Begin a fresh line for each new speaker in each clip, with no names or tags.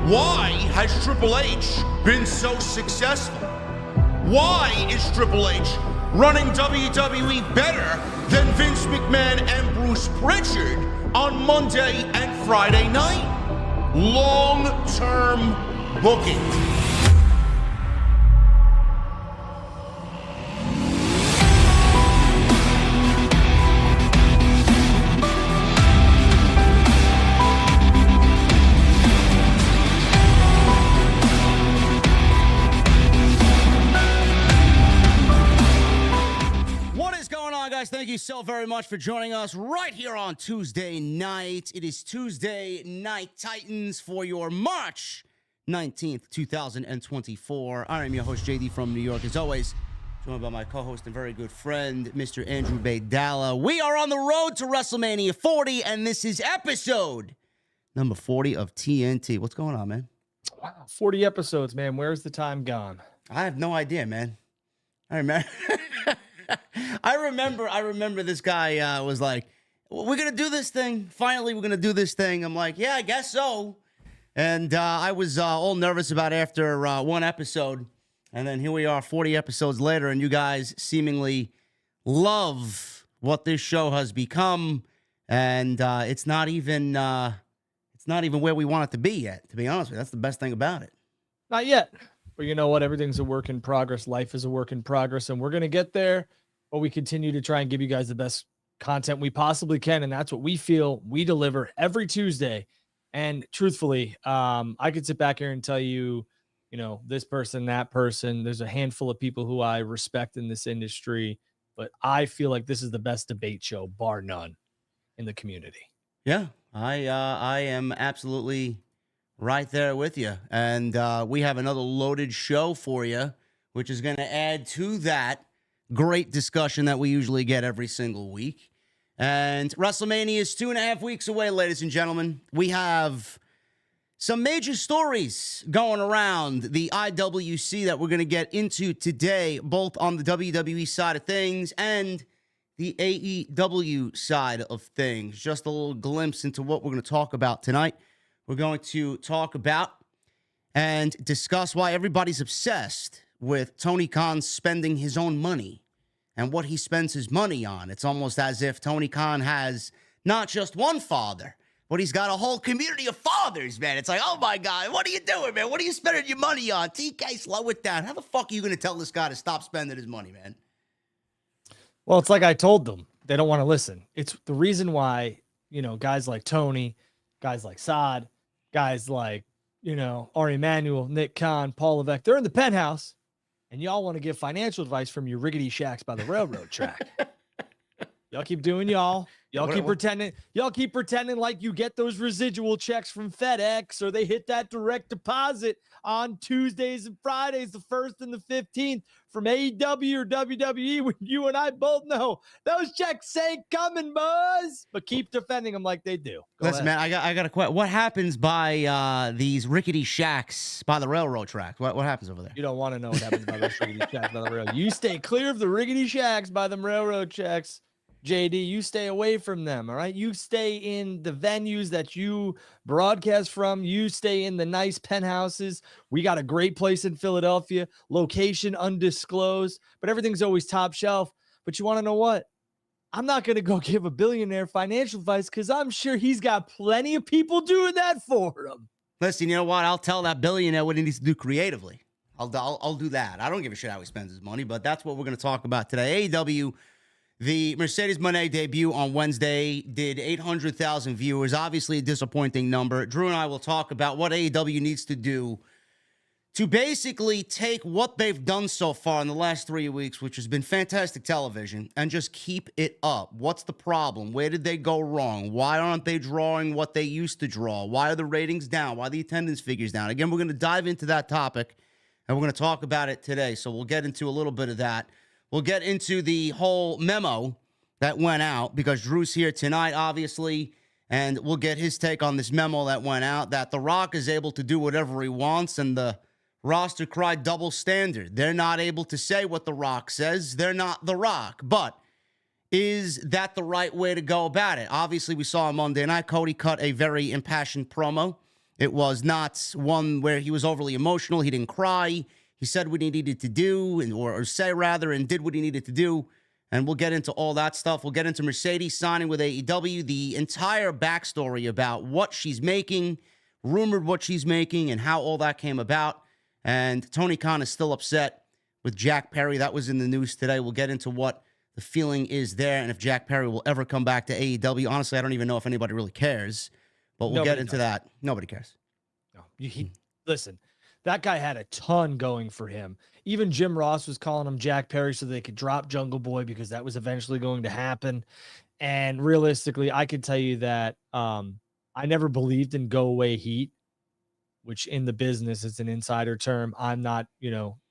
Why has Triple H been so successful? Why is Triple H running WWE better than Vince McMahon and Bruce Pritchard on Monday and Friday night? Long-term booking.
Thank you so very much for joining us right here on Tuesday night. It is Tuesday Night Titans for your March 19th, 2024. I am your host, JD from New York. As always, joined by my co-host and very good friend, Mr. Andrew Baydala. We are on the road to WrestleMania 40, and this is episode number 40 of TNT. What's going on, man?
Wow, 40 episodes, man. Where's the time gone?
I have no idea, man. I remember... I remember this guy was like, we're going to do this thing. Finally, we're going to do this thing. I'm like, yeah, I guess so. And I was all nervous about after one episode. And then here we are 40 episodes later, and you guys seemingly love what this show has become. And it's not even where we want it to be yet, to be honest with you. That's the best thing about it.
Not yet. But you know what? Everything's a work in progress. Life is a work in progress, and we're going to get there. But we continue to try and give you guys the best content we possibly can, and that's what we feel we deliver every Tuesday. And truthfully, I could sit back here and tell you, you know, this person, that person. There's a handful of people who I respect in this industry, but I feel like this is the best debate show, bar none, in the community.
Yeah, I am absolutely right there with you. And we have another loaded show for you, which is going to add to that great discussion that we usually get every single week. And WrestleMania is 2.5 weeks away, ladies and gentlemen. We have some major stories going around the IWC that we're going to get into today, both on the WWE side of things and the AEW side of things. Just a little glimpse into what we're going to talk about tonight. We're going to talk about and discuss why everybody's obsessed with Tony Khan spending his own money and what he spends his money on. It's almost as if Tony Khan has not just one father, but he's got a whole community of fathers, man. It's like, oh my God, what are you doing, man? What are you spending your money on? TK, slow it down. How the fuck are you going to tell this guy to stop spending his money, man?
Well, it's like I told them. They don't want to listen. It's the reason why, you know, guys like Tony, guys like Saad, guys like, you know, Ari Emanuel, Nick Khan, Paul Levesque, they're in the penthouse, and y'all want to give financial advice from your rickety shacks by the railroad track. Y'all keep doing y'all. Y'all keep pretending. Y'all keep pretending like you get those residual checks from FedEx, or they hit that direct deposit on Tuesdays and Fridays, the 1st and the 15th from AEW or WWE, when you and I both know those checks ain't coming, boys. But keep defending them like they do.
Listen, man, I got a question. What happens by these rickety shacks by the railroad track? What happens over there?
You don't want to know what happens by those rickety shacks by the railroad. You stay clear of the rickety shacks by them railroad checks. JD, you stay away from them, all right? You stay in the venues that you broadcast from. You stay in the nice penthouses. We got a great place in Philadelphia, location undisclosed, but everything's always top shelf. But you want to know what? I'm not going to go give a billionaire financial advice because I'm sure he's got plenty of people doing that for him.
Listen, you know what? I'll tell that billionaire what he needs to do creatively. I'll do that. I don't give a shit how he spends his money, but that's what we're going to talk about today. AEW, the Mercedes Mone debut on Wednesday did 800,000 viewers. Obviously a disappointing number. Drew and I will talk about what AEW needs to do to basically take what they've done so far in the last 3 weeks, which has been fantastic television, and just keep it up. What's the problem? Where did they go wrong? Why aren't they drawing what they used to draw? Why are the ratings down? Why are the attendance figures down? Again, we're going to dive into that topic, and we're going to talk about it today. So we'll get into a little bit of that. We'll get into the whole memo that went out because Drew's here tonight, obviously, and we'll get his take on this memo that went out that The Rock is able to do whatever he wants, and the roster cried double standard. They're not able to say what The Rock says. They're not The Rock. But is that the right way to go about it? Obviously, we saw on Monday night, Cody cut a very impassioned promo It was not one where he was overly emotional. He didn't cry. He said what he needed to do, or say rather, and did what he needed to do. And we'll get into all that stuff. We'll get into Mercedes signing with AEW, the entire backstory about what she's making, rumored what she's making, and how all that came about. And Tony Khan is still upset with Jack Perry. That was in the news today. We'll get into what the feeling is there and if Jack Perry will ever come back to AEW. Honestly, I don't even know if anybody really cares, but we'll get into that. Nobody cares.
No, listen, that guy had a ton going for him. Even Jim Ross was calling him Jack Perry so they could drop Jungle Boy because that was eventually going to happen. And realistically, I could tell you that I never believed in go away heat, which in the business is an insider term. I'm not,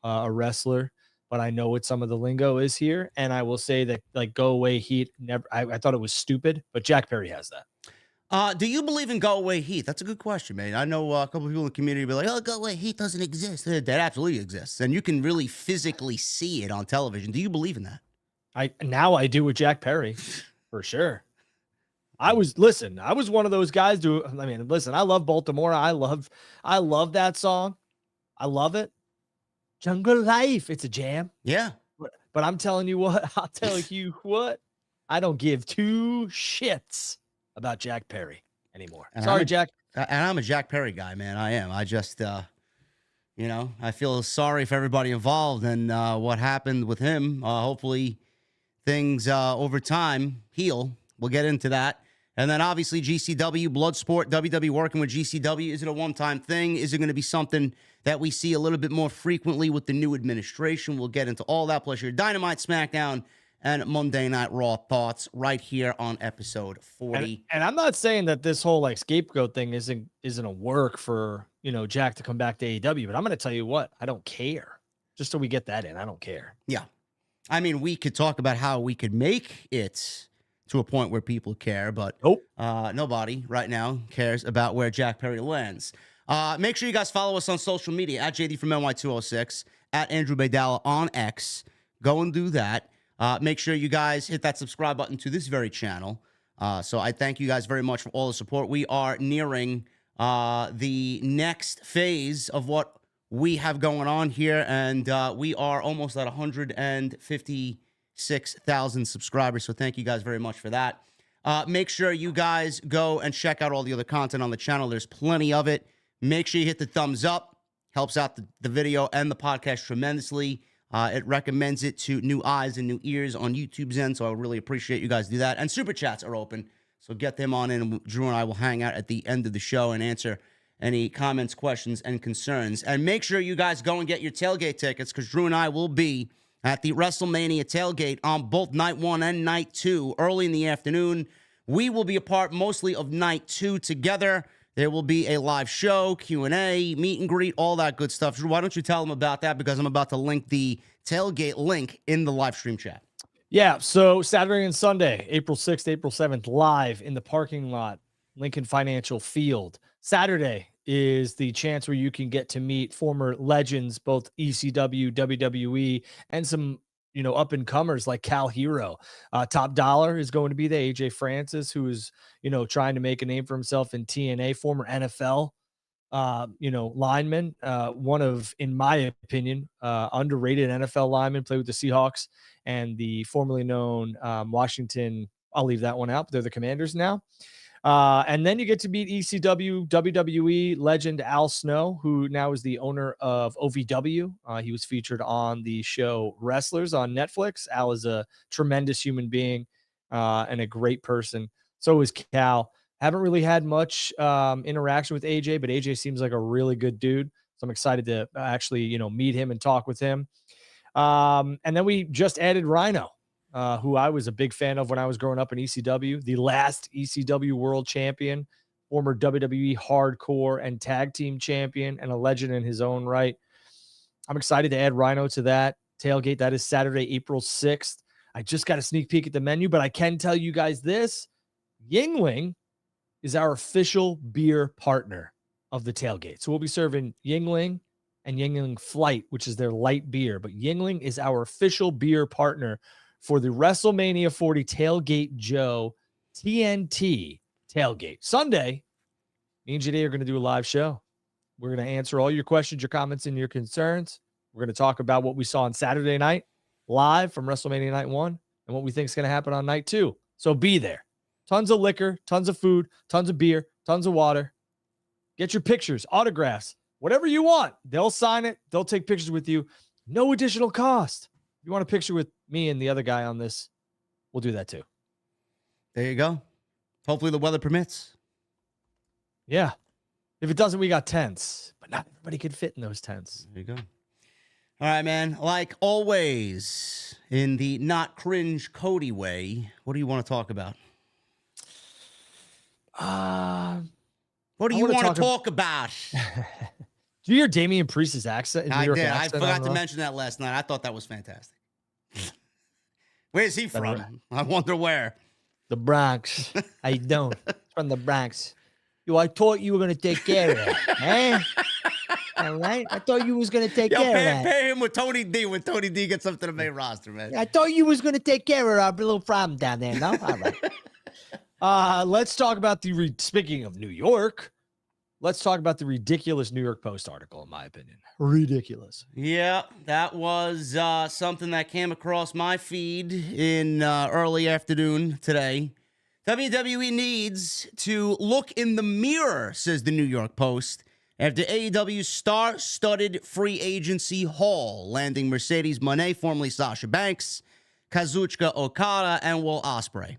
a wrestler, but I know what some of the lingo is here. And I will say that like go away heat, I thought it was stupid, but Jack Perry has that.
Do you believe in go away heat? That's a good question, man. I know a couple of people in the community be like, oh, go away heat doesn't exist. That absolutely exists. And you can really physically see it on television. Do you believe in that?
I do with Jack Perry for sure. I was one of those guys I love Baltimore. I love that song. I love it. Jungle Life. It's a jam.
Yeah.
But I'm telling you what, I don't give two shits about Jack Perry anymore.
And
Sorry, Jack.
And I'm a Jack Perry guy, man. I am. I just, I feel sorry for everybody involved and what happened with him. Hopefully things over time heal. We'll get into that. And then obviously GCW, Bloodsport, WWE working with GCW. Is it a one-time thing? Is it going to be something that we see a little bit more frequently with the new administration? We'll get into all that, plus your Dynamite, SmackDown, and Monday Night Raw thoughts right here on episode 40.
And I'm not saying that this whole like scapegoat thing isn't a work for, Jack to come back to AEW, but I'm going to tell you what, I don't care. Just so we get that in, I don't care.
Yeah. I mean, we could talk about how we could make it to a point where people care, but nobody right now cares about where Jack Perry lands. Make sure you guys follow us on social media at JD from NY206, at Andrew Baydala on X. Go and do that. Make sure you guys hit that subscribe button to this very channel. So I thank you guys very much for all the support. We are nearing the next phase of what we have going on here, and we are almost at 156,000 subscribers. So thank you guys very much for that. Make sure you guys go and check out all the other content on the channel. There's plenty of it. Make sure you hit the thumbs up. Helps out the video and the podcast tremendously. It recommends it to new eyes and new ears on YouTube's end, so I really appreciate you guys do that. And Super Chats are open, so get them on in, and Drew and I will hang out at the end of the show and answer any comments, questions, and concerns. And make sure you guys go and get your tailgate tickets, because Drew and I will be at the WrestleMania tailgate on both night 1 and night 2, early in the afternoon. We will be a part mostly of night 2 together. There will be a live show, Q&A, meet and greet, all that good stuff. Drew, why don't you tell them about that? Because I'm about to link the tailgate link in the live stream chat.
Yeah, so Saturday and Sunday, April 6th, April 7th, live in the parking lot, Lincoln Financial Field. Saturday is the chance where you can get to meet former legends, both ECW, WWE, and some up-and-comers like Cal Hero. Top Dollar is going to be there. AJ Francis, who is, trying to make a name for himself in TNA, former NFL, lineman, one of, in my opinion, underrated NFL lineman, played with the Seahawks and the formerly known Washington. I'll leave that one out, but they're the Commanders now. And then you get to meet ECW, WWE legend Al Snow, who now is the owner of OVW. He was featured on the show Wrestlers on Netflix. Al is a tremendous human being and a great person. So is Cal. Haven't really had much interaction with AJ, but AJ seems like a really good dude. So I'm excited to actually, meet him and talk with him. And then we just added Rhino, who I was a big fan of when I was growing up in ECW, the last ECW world champion, former WWE hardcore and tag team champion, and a legend in his own right. I'm excited to add Rhino to that tailgate. That is Saturday, April 6th. I just got a sneak peek at the menu, but I can tell you guys this. Yingling is our official beer partner of the tailgate. So we'll be serving Yingling and Yingling Flight, which is their light beer. But Yingling is our official beer partner for the WrestleMania 40 Tailgate Joe TNT tailgate. Sunday, Me and JD are going to do a live show. We're going to answer all your questions, your comments, and your concerns. We're going to talk about what we saw on Saturday night live from WrestleMania Night 1 and what we think is going to happen on Night 2. So be there. Tons of liquor, tons of food, tons of beer, tons of water. Get your pictures, autographs, whatever you want. They'll sign it. They'll take pictures with you. No additional cost. If you want a picture with me and the other guy on this, we'll do that too.
There you go. Hopefully the weather permits.
Yeah. If it doesn't, we got tents, but not everybody could fit in those tents.
There you go. All right, man. Like always, in the not cringe Cody way, what do you want to talk about? What do you want to talk about?
Do you hear Damian Priest's accent?
I did. I forgot to mention that last night. I thought that was fantastic. Where's he from? I wonder where.
The Bronx. I don't. From the Bronx. I thought you were going to take care of that. Eh? All right? I thought you was going to take care of that.
Pay him with Tony D when Tony D gets up to the main roster, man.
I thought you was going to take care of our little problem down there, no? All right. Let's talk about speaking of New York, let's talk about the ridiculous New York Post article, in my opinion. Ridiculous.
Yeah, that was something that came across my feed in early afternoon today. WWE needs to look in the mirror, says the New York Post, after AEW's star-studded free agency haul, landing Mercedes Mone, formerly Sasha Banks, Kazuchika Okada, and Will Ospreay.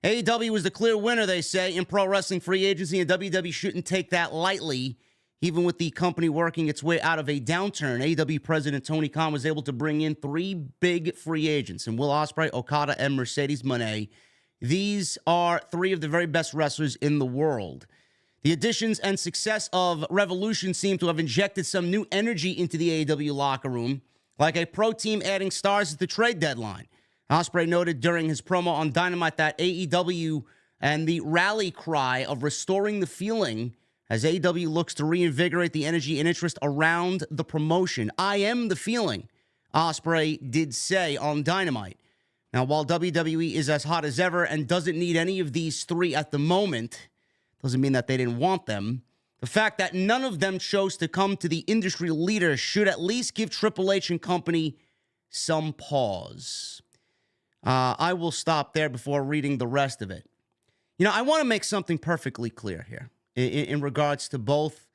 AEW was the clear winner, they say, in pro wrestling free agency, and WWE shouldn't take that lightly, even with the company working its way out of a downturn. AEW president Tony Khan was able to bring in 3 big free agents, and Will Ospreay, Okada, and Mercedes Mone. These are 3 of the very best wrestlers in the world. The additions and success of Revolution seem to have injected some new energy into the AEW locker room, like a pro team adding stars at the trade deadline. Ospreay noted during his promo on Dynamite that AEW and the rally cry of restoring the feeling as AEW looks to reinvigorate the energy and interest around the promotion. I am the feeling, Ospreay did say on Dynamite. Now, while WWE is as hot as ever and doesn't need any of these 3 at the moment, doesn't mean that they didn't want them. The fact that none of them chose to come to the industry leader should at least give Triple H and company some pause. I will stop there before reading the rest of it. You know, I want to make something perfectly clear here in regards to both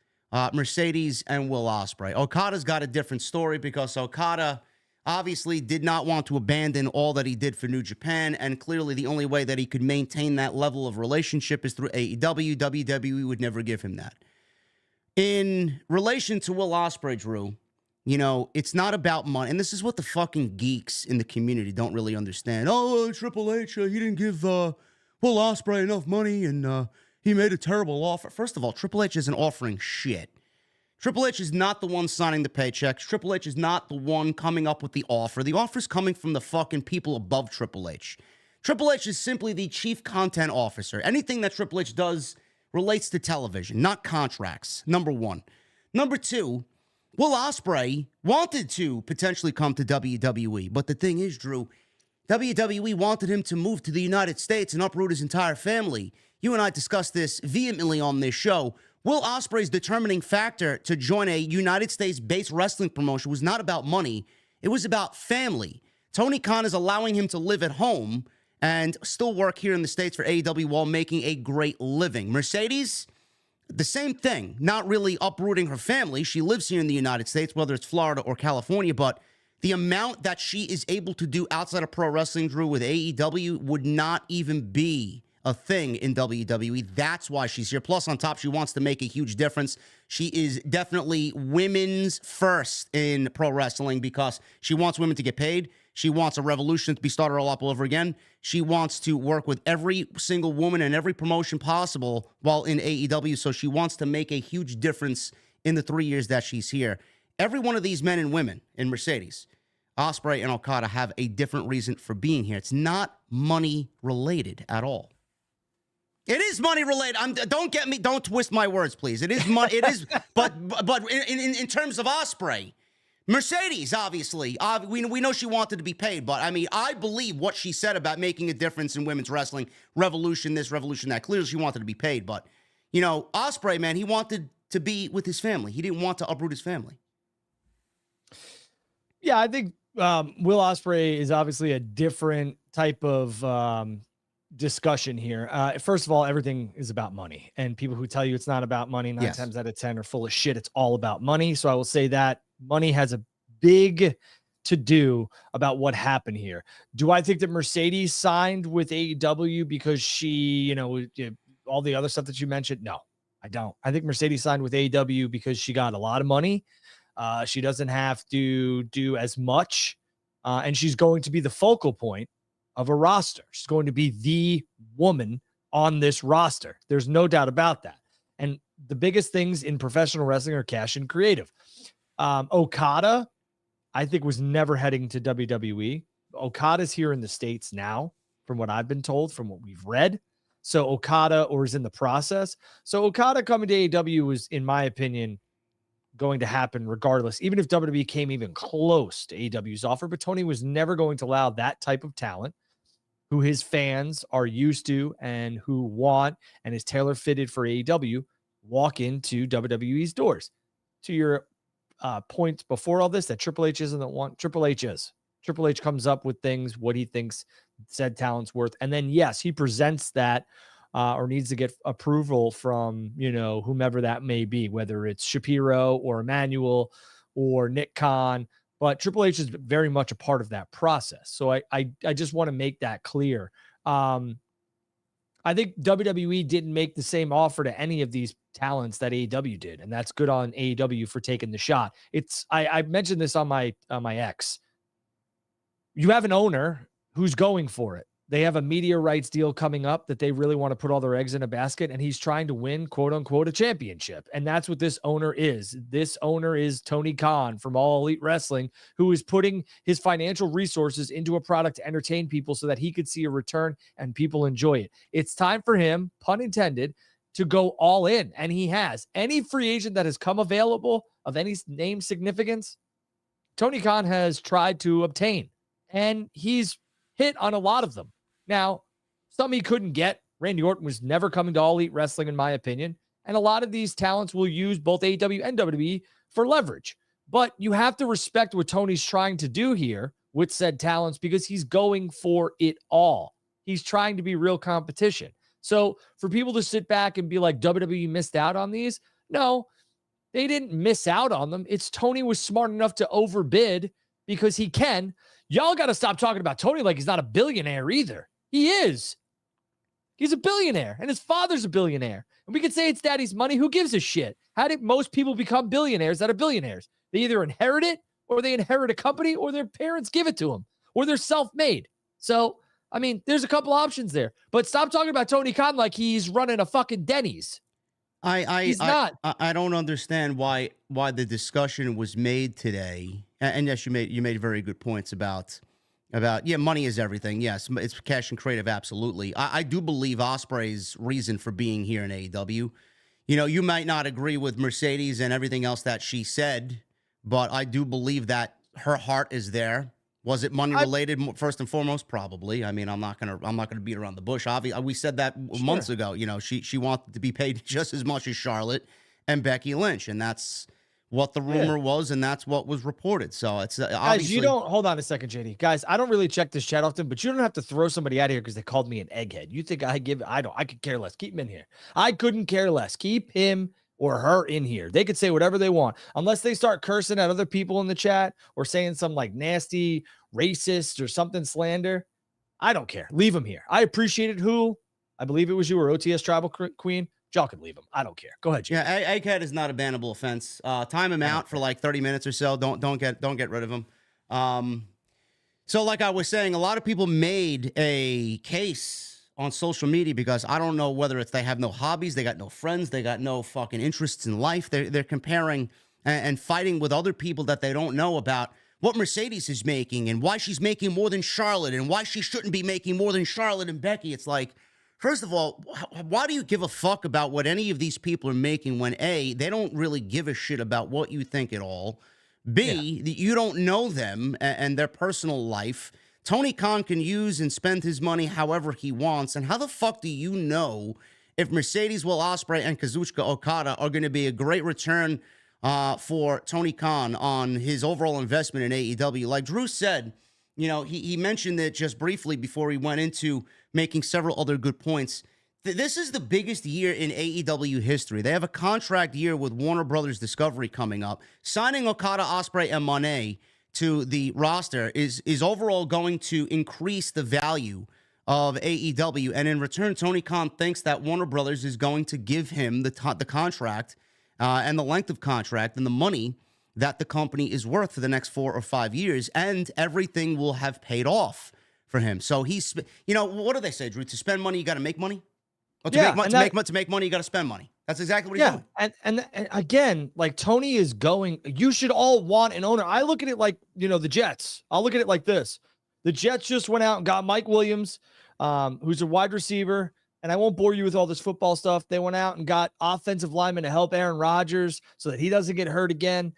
Mercedes and Will Ospreay. Okada's got a different story because Okada obviously did not want to abandon all that he did for New Japan, and clearly the only way that he could maintain that level of relationship is through AEW. WWE would never give him that. In relation to Will Ospreay, Drew, you know, it's not about money, and this is what the fucking geeks in the community don't really understand. Oh, Triple H, he didn't give Will Ospreay enough money, and he made a terrible offer. First of all, Triple H isn't offering shit. Triple H is not the one signing the paychecks. Triple H is not the one coming up with the offer. The offer's coming from the fucking people above Triple H. Triple H is simply the chief content officer. Anything that Triple H does relates to television, not contracts, number 1. Number 2, Will Ospreay wanted to potentially come to WWE. But the thing is, Drew, WWE wanted him to move to the United States and uproot his entire family. You and I discussed this vehemently on this show. Will Ospreay's determining factor to join a United States-based wrestling promotion was not about money. It was about family. Tony Khan is allowing him to live at home and still work here in the States for AEW while making a great living. Mercedes, the same thing. Not really uprooting her family. She lives here in the United States, whether it's Florida or California, but the amount that she is able to do outside of pro wrestling, Drew, with AEW would not even be a thing in WWE. That's why she's here. Plus, on top, she wants to make a huge difference. She is definitely women's first in pro wrestling because she wants women to get paid. She wants a revolution to be started all up over again. She wants to work with every single woman and every promotion possible while in AEW. So she wants to make a huge difference in the 3 years that she's here. Every one of these men and women in Mercedes, Ospreay and Okada, have a different reason for being here. It's not money related at all. It is money related. Don't get me. Don't twist my words, please. It is money. It is, but in terms of Ospreay, Mercedes, obviously, we know she wanted to be paid. But I mean, I believe what she said about making a difference in women's wrestling, revolution this, revolution that. Clearly, she wanted to be paid. But You know, Ospreay, man, he wanted to be with his family. He didn't want to uproot his family.
Yeah, I think Will Ospreay is obviously a different type of discussion here. First of all, everything is about money, and people who tell you it's not about money 9 times out of 10 are full of shit. It's all about money. So I will say that money has a big to do about what happened here. Do I think that Mercedes signed with AEW because she, you know, all the other stuff that you mentioned? No, I don't. I think Mercedes signed with AEW because she got a lot of money. She doesn't have to do as much, and she's going to be the focal point of a roster. She's going to be the woman on this roster. There's no doubt about that. And the biggest things in professional wrestling are cash and creative. Okada, I think, was never heading to WWE. Okada's here in the States now, from what I've been told, from what we've read. So Okada, or is in the process. So Okada coming to AEW was, in my opinion, going to happen regardless, even if WWE came even close to AEW's offer. But Tony was never going to allow that type of talent, who his fans are used to and who want and is tailor-fitted for AEW, walk into WWE's doors. To your point before all this, that Triple H isn't the one. Triple H is. Triple H comes up with things, what he thinks said talent's worth. And then, yes, he presents that or needs to get approval from, you know, whomever that may be, whether it's Shapiro or Emmanuel or Nick Khan. But Triple H is very much a part of that process. So I just want to make that clear. I think WWE didn't make the same offer to any of these talents that AEW did, and that's good on AEW for taking the shot. I mentioned this on my X. You have an owner who's going for it. They have a media rights deal coming up that they really want to put all their eggs in a basket, and he's trying to win, quote unquote, a championship. And that's what this owner is. This owner is Tony Khan from All Elite Wrestling, who is putting his financial resources into a product to entertain people so that he could see a return and people enjoy it. It's time for him, pun intended, to go all in. And he has. Any free agent that has come available of any name significance, Tony Khan has tried to obtain, and he's hit on a lot of them. Now, some he couldn't get. Randy Orton was never coming to All Elite Wrestling, in my opinion. And a lot of these talents will use both AEW and WWE for leverage. But you have to respect what Tony's trying to do here with said talents, because he's going for it all. He's trying to be real competition. So for people to sit back and be like, WWE missed out on these, no, they didn't miss out on them. It's Tony was smart enough to overbid because he can. Y'all got to stop talking about Tony like he's not a billionaire either. He is. He's a billionaire, and his father's a billionaire. And we could say it's daddy's money. Who gives a shit? How did most people become billionaires that are billionaires? They either inherit it, or they inherit a company, or their parents give it to them, or they're self-made. So, I mean, there's a couple options there. But stop talking about Tony Khan like he's running a fucking Denny's. He's not.
I don't understand why the discussion was made today. And yes, you made very good points about money is everything. Yes, it's cash and creative, absolutely. I do believe Ospreay's reason for being here in AEW. You know, you might not agree with Mercedes and everything else that she said, but I do believe that her heart is there. Was it money related first and foremost? Probably. I mean, I'm not gonna beat around the bush. Obviously, we said that months ago. You know, she wanted to be paid just as much as Charlotte and Becky Lynch, and that's what the rumor was, and that's what was reported. So it's obviously.
Guys, you don't hold on a second, JD. Guys, I don't really check this chat often, but you don't have to throw somebody out of here because they called me an egghead. You think I don't. I could care less. Keep him in here. I couldn't care less. Keep him or her in here. They could say whatever they want, unless they start cursing at other people in the chat or saying some like nasty racist or something slander. I don't care. Leave them here. I appreciate it. Who? I believe it was you or OTS Tribal Queen. Y'all can leave them. I don't care. Go ahead, Jim.
Yeah, egghead is not a bannable offense. Time him out for like 30 minutes or so. Don't get rid of him. So like I was saying, a lot of people made a case on social media because I don't know whether it's they have no hobbies, they got no friends, they got no fucking interests in life. They're comparing and fighting with other people that they don't know about what Mercedes is making and why she's making more than Charlotte and why she shouldn't be making more than Charlotte and Becky. It's like, first of all, why do you give a fuck about what any of these people are making when A, they don't really give a shit about what you think at all. B, you don't know them and their personal life. Tony Khan can use and spend his money however he wants. And how the fuck do you know if Mercedes, Will Ospreay, and Kazuchika Okada are going to be a great return for Tony Khan on his overall investment in AEW. Like Drew said, you know, he mentioned it just briefly before he went into making several other good points. This is the biggest year in AEW history. They have a contract year with Warner Brothers Discovery coming up. Signing Okada, Ospreay, and Mone to the roster is overall going to increase the value of AEW. And in return, Tony Khan thinks that Warner Brothers is going to give him the contract and the length of contract and the money that the company is worth for the next 4 or 5 years, and everything will have paid off for him. So he's, you know, what do they say, Drew? To spend money, you got to make money? Well, to make money, you got to spend money. That's exactly what he's doing.
And again, like Tony is going, you should all want an owner. I look at it like, you know, the Jets. I'll look at it like this. The Jets just went out and got Mike Williams, who's a wide receiver. And I won't bore you with all this football stuff. They went out and got offensive linemen to help Aaron Rodgers so that he doesn't get hurt again.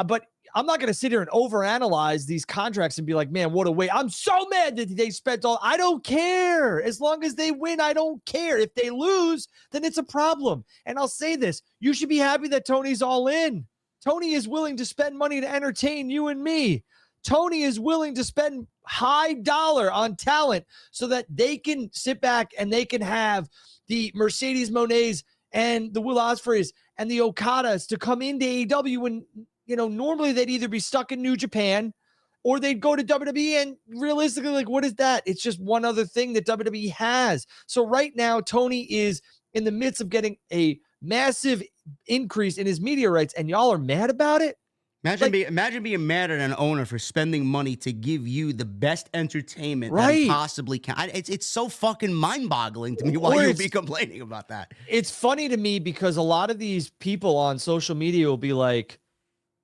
But I'm not going to sit here and overanalyze these contracts and be like, man, what a waste. I'm so mad that they spent all. I don't care. As long as they win, I don't care. If they lose, then it's a problem. And I'll say this. You should be happy that Tony's all in. Tony is willing to spend money to entertain you and me. Tony is willing to spend high dollar on talent so that they can sit back and they can have the Mercedes Mones and the Will Ospreays and the Okadas to come into AEW when, you know, normally they'd either be stuck in New Japan or they'd go to WWE. And realistically, like, what is that? It's just one other thing that WWE has. So right now, Tony is in the midst of getting a massive increase in his media rights, and y'all are mad about it.
Imagine being mad at an owner for spending money to give you the best entertainment that he possibly can. It's so fucking mind-boggling to me why you'd be complaining about that.
It's funny to me because a lot of these people on social media will be like,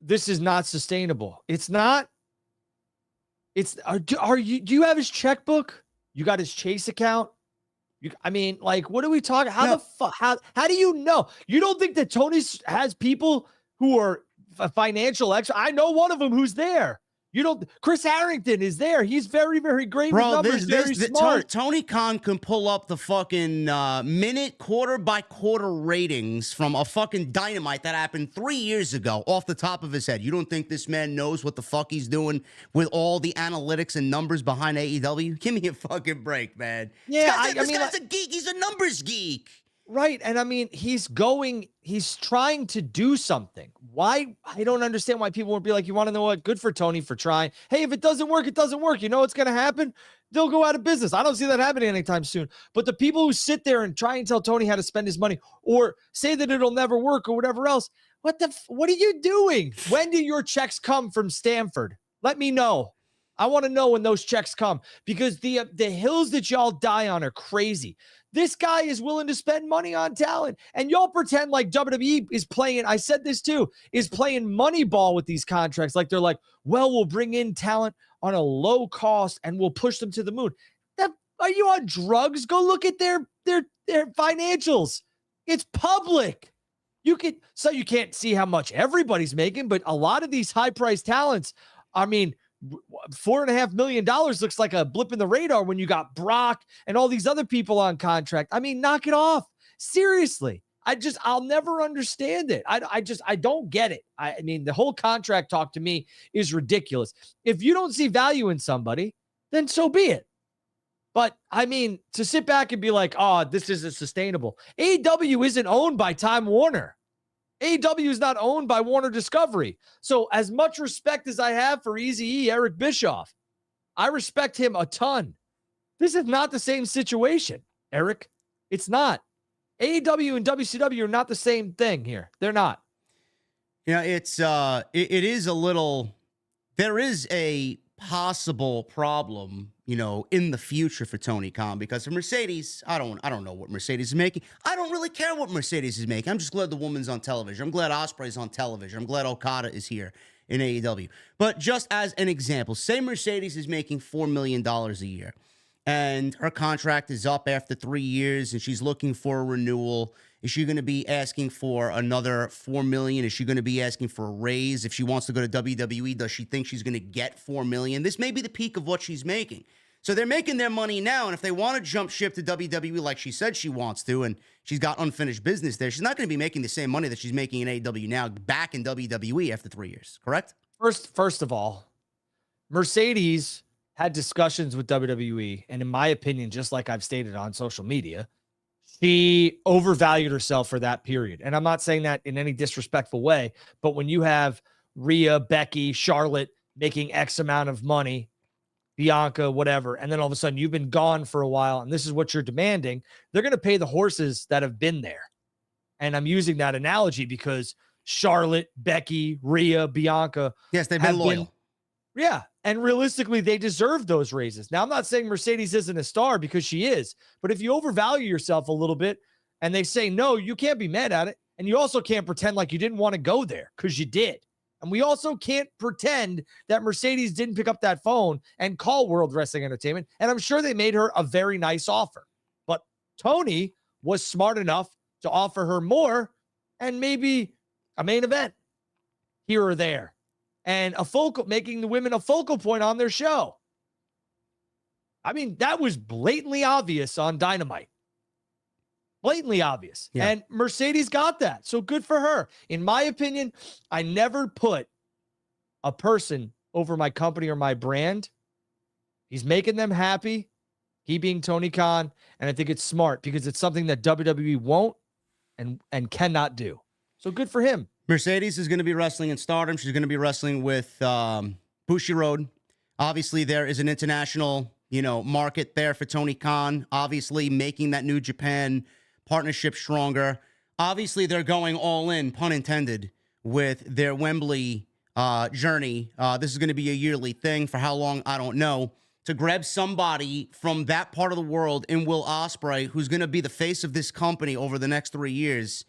this is not sustainable. It's not. Do you have his checkbook? You got his Chase account? I mean, like, what are we talking? How the fuck? How do you know? You don't think that Tony has people who are financial experts? I know one of them who's there. You don't. Chris Harrington is there. He's very, very great with numbers. Very smart.
Tony Khan can pull up the fucking minute, quarter by quarter ratings from a fucking Dynamite that happened 3 years ago off the top of his head. You don't think this man knows what the fuck he's doing with all the analytics and numbers behind AEW? Give me a fucking break, man.
Yeah,
this guy's a geek. He's a numbers geek.
Right. And I mean, he's trying to do something. Why? I don't understand why people would be like, you want to know what? Good for Tony for trying. Hey, if it doesn't work, it doesn't work. You know what's going to happen? They'll go out of business. I don't see that happening anytime soon. But the people who sit there and try and tell Tony how to spend his money or say that it'll never work or whatever else, what are you doing? When do your checks come from Stanford? Let me know. I want to know when those checks come, because the hills that y'all die on are crazy. This guy is willing to spend money on talent, and y'all pretend like WWE is playing, I said this too, is playing money ball with these contracts. Like they're like, well, we'll bring in talent on a low cost and we'll push them to the moon. Are you on drugs? Go look at their financials. It's public. You can't see how much everybody's making, but a lot of these high-priced talents, I mean, $4.5 million looks like a blip in the radar when you got Brock and all these other people on contract. I mean, knock it off. Seriously. I'll never understand it. I don't get it. I mean, the whole contract talk to me is ridiculous. If you don't see value in somebody, then so be it. But I mean, to sit back and be like, oh, this isn't sustainable. AEW isn't owned by Time Warner. AEW is not owned by Warner Discovery. So as much respect as I have for Eazy-E, Eric Bischoff, I respect him a ton. This is not the same situation, Eric. It's not. AEW and WCW are not the same thing here. They're not.
You know, it is a little, there is a possible problem, you know, in the future for Tony Khan, because for Mercedes, I don't know what Mercedes is making. I don't really care what Mercedes is making. I'm just glad the woman's on television. I'm glad Ospreay's on television. I'm glad Okada is here in AEW. But just as an example, say Mercedes is making $4 million a year and her contract is up after 3 years and she's looking for a renewal. Is she going to be asking for another $4 million? Is she going to be asking for a raise? If she wants to go to WWE, does she think she's going to get $4 million? This may be the peak of what she's making. So they're making their money now, and if they want to jump ship to WWE like she said she wants to, and she's got unfinished business there, she's not going to be making the same money that she's making in AEW now back in WWE after 3 years, correct?
First of all, Mercedes had discussions with WWE, and in my opinion, just like I've stated on social media, she overvalued herself for that period. And I'm not saying that in any disrespectful way, but when you have Rhea, Becky, Charlotte making X amount of money, Bianca, whatever, and then all of a sudden you've been gone for a while and this is what you're demanding, they're going to pay the horses that have been there. And I'm using that analogy because Charlotte, Becky, Rhea, Bianca.
Yes, they've been loyal.
Yeah. And realistically, they deserve those raises. Now, I'm not saying Mercedes isn't a star because she is, but if you overvalue yourself a little bit and they say, no, you can't be mad at it. And you also can't pretend like you didn't want to go there because you did. And we also can't pretend that Mercedes didn't pick up that phone and call World Wrestling Entertainment. And I'm sure they made her a very nice offer. But Tony was smart enough to offer her more and maybe a main event here or there. And making the women a focal point on their show. I mean, that was blatantly obvious on Dynamite. Blatantly obvious. Yeah. And Mercedes got that. So good for her. In my opinion, I never put a person over my company or my brand. He's making them happy. He being Tony Khan. And I think it's smart because it's something that WWE won't and cannot do. So good for him.
Mercedes is going to be wrestling in Stardom. She's going to be wrestling with Bushiroad. Obviously, there is an international, market there for Tony Khan. Obviously, making that New Japan partnership stronger. Obviously, they're going all in, pun intended, with their Wembley journey. This is going to be a yearly thing. For how long, I don't know. To grab somebody from that part of the world in Will Ospreay, who's going to be the face of this company over the next 3 years.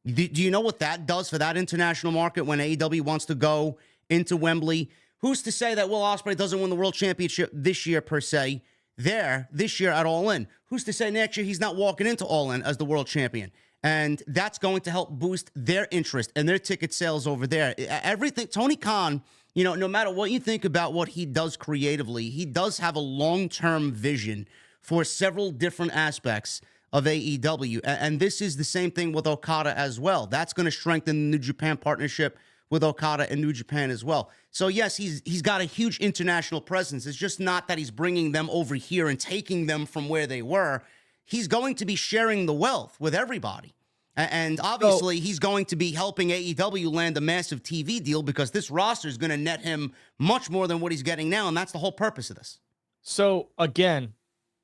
Do you know what that does for that international market when AEW wants to go into Wembley? Who's to say that Will Ospreay doesn't win the World Championship this year, per se, this year at All In? Who's to say next year he's not walking into All In as the World Champion? And that's going to help boost their interest and their ticket sales over there. Everything, Tony Khan, no matter what you think about what he does creatively, he does have a long-term vision for several different aspects of AEW. And this is the same thing with Okada as well. That's going to strengthen the New Japan partnership with Okada and New Japan as well. So yes, he's got a huge international presence. It's just not that he's bringing them over here and taking them from where they were. He's going to be sharing the wealth with everybody. And obviously, he's going to be helping AEW land a massive TV deal because this roster is going to net him much more than what he's getting now. And that's the whole purpose of this.
So again,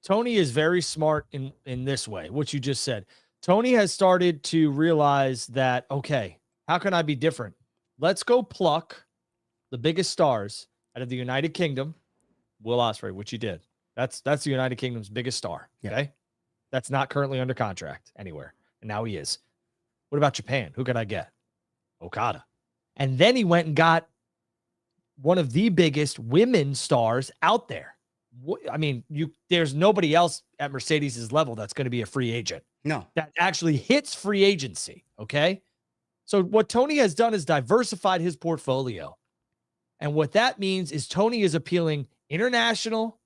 Tony is very smart in this way, what you just said. Tony has started to realize that, okay, how can I be different? Let's go pluck the biggest stars out of the United Kingdom, Will Ospreay, which he did. That's the United Kingdom's biggest star, okay? Yeah. That's not currently under contract anywhere, and now he is. What about Japan? Who could I get? Okada. And then he went and got one of the biggest women stars out there. I mean, there's nobody else at Mercedes' level that's going to be a free agent.
No.
That actually hits free agency, okay? So what Tony has done is diversified his portfolio. And what that means is Tony is appealing international.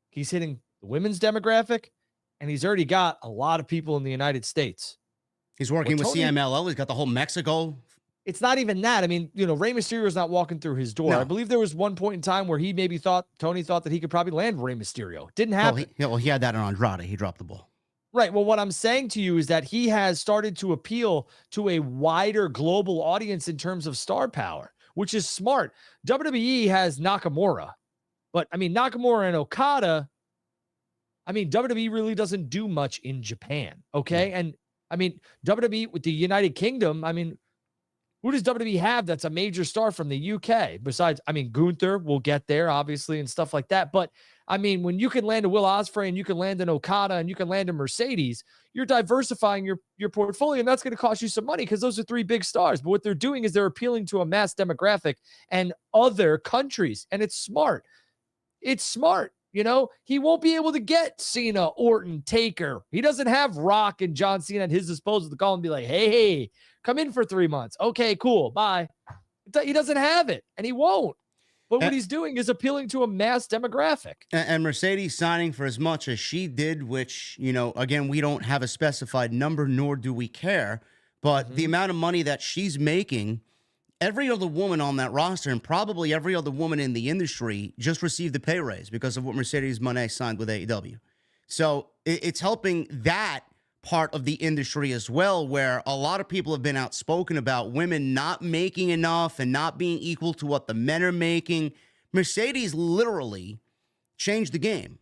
He's hitting the women's demographic, and he's already got a lot of people in the United States.
He's working with CMLL. He's got the whole Mexico.
It's not even that. I mean, Rey Mysterio is not walking through his door. No. I believe there was one point in time where Tony thought that he could probably land Rey Mysterio. Didn't happen.
Well, he had that on Andrade. He dropped the ball.
Right. Well, what I'm saying to you is that he has started to appeal to a wider global audience in terms of star power, which is smart. WWE has Nakamura, but I mean, Nakamura and Okada, I mean, WWE really doesn't do much in Japan. Okay. Mm. And I mean, WWE with the United Kingdom, I mean, who does WWE have that's a major star from the UK? Besides, I mean, Gunther will get there, obviously, and stuff like that. But, I mean, when you can land a Will Ospreay and you can land an Okada and you can land a Mercedes, you're diversifying your portfolio, and that's going to cost you some money because those are three big stars. But what they're doing is they're appealing to a mass demographic and other countries, and it's smart. It's smart. He won't be able to get Cena, Orton, Taker. He doesn't have Rock and John Cena at his disposal to call and be like, hey, come in for 3 months. Okay, cool. Bye. He doesn't have it, and he won't. But what he's doing is appealing to a mass demographic.
And Mercedes signing for as much as she did, which, again, we don't have a specified number, nor do we care. But the amount of money that she's making, every other woman on that roster and probably every other woman in the industry just received a pay raise because of what Mercedes Mone signed with AEW. So it's helping that part of the industry as well, where a lot of people have been outspoken about women not making enough and not being equal to what the men are making. Mercedes literally changed the game.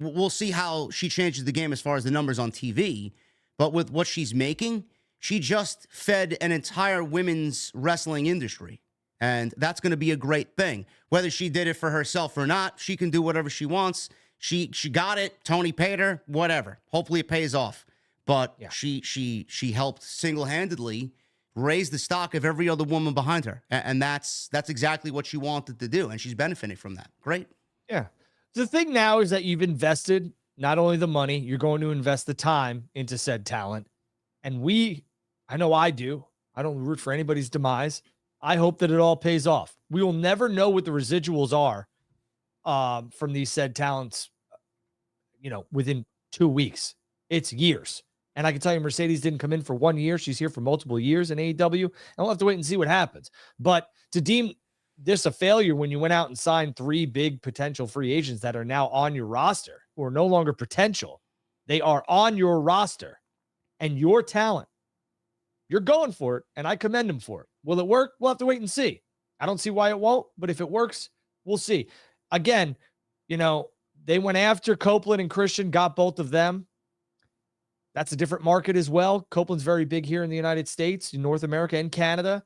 We'll see how she changes the game as far as the numbers on TV, but with what she's making, she just fed an entire women's wrestling industry. And that's going to be a great thing. Whether she did it for herself or not, she can do whatever she wants. She got it. Tony paid her, whatever. Hopefully it pays off. But she helped single-handedly raise the stock of every other woman behind her. And that's exactly what she wanted to do. And she's benefiting from that. Great.
Yeah. The thing now is that you've invested not only the money, you're going to invest the time into said talent. And I know I do. I don't root for anybody's demise. I hope that it all pays off. We will never know what the residuals are from these said talents, within 2 weeks. It's years. And I can tell you Mercedes didn't come in for 1 year. She's here for multiple years in AEW. And we'll have to wait and see what happens. But to deem this a failure when you went out and signed 3 big potential free agents that are now on your roster, who are no longer potential, they are on your roster and your talent, you're going for it, and I commend them for it. Will it work? We'll have to wait and see. I don't see why it won't, but if it works, we'll see. Again, they went after Copeland and Christian, got both of them. That's a different market as well. Copeland's very big here in the United States, in North America and Canada.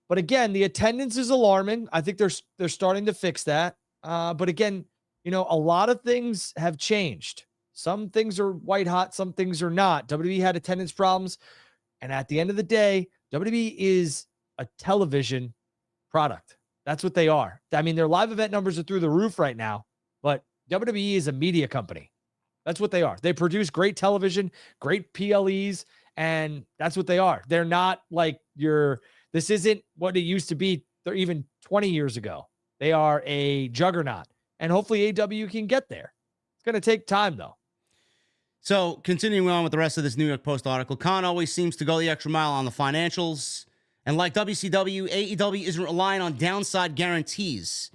But again, the attendance is alarming. I think they're starting to fix that. But again, a lot of things have changed. Some things are white hot, some things are not. WWE had attendance problems. And at the end of the day, WWE is a television product. That's what they are. I mean, their live event numbers are through the roof right now, but WWE is a media company. That's what they are. They produce great television, great PLEs, and that's what they are. They're not like this isn't what it used to be even 20 years ago. They are a juggernaut, and hopefully AEW can get there. It's going to take time, though.
So, continuing on with the rest of this New York Post article, Khan always seems to go the extra mile on the financials. And like WCW, AEW isn't relying on downside guarantees.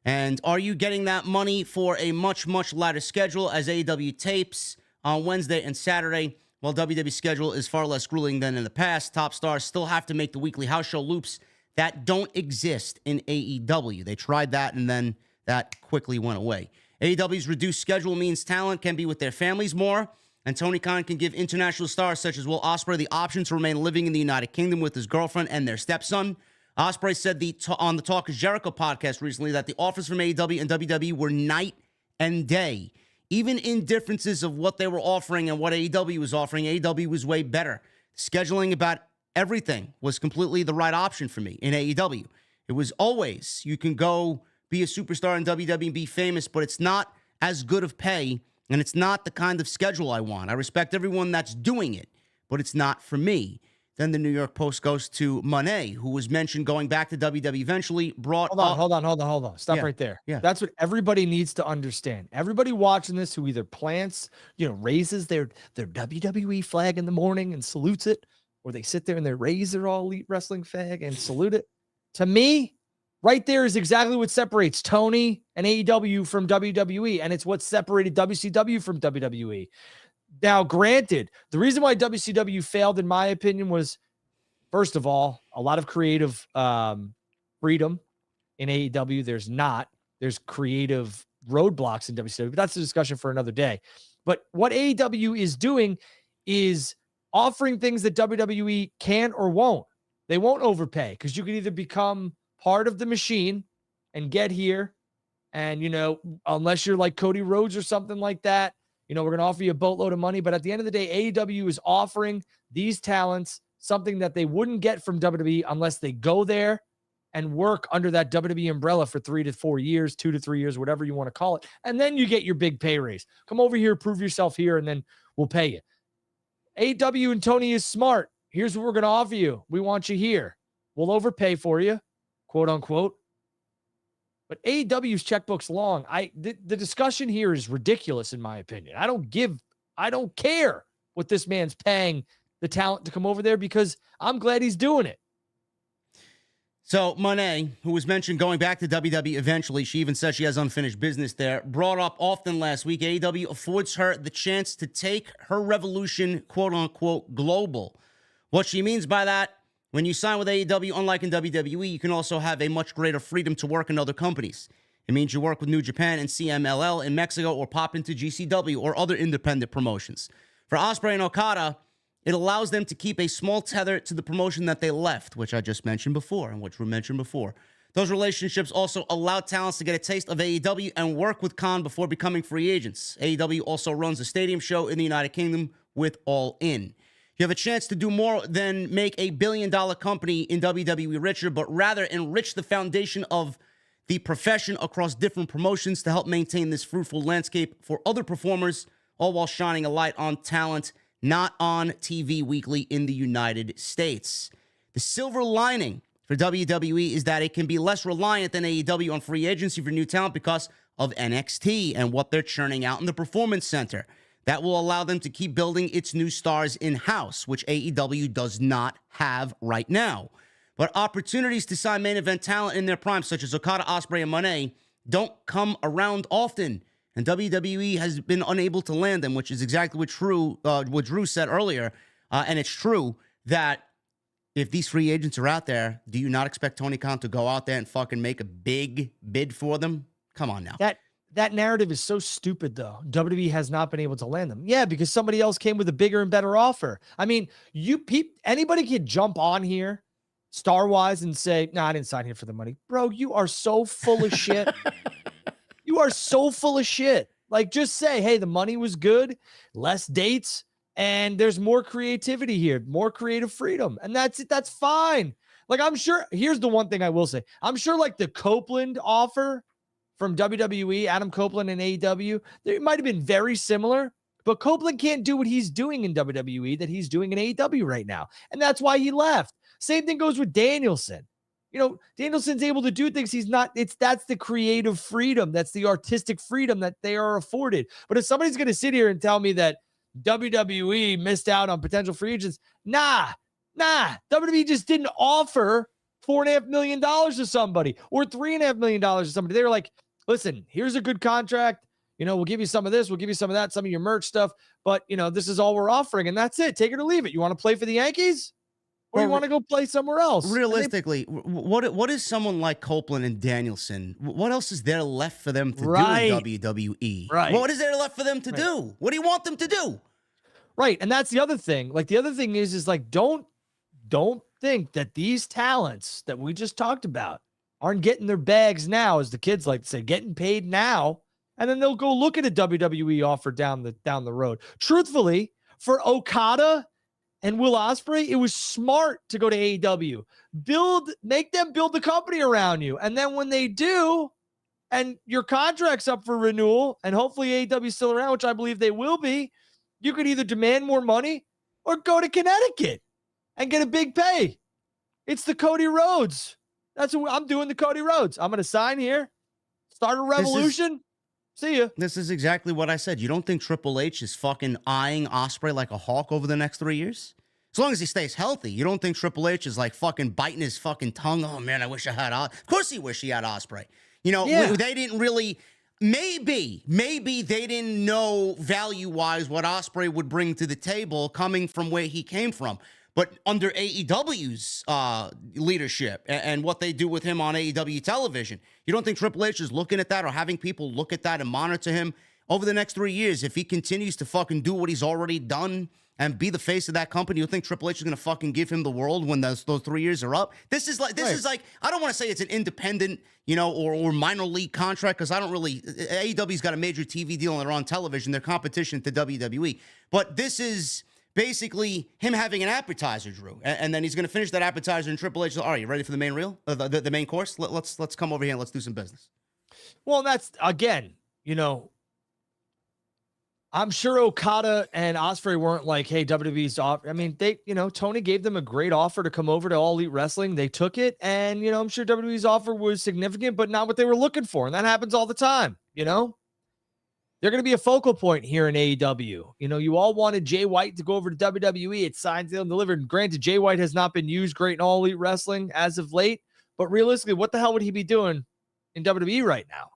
And are you getting that money for a much, much lighter schedule as AEW tapes on Wednesday and Saturday? While WWE's schedule is far less grueling than in the past, top stars still have to make the weekly house show loops that don't exist in AEW. They tried that, and then that quickly went away. AEW's reduced schedule means talent can be with their families more, and Tony Khan can give international stars such as Will Ospreay the option to remain living in the United Kingdom with his girlfriend and their stepson. Ospreay said on the Talk is Jericho podcast recently that the offers from AEW and WWE were night and day. Even in differences of what they were offering and what AEW was offering, AEW was way better. Scheduling about everything was completely the right option for me in AEW. It was always, you can go be a superstar in WWE and be famous, but it's not as good of pay, and it's not the kind of schedule I want. I respect everyone that's doing it, but it's not for me. Then the New York Post goes to Monet, who was mentioned going back to WWE eventually, brought
Hold on. Stop right there.
Yeah.
That's what everybody needs to understand. Everybody watching this who either plants, raises their WWE flag in the morning and salutes it, or they sit there and they raise their All Elite Wrestling flag and salute it. To me, right there is exactly what separates Tony and AEW from WWE, and it's what separated WCW from WWE. Now, granted, the reason why WCW failed, in my opinion, was, first of all, a lot of creative freedom in AEW. There's creative roadblocks in WCW, but that's a discussion for another day. But what AEW is doing is offering things that WWE can or won't. They won't overpay because you can either become part of the machine and get here, and, unless you're like Cody Rhodes or something like that, we're going to offer you a boatload of money. But at the end of the day, AEW is offering these talents something that they wouldn't get from WWE unless they go there and work under that WWE umbrella for 3 to 4 years, 2 to 3 years, whatever you want to call it. And then you get your big pay raise. Come over here, prove yourself here, and then we'll pay you. AEW and Tony is smart. Here's what we're going to offer you. We want you here. We'll overpay for you, quote unquote. But AEW's checkbook's long. The discussion here is ridiculous, in my opinion. I don't care what this man's paying the talent to come over there because I'm glad he's doing it.
So Mone, who was mentioned going back to WWE eventually, she even says she has unfinished business there, brought up often last week, AEW affords her the chance to take her revolution, quote unquote, global. What she means by that, when you sign with AEW, unlike in WWE, you can also have a much greater freedom to work in other companies. It means you work with New Japan and CMLL in Mexico or pop into GCW or other independent promotions. For Ospreay and Okada, it allows them to keep a small tether to the promotion that they left, which I just mentioned before and which we mentioned before. Those relationships also allow talents to get a taste of AEW and work with Khan before becoming free agents. AEW also runs a stadium show in the United Kingdom with All In. You have a chance to do more than make a billion-dollar company in WWE richer, but rather enrich the foundation of the profession across different promotions to help maintain this fruitful landscape for other performers, all while shining a light on talent not on TV weekly in the United States. The silver lining for WWE is that it can be less reliant than AEW on free agency for new talent because of NXT and what they're churning out in the Performance Center. That will allow them to keep building its new stars in-house, which AEW does not have right now. But opportunities to sign main event talent in their prime, such as Okada, Ospreay, and Mone, don't come around often. And WWE has been unable to land them, which is exactly what Drew said earlier. And it's true that if these free agents are out there, do you not expect Tony Khan to go out there and fucking make a big bid for them? Come on now.
That narrative is so stupid, though. WWE has not been able to land them. Yeah, because somebody else came with a bigger and better offer. I mean, anybody can jump on here, star-wise, and say, "No, I didn't sign here for the money." Bro, you are so full of shit. You are so full of shit. Like, just say, hey, the money was good, less dates, and there's more creativity here, more creative freedom. And that's it. That's fine. Like, I'm sure, here's the one thing I will say. I'm sure, like, the Copeland offer from WWE, Adam Copeland and AEW, it might have been very similar, but Copeland can't do what he's doing in WWE that he's doing in AEW right now. And that's why he left. Same thing goes with Danielson. You know, Danielson's able to do things that's the creative freedom. That's the artistic freedom that they are afforded. But if somebody's going to sit here and tell me that WWE missed out on potential free agents, nah. WWE just didn't offer $4.5 million to somebody or $3.5 million to somebody. They were like, listen, here's a good contract. You know, we'll give you some of this. We'll give you some of that, some of your merch stuff. But, you know, this is all we're offering. And that's it. Take it or leave it. You want to play for the Yankees? Or you want to go play somewhere else?
Realistically, what is someone like Copeland and Danielson? What else is there left for them to do in WWE?
Right.
What is there left for them to do? What do you want them to do?
Right. And that's the other thing. Like, the other thing is like, don't think that these talents that we just talked about aren't getting their bags now, as the kids like to say, getting paid now, and then they'll go look at a WWE offer down the road. Truthfully, for Okada and Will Ospreay, it was smart to go to AEW. Make them build the company around you. And then when they do, and your contract's up for renewal, and hopefully AEW is still around, which I believe they will be, you could either demand more money or go to Connecticut and get a big pay. It's the Cody Rhodes. That's what I'm doing, the Cody Rhodes. I'm going to sign here, start a revolution. See ya.
This is exactly what I said. You don't think Triple H is fucking eyeing Ospreay like a hawk over the next 3 years? As long as he stays healthy. You don't think Triple H is like fucking biting his fucking tongue? Oh, man, I wish I had Ospreay. Of course he wish he had Ospreay. You know, they didn't really... Maybe they didn't know value-wise what Ospreay would bring to the table coming from where he came from. But under AEW's leadership and what they do with him on AEW television, you don't think Triple H is looking at that or having people look at that and monitor him over the next 3 years? If he continues to fucking do what he's already done and be the face of that company, you think Triple H is going to fucking give him the world when those 3 years are up? This is like, I don't want to say it's an independent, you know, or minor league contract, because I don't really, AEW's got a major TV deal and they're on television. They're competition to WWE. But this is basically him having an appetizer, Drew. And then he's going to finish that appetizer and Triple H, all right, you ready for the main reel? The main course? Let's come over here and let's do some business.
Well, that's, again, you know, I'm sure Okada and Ospreay weren't like, hey, WWE's off. I mean, Tony gave them a great offer to come over to All Elite Wrestling. They took it. And, I'm sure WWE's offer was significant, but not what they were looking for. And that happens all the time. They're going to be a focal point here in AEW. You all wanted Jay White to go over to WWE. It's signed, sealed, and delivered. Granted, Jay White has not been used great in All Elite Wrestling as of late. But realistically, what the hell would he be doing in WWE right now?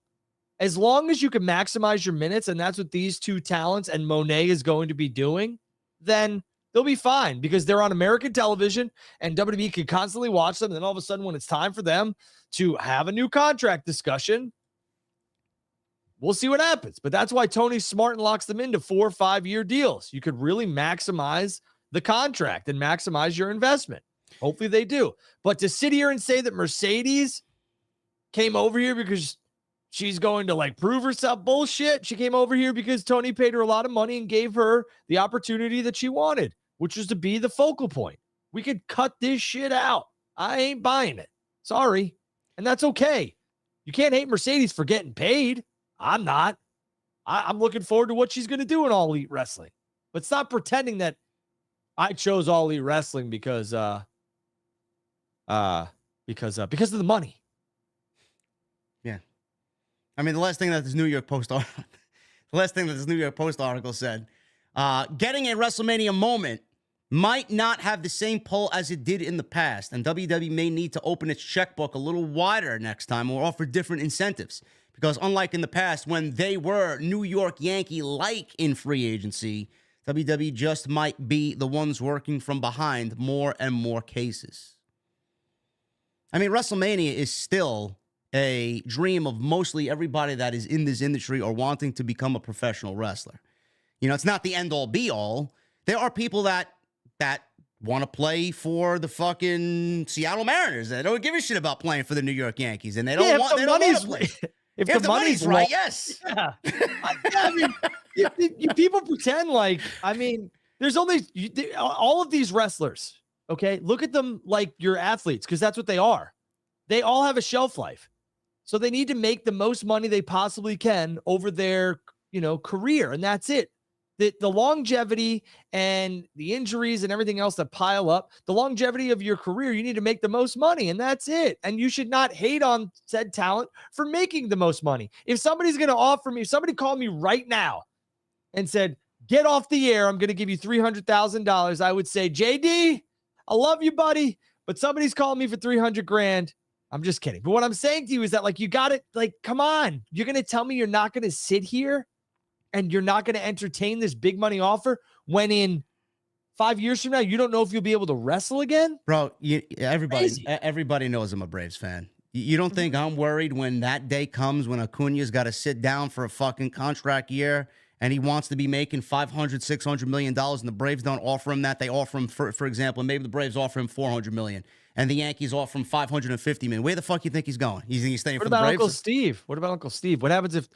As long as you can maximize your minutes, and that's what these two talents and Monet is going to be doing, then they'll be fine because they're on American television and WWE can constantly watch them. And then all of a sudden, when it's time for them to have a new contract discussion, we'll see what happens. But that's why Tony's smart and locks them into 4 or 5 year deals. You could really maximize the contract and maximize your investment. Hopefully they do. But to sit here and say that Mercedes came over here because she's going to prove herself, bullshit. She came over here because Tony paid her a lot of money and gave her the opportunity that she wanted, which was to be the focal point. We could cut this shit out. I ain't buying it. Sorry. And that's okay. You can't hate Mercedes for getting paid. I'm not. I'm looking forward to what she's going to do in All Elite Wrestling. But stop pretending that I chose All Elite Wrestling because of the money.
Yeah. I mean, the last thing that this New York Post article said, getting a WrestleMania moment might not have the same pull as it did in the past, and WWE may need to open its checkbook a little wider next time or offer different incentives. Because unlike in the past, when they were New York Yankee-like in free agency, WWE just might be the ones working from behind more and more cases. I mean, WrestleMania is still a dream of mostly everybody that is in this industry or wanting to become a professional wrestler. It's not the end-all, be-all. There are people that want to play for the fucking Seattle Mariners. They don't give a shit about playing for the New York Yankees, and they don't want to play.
If
the money's right, yes.
Yeah. I mean, you people pretend there's only all of these wrestlers, okay? Look at them like your athletes, because that's what they are. They all have a shelf life. So they need to make the most money they possibly can over their, career, and that's it. The longevity and the injuries and everything else that pile up, the longevity of your career, you need to make the most money, and that's it. And you should not hate on said talent for making the most money. If somebody's going to offer me, if somebody called me right now and said, get off the air, I'm going to give you $300,000, I would say, JD, I love you, buddy, but somebody's calling me for $300,000. I'm just kidding. But what I'm saying to you is that, you got it. Come on. You're going to tell me you're not going to sit here and you're not going to entertain this big money offer when in 5 years from now, you don't know if you'll be able to wrestle again?
Bro, everybody knows I'm a Braves fan. You don't think I'm worried when that day comes when Acuna's got to sit down for a fucking contract year and he wants to be making $500, $600 million and the Braves don't offer him that? They offer him, for example, maybe the Braves offer him $400 million and the Yankees offer him $550 million. Where the fuck you think he's going? You think he's staying for the Braves?
What about Uncle Steve? What happens if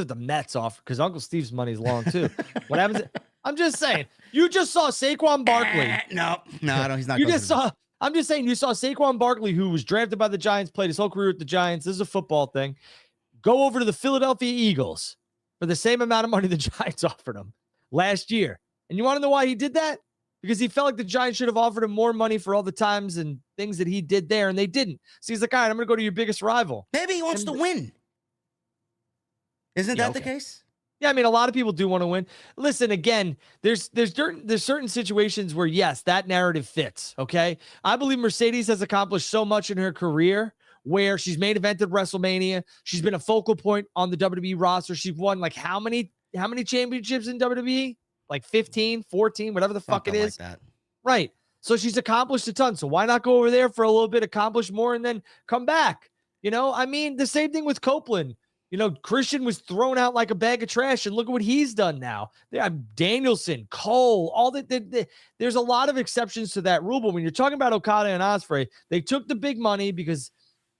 the Mets offer? Because Uncle Steve's money's long too. What happens? I'm just saying. You just saw Saquon Barkley.
No, he's not.
I'm just saying. You saw Saquon Barkley, who was drafted by the Giants, played his whole career with the Giants. This is a football thing. Go over to the Philadelphia Eagles for the same amount of money the Giants offered him last year. And you want to know why he did that? Because he felt like the Giants should have offered him more money for all the times and things that he did there, and they didn't. So he's like, all right, I'm going to go to your biggest rival.
Maybe he wants to win. Isn't that the case?
Yeah, I mean, a lot of people do want to win. Listen, again, there's certain situations where, yes, that narrative fits, okay? I believe Mercedes has accomplished so much in her career where she's main evented WrestleMania. She's been a focal point on the WWE roster. She's won, how many championships in WWE? 15, 14, whatever the fuck it is.
Like that.
Right. So she's accomplished a ton. So why not go over there for a little bit, accomplish more, and then come back? The same thing with Copeland. Christian was thrown out like a bag of trash, and look at what he's done now. Danielson, Cole, all that. There's a lot of exceptions to that rule, but when you're talking about Okada and Ospreay, they took the big money because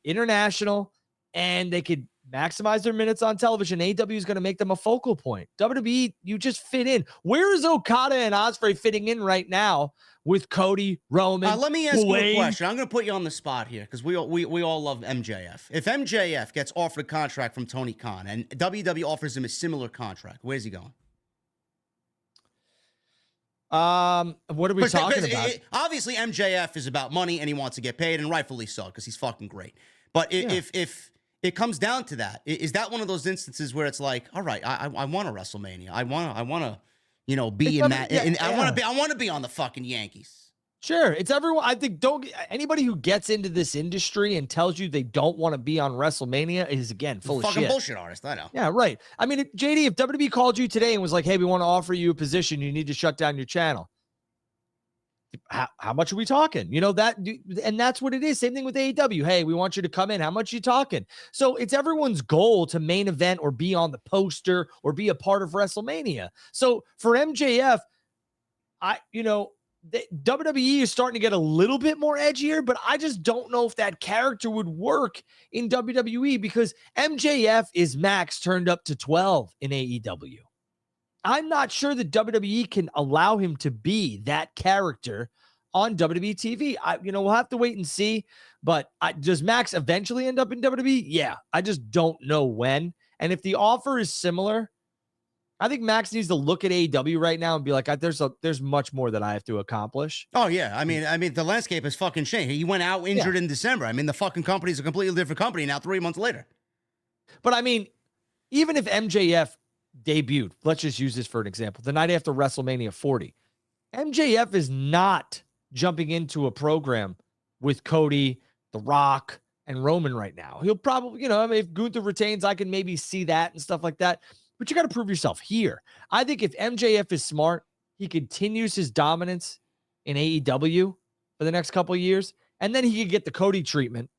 international, and they could maximize their minutes on television. AEW is going to make them a focal point. WWE, you just fit in. Where is Okada and Ospreay fitting in right now with Cody, Roman?
Let me ask you a question. I'm going to put you on the spot here because we all love MJF. If MJF gets offered a contract from Tony Khan and WWE offers him a similar contract, where's he going?
What are we talking about?
Obviously, MJF is about money and he wants to get paid, and rightfully so, because he's fucking great. But if it comes down to that, is that one of those instances where it's like, all right, I want a WrestleMania. I want to, be in that. I want to be on the fucking Yankees.
Sure, it's everyone. I think anybody who gets into this industry and tells you they don't want to be on WrestleMania is, again, full of shit.
Fucking bullshit artist, I know.
Yeah, right. I mean, JD, if WWE called you today and was like, "Hey, we want to offer you a position, you need to shut down your channel," how much are we talking? And that's what it is. Same thing with AEW. Hey, we want you to come in. How much are you talking? So it's everyone's goal to main event or be on the poster or be a part of WrestleMania. So for MJF, the WWE is starting to get a little bit more edgier, but I just don't know if that character would work in WWE because MJF is max turned up to 12 in AEW. I'm not sure that WWE can allow him to be that character on WWE TV. We'll have to wait and see, but does Max eventually end up in WWE? Yeah, I just don't know when. And if the offer is similar, I think Max needs to look at AEW right now and be like, there's much more that I have to accomplish.
Oh, yeah. I mean, the landscape has fucking changed. He went out injured in December. I mean, the fucking company's a completely different company now 3 months later.
But I mean, even if MJF debuted, let's just use this for an example, the night after WrestleMania 40, MJF is not jumping into a program with Cody, The Rock, and Roman right now. He'll probably, if Gunther retains, I can maybe see that and stuff like that. But you got to prove yourself here. I think if MJF is smart, he continues his dominance in AEW for the next couple of years, and then he could get the Cody treatment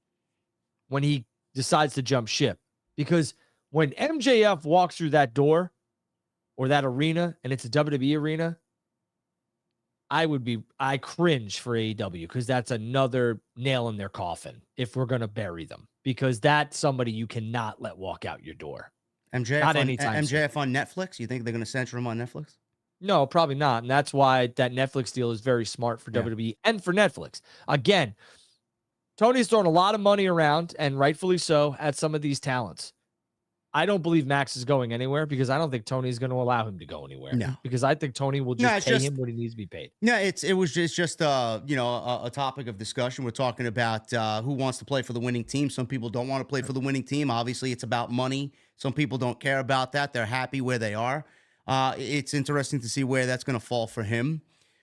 when he decides to jump ship. Because when MJF walks through that door or that arena, and it's a WWE arena, I cringe for AEW because that's another nail in their coffin if we're going to bury them. Because that's somebody you cannot let walk out your door.
MJF on Netflix? You think they're going to censor him on Netflix?
No, probably not. And that's why that Netflix deal is very smart for WWE and for Netflix. Again, Tony's throwing a lot of money around, and rightfully so, at some of these talents. I don't believe Max is going anywhere because I don't think Tony's going to allow him to go anywhere. No. Because I think Tony will just pay him what he needs to be paid.
No, it was just a topic of discussion. We're talking about who wants to play for the winning team. Some people don't want to play for the winning team. Obviously, it's about money. Some people don't care about that. They're happy where they are. It's interesting to see where that's going to fall for him.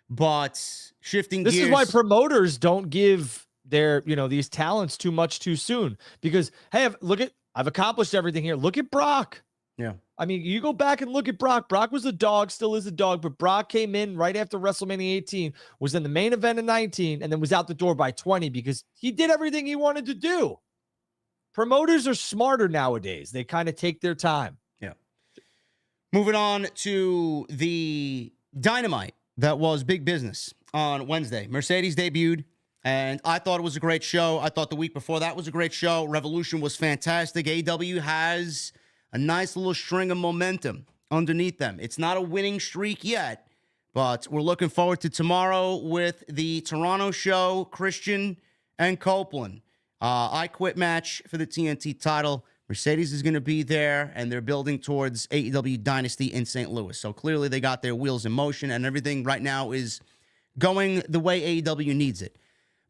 But shifting gears.
This is why promoters don't give their, these talents too much too soon. Because, hey, I've accomplished everything here. Look at Brock.
Yeah.
I mean, you go back and look at Brock. Brock was a dog, still is a dog, but Brock came in right after WrestleMania 18, was in the main event in 19, and then was out the door by 20 because he did everything he wanted to do. Promoters are smarter nowadays. They kind of take their time.
Yeah. Moving on to the Dynamite that was big business on Wednesday. Mercedes debuted. And I thought it was a great show. I thought the week before that was a great show. Revolution was fantastic. AEW has a nice little string of momentum underneath them. It's not a winning streak yet, but we're looking forward to tomorrow with the Toronto show, Christian and Copeland. I Quit match for the TNT title. Mercedes is going to be there, and they're building towards AEW Dynasty in St. Louis. So clearly they got their wheels in motion, and everything right now is going the way AEW needs it.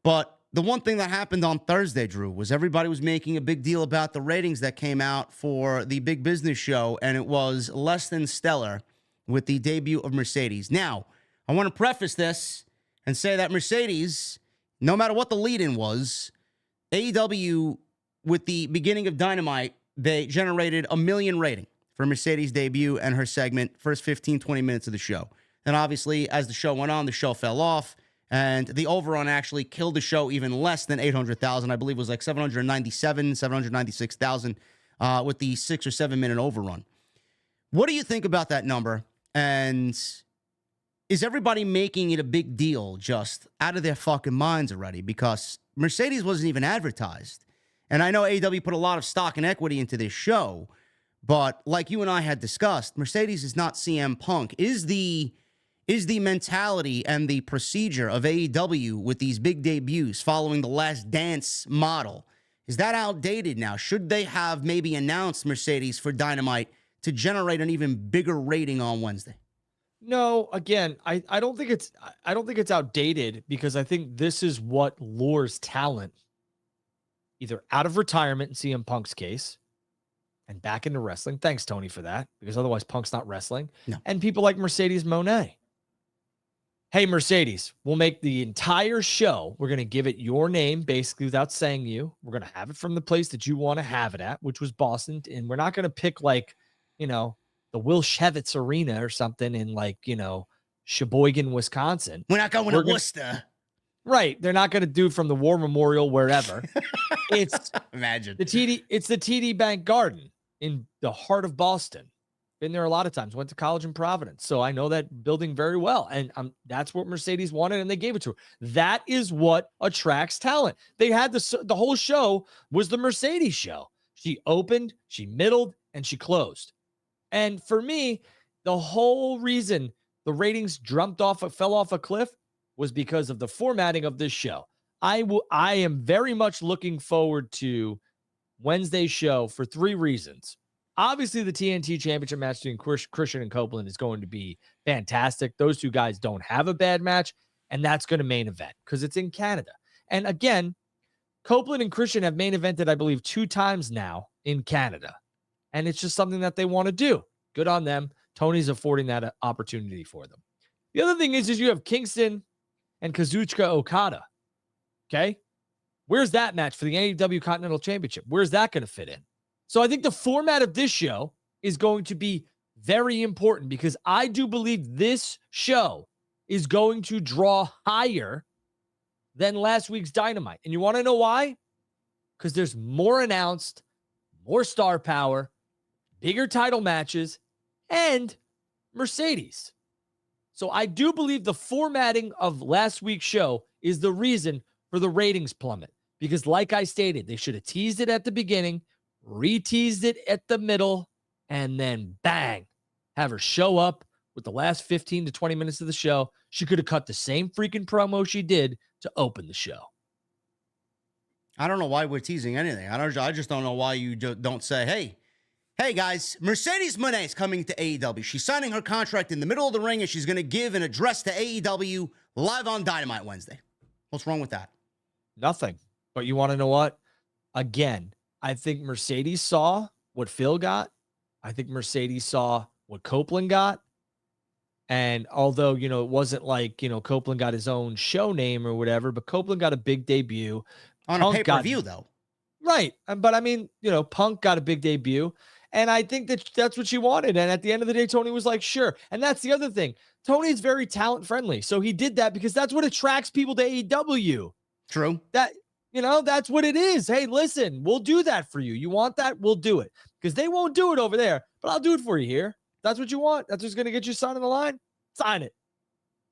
But the one thing that happened on Thursday, Drew, was everybody was making a big deal about the ratings that came out for the big business show, and it was less than stellar with the debut of Mercedes. Now, I want to preface this and say that Mercedes, no matter what the lead-in was, AEW, with the beginning of Dynamite, they generated 1 million rating for Mercedes' debut and her segment, first 15, 20 minutes of the show. And obviously, as the show went on, the show fell off. And the overrun actually killed the show even less than 800,000. I believe it was like 796,000 with the 6 or 7 minute overrun. What do you think about that number? And is everybody making it a big deal just out of their fucking minds already? Because Mercedes wasn't even advertised. And I know AEW put a lot of stock and equity into this show, but like you and I had discussed, Mercedes is not CM Punk. Is the mentality and the procedure of AEW with these big debuts following the Last Dance model, is that outdated now? Should they have maybe announced Mercedes for Dynamite to generate an even bigger rating on Wednesday?
No, again, I don't think it's outdated because I think this is what lures talent either out of retirement in CM Punk's case and back into wrestling. Thanks, Tony, for that, because otherwise Punk's not wrestling.
No.
And people like Mercedes Mone. Hey, Mercedes, we'll make the entire show. We're going to give it your name, basically, without saying you. We're going to have it from the place that you want to have it at, which was Boston. And we're not going to pick like, the Will Shevitz Arena or something in like, Sheboygan, Wisconsin.
We're not going to Worcester.
Right. They're not going to do from the War Memorial, wherever. It's
Imagine
it's the TD Bank Garden in the heart of Boston. Been there a lot of times. Went to college in Providence, so I know that building very well. And that's what Mercedes wanted, and they gave it to her. That is what attracts talent. They had the whole show was the Mercedes show. She opened, she middled, and she closed. And for me, the whole reason the ratings fell off a cliff was because of the formatting of this show. I am very much looking forward to Wednesday's show for 3 reasons. Obviously, the TNT championship match between Christian and Copeland is going to be fantastic. Those 2 guys don't have a bad match, and that's going to main event because it's in Canada. And again, Copeland and Christian have main evented, I believe, 2 times now in Canada. And it's just something that they want to do. Good on them. Tony's affording that opportunity for them. The other thing is you have Kingston and Kazuchika Okada. Okay? Where's that match for the AEW Continental Championship? Where's that going to fit in? So I think the format of this show is going to be very important because I do believe this show is going to draw higher than last week's Dynamite. And you want to know why? Because there's more announced, more star power, bigger title matches, and Mercedes. So I do believe the formatting of last week's show is the reason for the ratings plummet. Because like I stated, they should have teased it at the beginning, re-teased it at the middle, and then bang, have her show up with the last 15 to 20 minutes of the show. She could have cut the same freaking promo she did to open the show.
I don't know why we're teasing anything. I just don't know why you don't say, hey guys, Mercedes Mone is coming to AEW. She's signing her contract in the middle of the ring, and she's going to give an address to AEW live on Dynamite Wednesday. What's wrong with that?
Nothing. But you want to know what? Again, I think Mercedes saw what Phil got. I think Mercedes saw what Copeland got. And although, it wasn't like, Copeland got his own show name or whatever, but Copeland got a big debut.
On a pay-per-view, though.
Right. But I mean, Punk got a big debut. And I think that's what she wanted. And at the end of the day, Tony was like, sure. And that's the other thing. Tony's very talent friendly. So he did that because that's what attracts people to AEW.
True.
That's what it is. Hey, listen, we'll do that for you. You want that? We'll do it. Because they won't do it over there, but I'll do it for you here. That's what you want. That's what's going to get you signed on the line. Sign it.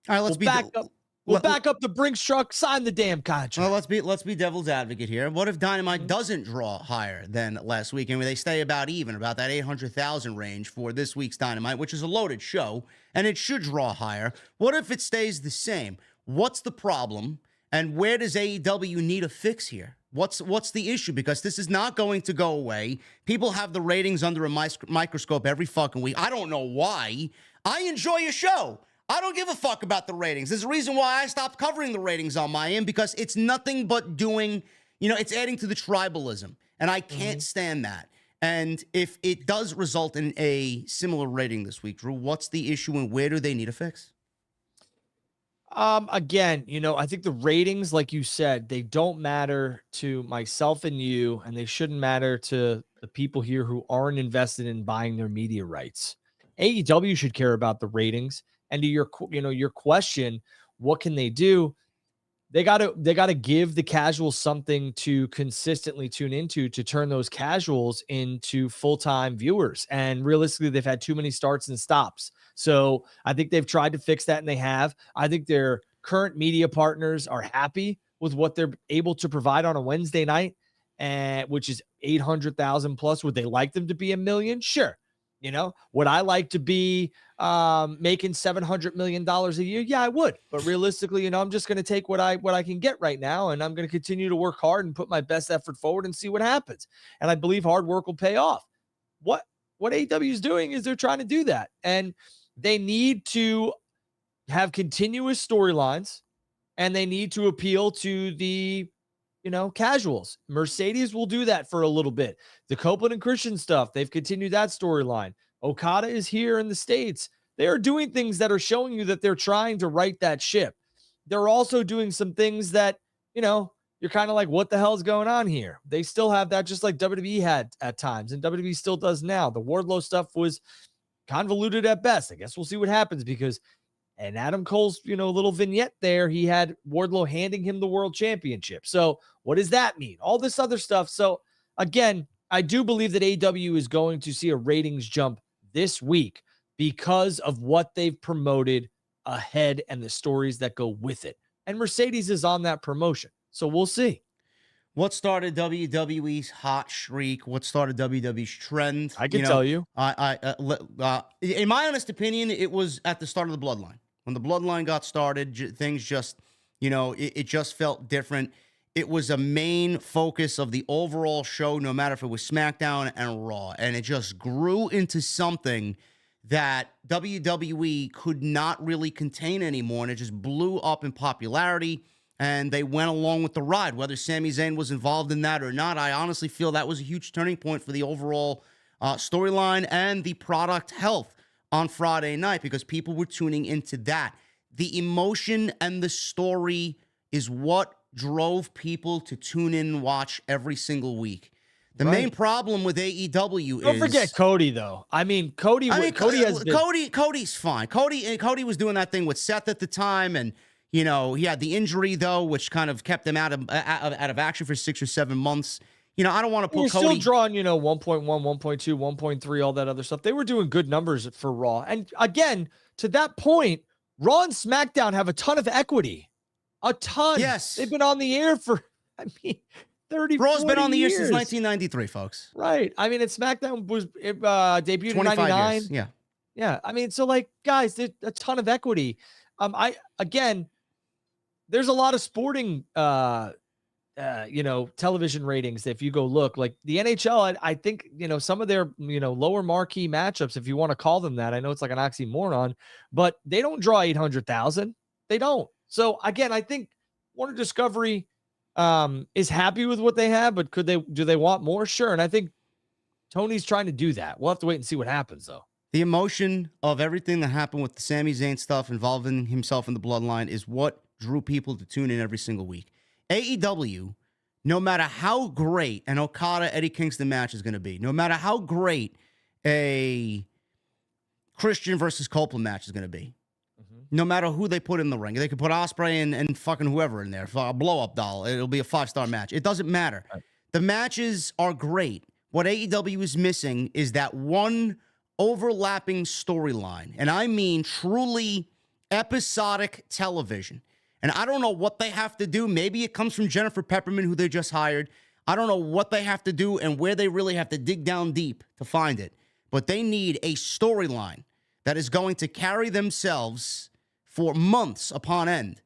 All right,
We'll back up the Brinks truck. Sign the damn contract.
Well, let's be devil's advocate here. What if Dynamite doesn't draw higher than last week, and they stay about that 800,000 range for this week's Dynamite, which is a loaded show, and it should draw higher? What if it stays the same? What's the problem, and where does AEW need a fix here? What's the issue? Because this is not going to go away. People have the ratings under a microscope every fucking week. I don't know why. I enjoy your show. I don't give a fuck about the ratings. There's a reason why I stopped covering the ratings on my end, because it's nothing but doing, it's adding to the tribalism. And I can't stand that. And if it does result in a similar rating this week, Drew, what's the issue and where do they need a fix?
Again, I think the ratings, like you said, they don't matter to myself and you, and they shouldn't matter to the people here who aren't invested in buying their media rights. AEW should care about the ratings. And to your question, what can they do? They got to give the casuals something to consistently tune into to turn those casuals into full-time viewers. And realistically, they've had too many starts and stops. So I think they've tried to fix that, and they have. I think their current media partners are happy with what they're able to provide on a Wednesday night, which is 800,000 plus. Would they like them to be 1 million? Sure. Would I like to be making $700 million a year? Yeah, I would. But realistically, I'm just going to take what I can get right now, and I'm going to continue to work hard and put my best effort forward and see what happens. And I believe hard work will pay off. What AEW is doing is they're trying to do that. And they need to have continuous storylines, and they need to appeal to the, casuals. Mercedes will do that for a little bit. The Copeland and Christian stuff, they've continued that storyline. Okada is here in the States. They are doing things that are showing you that they're trying to right that ship. They're also doing some things that, you're kind of like, what the hell is going on here? They still have that, just like WWE had at times, and WWE still does now. The Wardlow stuff was convoluted at best. I guess we'll see what happens, because and Adam Cole's, little vignette there, he had Wardlow handing him the world championship. So what does that mean? All this other stuff. So again, I do believe that AEW is going to see a ratings jump this week because of what they've promoted ahead and the stories that go with it. And Mercedes is on that promotion. So we'll see.
What started WWE's hot streak? What started WWE's trend?
I can tell you.
In my honest opinion, it was at the start of the Bloodline. When the Bloodline got started, things just, it just felt different. It was a main focus of the overall show, no matter if it was SmackDown and Raw. And it just grew into something that WWE could not really contain anymore. And it just blew up in popularity. And they went along with the ride, whether Sami Zayn was involved in that or not. I honestly feel that was a huge turning point for the overall storyline and the product health on Friday night, because people were tuning into that. The emotion and the story is what drove people to tune in and watch every single week. The main problem with AEW
Don't forget Cody, though. Cody's fine.
Cody was doing that thing with Seth at the time, and he had the injury, though, which kind of kept him out of action for 6 or 7 months. I don't want to put Cody.
Still drawing, 1.1, 1.2, 1.3, all that other stuff. They were doing good numbers for Raw. And again, to that point, Raw and SmackDown have a ton of equity. A ton.
Yes.
They've been on the air for, 30,
Raw's been on the air
years.
since 1993, folks.
Right. And SmackDown was debuted in 99.
Years. Yeah.
Yeah. So guys, there's a ton of equity. There's a lot of sporting, television ratings. If you go look, like the NHL, I think, some of their, lower marquee matchups, if you want to call them that, I know it's like an oxymoron, but they don't draw 800,000. They don't. So again, I think Warner Discovery is happy with what they have, but do they want more? Sure. And I think Tony's trying to do that. We'll have to wait and see what happens, though.
The emotion of everything that happened with the Sami Zayn stuff involving himself in the Bloodline is what drew people to tune in every single week. AEW, no matter how great an Okada Eddie Kingston match is going to be, no matter how great a Christian versus Copeland match is going to be, no matter who they put in the ring, they could put Ospreay and fucking whoever in there, a blow-up doll. It'll be a 5-star match. It doesn't matter. Right. The matches are great. What AEW is missing is that one overlapping storyline, and I mean truly episodic television. And I don't know what they have to do. Maybe it comes from Jennifer Pepperman, who they just hired. I don't know what they have to do and where they really have to dig down deep to find it. But they need a storyline that is going to carry themselves for months upon end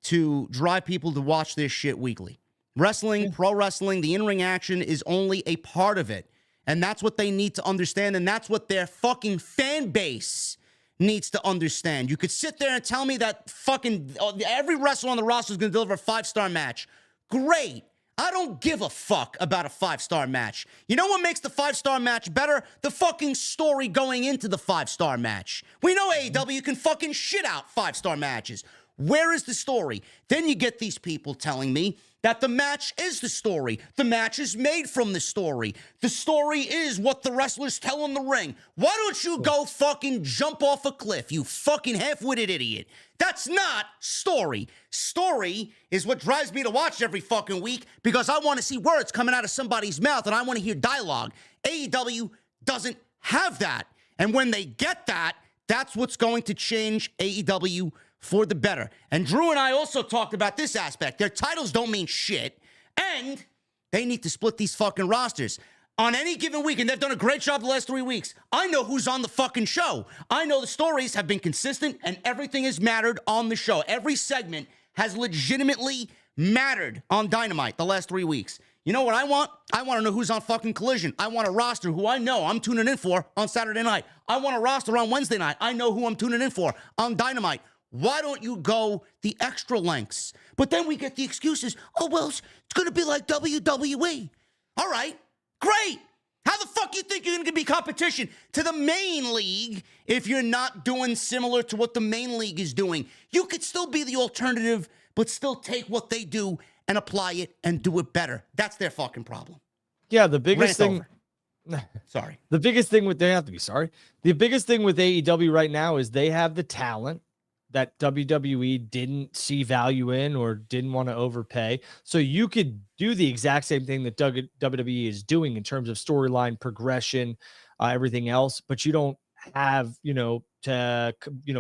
to drive people to watch this shit weekly. Wrestling, pro wrestling, the in-ring action is only a part of it. And that's what they need to understand. And that's what their fucking fan base needs to understand. You could sit there and tell me that fucking every wrestler on the roster is going to deliver a 5-star match. Great. I don't give a fuck about a 5-star match. You know what makes the 5-star match better? The fucking story going into the 5-star match. We know AEW can fucking shit out 5-star matches. Where is the story? Then you get these people telling me that the match is the story. The match is made from the story. The story is what the wrestlers tell in the ring. Why don't you go fucking jump off a cliff, you fucking half-witted idiot? That's not story. Story is what drives me to watch every fucking week because I want to see words coming out of somebody's mouth and I want to hear dialogue. AEW doesn't have that. And when they get that, that's what's going to change AEW for the better. And Drew and I also talked about this aspect. Their titles don't mean shit, and they need to split these fucking rosters. On any given week, and they've done a great job the last 3 weeks, I know who's on the fucking show. I know the stories have been consistent, and everything has mattered on the show. Every segment has legitimately mattered on Dynamite the last 3 weeks. You know what I want? I want to know who's on fucking Collision. I want a roster who I know I'm tuning in for on Saturday night. I want a roster on Wednesday night. I know who I'm tuning in for on Dynamite. Why don't you go the extra lengths? But then we get the excuses. Oh, well, it's going to be like WWE. All right, great. How the fuck you think you're going to be competition to the main league if you're not doing similar to what the main league is doing? You could still be the alternative, but still take what they do and apply it and do it better. That's their fucking problem.
Yeah, the biggest
Rant
thing.
Sorry.
The biggest thing with, they have to be sorry. The biggest thing with AEW right now is they have the talent that WWE didn't see value in or didn't want to overpay. So you could do the exact same thing that WWE is doing in terms of storyline progression, everything else, but you don't have, to,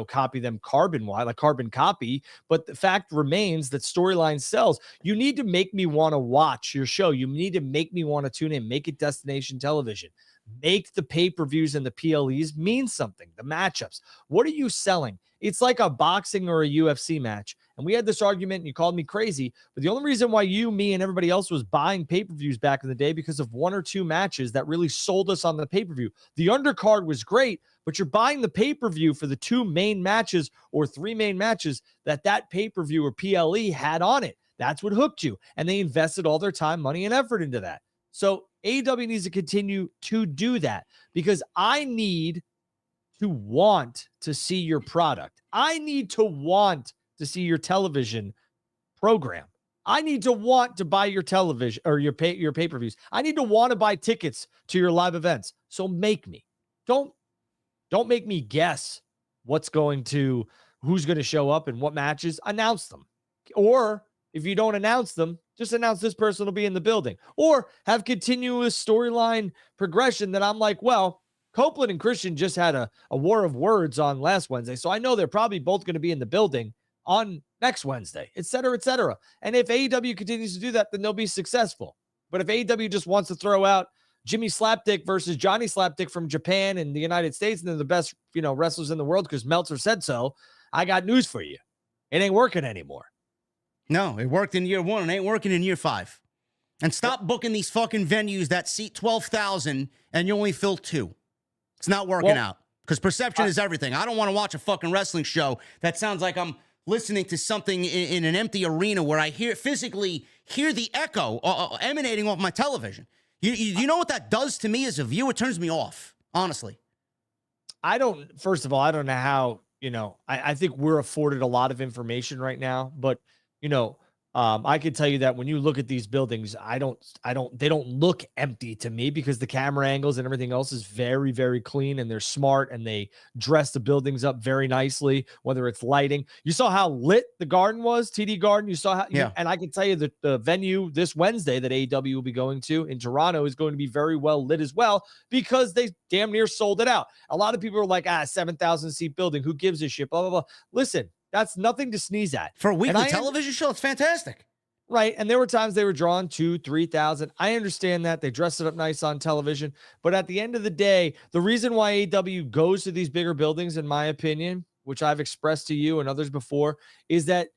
copy them carbon copy. But the fact remains that storyline sells. You need to make me want to watch your show. You need to make me want to tune in, make it destination television. Make the pay-per-views and the PLEs mean something. The matchups. What are you selling? It's like a boxing or a UFC match. And we had this argument and you called me crazy. But the only reason why you, me, and everybody else was buying pay-per-views back in the day because of one or two matches that really sold us on the pay-per-view. The undercard was great, but you're buying the pay-per-view for the two main matches or three main matches that pay-per-view or PLE had on it. That's what hooked you. And they invested all their time, money, and effort into that. So AEW needs to continue to do that because I need to want to see your product. I need to want to see your television program. I need to want to buy your television or your pay-per-views. I need to want to buy tickets to your live events. So make me. Don't make me guess who's going to show up and what matches. Announce them. Or if you don't announce them, just announce this person will be in the building. Or have continuous storyline progression that I'm like, well, Copeland and Christian just had a war of words on last Wednesday, so I know they're probably both going to be in the building on next Wednesday, et cetera, et cetera. And if AEW continues to do that, then they'll be successful. But if AEW just wants to throw out Jimmy Slapdick versus Johnny Slapdick from Japan and the United States, and they're the best, wrestlers in the world because Meltzer said so, I got news for you. It ain't working anymore.
No, it worked in year 1 and ain't working in year 5. And stop booking these fucking venues that seat 12,000 and you only fill 2. It's not working out because perception is everything. I don't want to watch a fucking wrestling show that sounds like I'm listening to something in an empty arena where I physically hear the echo emanating off my television. You know what that does to me as a viewer? It turns me off, honestly.
First of all, I don't know how, I think we're afforded a lot of information right now, but I can tell you that when you look at these buildings, they don't look empty to me because the camera angles and everything else is very, very clean and they're smart and they dress the buildings up very nicely, whether it's lighting. You saw how lit the garden was, TD Garden. You saw how, and I can tell you that the venue this Wednesday that AEW will be going to in Toronto is going to be very well lit as well because they damn near sold it out. A lot of people are like, 7,000 seat building. Who gives a shit? Blah, blah, blah. Listen. That's nothing to sneeze at.
For a weekly television show, it's fantastic.
Right. And there were times they were drawing 2,000, 3,000. I understand that. They dressed it up nice on television. But at the end of the day, the reason why AEW goes to these bigger buildings, in my opinion, which I've expressed to you and others before, is that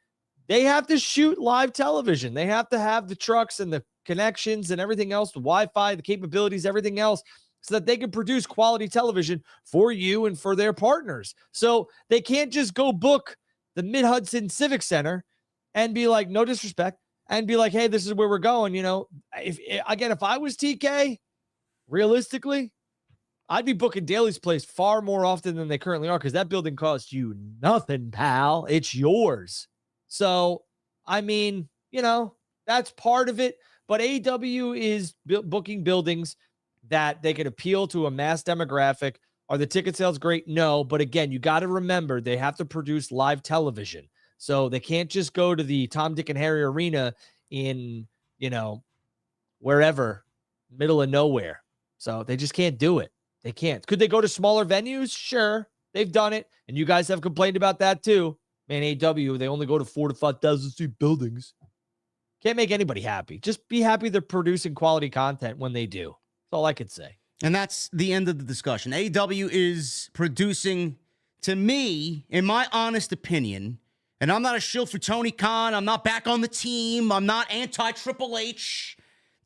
they have to shoot live television. They have to have the trucks and the connections and everything else, the Wi-Fi, the capabilities, everything else, so that they can produce quality television for you and for their partners. So they can't just go book the Mid-Hudson Civic Center and be like, no disrespect, and be like, hey, this is where we're going. If I was TK, realistically, I'd be booking Daly's Place far more often than they currently are because that building costs you nothing, pal. It's yours. So, that's part of it. But AEW is booking buildings that they can appeal to a mass demographic. Are the ticket sales great? No. But again, you got to remember they have to produce live television. So they can't just go to the Tom, Dick, and Harry Arena in, wherever, middle of nowhere. So they just can't do it. They can't. Could they go to smaller venues? Sure. They've done it. And you guys have complained about that too. Man, AEW, they only go to 4,000 to 5,000 seat buildings. Can't make anybody happy. Just be happy they're producing quality content when they do. That's all I could say.
And that's the end of the discussion. AEW is producing, to me, in my honest opinion, and I'm not a shill for Tony Khan. I'm not back on the team. I'm not anti-Triple H.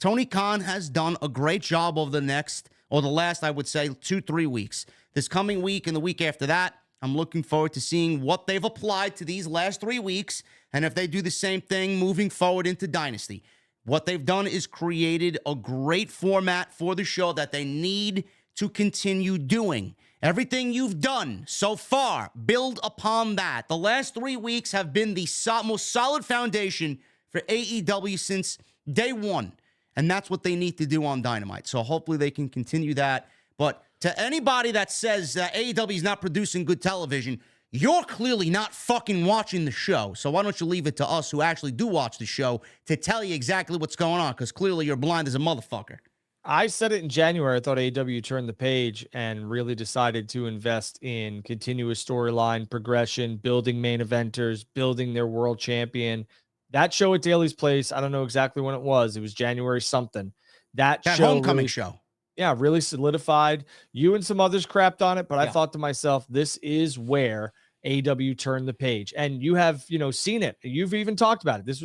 Tony Khan has done a great job over the last, I would say, 2-3 weeks. This coming week and the week after that, I'm looking forward to seeing what they've applied to these last 3 weeks and if they do the same thing moving forward into Dynasty. What they've done is created a great format for the show that they need to continue doing. Everything you've done so far, build upon that. The last 3 weeks have been the most solid foundation for AEW since day one, and that's what they need to do on Dynamite. So hopefully they can continue that. But to anybody that says that AEW is not producing good television, you're clearly not fucking watching the show. So why don't you leave it to us who actually do watch the show to tell you exactly what's going on, because clearly you're blind as a motherfucker.
I said it in January. I thought AEW turned the page and really decided to invest in continuous storyline progression, building main eventers, building their world champion. That show at Daly's Place, I don't know exactly when it was. It was January something. That show
homecoming show.
Yeah, really solidified. You and some others crapped on it, but
Yeah.
I thought to myself, this is where AEW turned the page. And you have, seen it. You've even talked about it. This,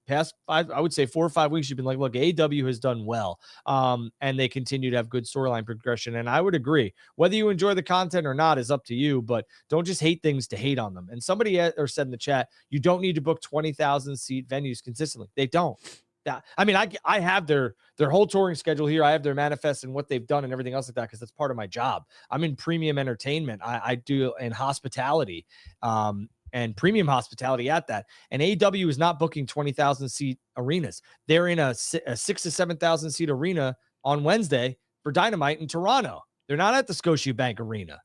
past 5, I would say 4 or 5 weeks, you've been like, look, AEW has done well. And they continue to have good storyline progression. And I would agree. Whether you enjoy the content or not is up to you, but don't just hate things to hate on them. And somebody said in the chat, you don't need to book 20,000 seat venues consistently. They don't. I mean, I have their whole touring schedule here. I have their manifest and what they've done and everything else like that, because that's part of my job. I'm in premium entertainment. I do in hospitality, and premium hospitality at that. And AEW is not booking 20,000 seat arenas. They're in a 6,000 to 7,000 seat arena on Wednesday for Dynamite in Toronto. They're not at the Scotiabank Arena.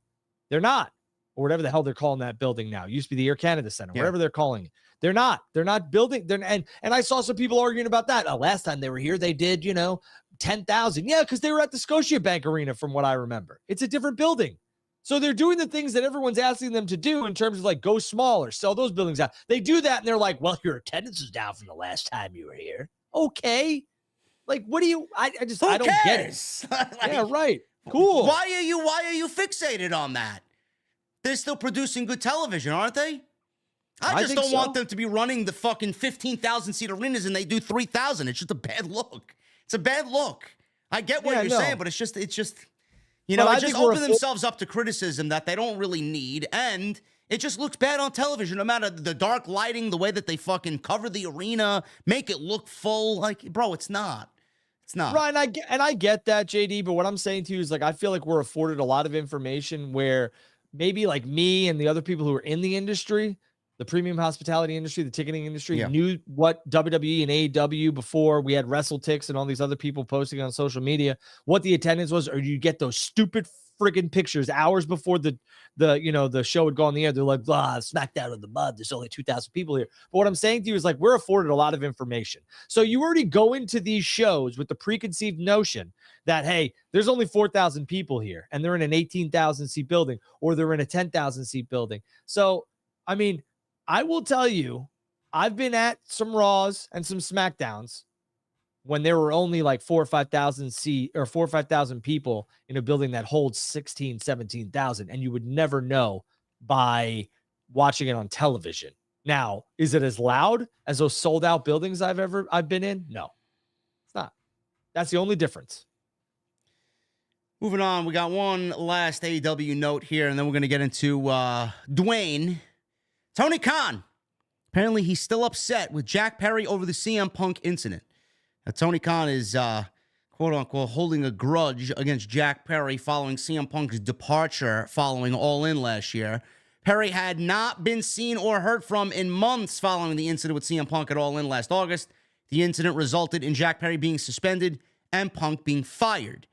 They're not, or whatever the hell they're calling that building now. It used to be the Air Canada Center, whatever they're calling it. They're not building. And I saw some people arguing about that. Last time they were here, they did, 10,000. Yeah, because they were at the Scotiabank Arena, from what I remember. It's a different building. So they're doing the things that everyone's asking them to do in terms of like go small or sell those buildings out. They do that and they're like, well, your attendance is down from the last time you were here. Okay. Like, what do you, I don't get it.
Like,
yeah, right. Cool.
Why are you fixated on that? They're still producing good television, aren't they? I just don't want them to be running the fucking 15,000 seat arenas and they do 3,000. It's just a bad look. It's a bad look. I get what you're saying, but it's just, it just open themselves up to criticism that they don't really need. And it just looks bad on television, no matter the dark lighting, the way that they fucking cover the arena, make it look full. Like, bro, it's not. It's not.
Right, and I get that, JD, but what I'm saying to you is, like, I feel like we're afforded a lot of information where maybe like me and the other people who are in the industry, the premium hospitality industry, the ticketing industry, knew what WWE and AEW before we had WrestleTix and all these other people posting on social media, what the attendance was, or you get those stupid friggin' pictures hours before the show would go on the air. They're like, SmackDown in the mud. There's only 2,000 people here. But what I'm saying to you is, like, we're afforded a lot of information. So you already go into these shows with the preconceived notion that, hey, there's only 4,000 people here and they're in an 18,000 seat building, or they're in a 10,000 seat building. So, I mean, I will tell you, I've been at some Raws and some SmackDowns when there were only like 4,000 or 5,000 4,000 or 5,000 people in a building that holds 16,000, 17,000. And you would never know by watching it on television. Now, is it as loud as those sold out buildings I've been in? No, it's not. That's the only difference.
Moving on, we got one last AEW note here, and then we're going to get into Dwayne. Tony Khan. Apparently, he's still upset with Jack Perry over the CM Punk incident. Now, Tony Khan is, quote-unquote, holding a grudge against Jack Perry following CM Punk's departure following All In last year. Perry had not been seen or heard from in months following the incident with CM Punk at All In last August. The incident resulted in Jack Perry being suspended and Punk being fired.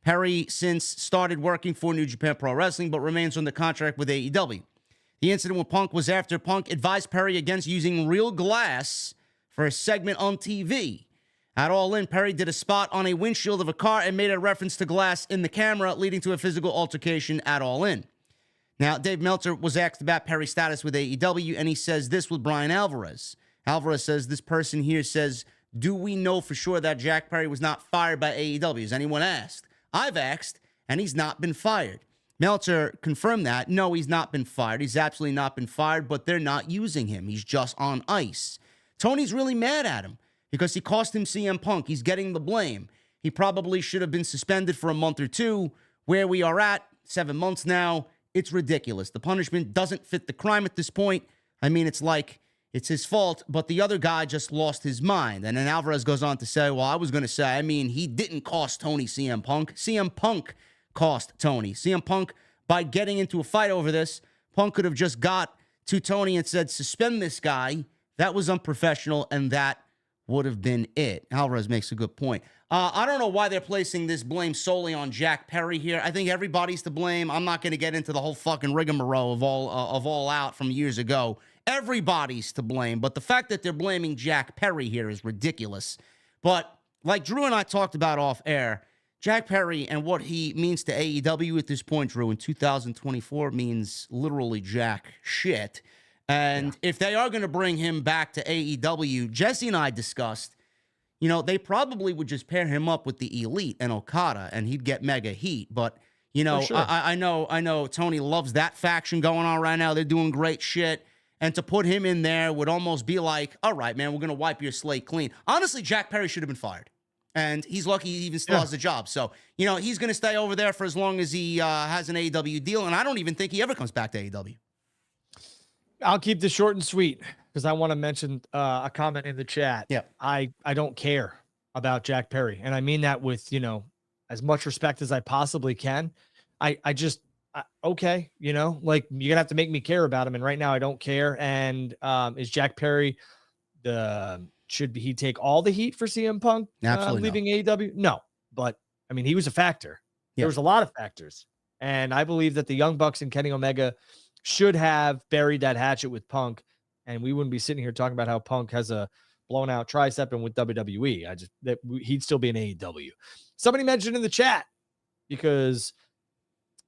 Perry since started working for New Japan Pro Wrestling, but remains under contract with AEW. The incident with Punk was after Punk advised Perry against using real glass for a segment on TV. At All In, Perry did a spot on a windshield of a car and made a reference to glass in the camera, leading to a physical altercation at All In. Now, Dave Meltzer was asked about Perry's status with AEW, and he says this with Brian Alvarez. Alvarez says, this person here says, do we know for sure that Jack Perry was not fired by AEW? Has anyone asked? I've asked, and he's not been fired. Meltzer confirmed that. No, he's not been fired. He's absolutely not been fired, but they're not using him. He's just on ice. Tony's really mad at him. because he cost him CM Punk. He's getting the blame. He probably should have been suspended for a month or two. Where we are at, 7 months now, it's ridiculous. The punishment doesn't fit the crime at this point. I mean, it's like it's his fault, but the other guy just lost his mind. And then Alvarez goes on to say, well, I was going to say, I mean, he didn't cost Tony CM Punk. CM Punk cost Tony. CM Punk, by getting into a fight over this, Punk could have just got to Tony and said, suspend this guy. That was unprofessional, and that would have been it. Alvarez makes a good point. I don't know why they're placing this blame solely on Jack Perry here. I think everybody's to blame. I'm not going to get into the whole fucking rigmarole of all out from years ago. Everybody's to blame, but the fact that they're blaming Jack Perry here is ridiculous. But like Drew and I talked about off air, Jack Perry and what he means to AEW at this point, Drew, in 2024 means literally jack shit. And if they are going to bring him back to AEW, Jesse and I discussed, you know, they probably would just pair him up with the Elite and Okada, and he'd get mega heat. But, you know,
sure.
I know Tony loves that faction going on right now. They're doing great shit. And to put him in there would almost be like, all right, man, we're going to wipe your slate clean. Honestly, Jack Perry should have been fired. And he's lucky he even still has a job. So, you know, he's going to stay over there for as long as he has an AEW deal. And I don't even think he ever comes back to AEW.
I'll keep this short and sweet because I want to mention a comment in the chat.
Yeah.
I don't care about Jack Perry. And I mean that with, you know, as much respect as I possibly can. Okay, you know, like you're gonna have to make me care about him. And right now I don't care. And is Jack Perry should he take all the heat for CM Punk leaving AEW? No, but I mean, he was a factor.
Yeah.
There was a lot of factors. And I believe that the Young Bucks and Kenny Omega should have buried that hatchet with Punk, and we wouldn't be sitting here talking about how Punk has a blown out tricep and with WWE. He'd still be in AEW. Somebody mentioned in the chat, because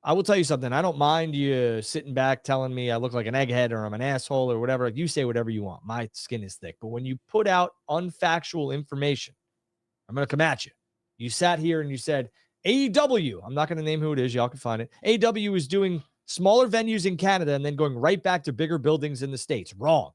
I will tell you something. I don't mind you sitting back telling me I look like an egghead or I'm an asshole or whatever. You say whatever you want. My skin is thick. But when you put out unfactual information, I'm going to come at you. You sat here and you said, AEW, I'm not going to name who it is. Y'all can find it. AEW is doing smaller venues in Canada and then going right back to bigger buildings in the States. Wrong.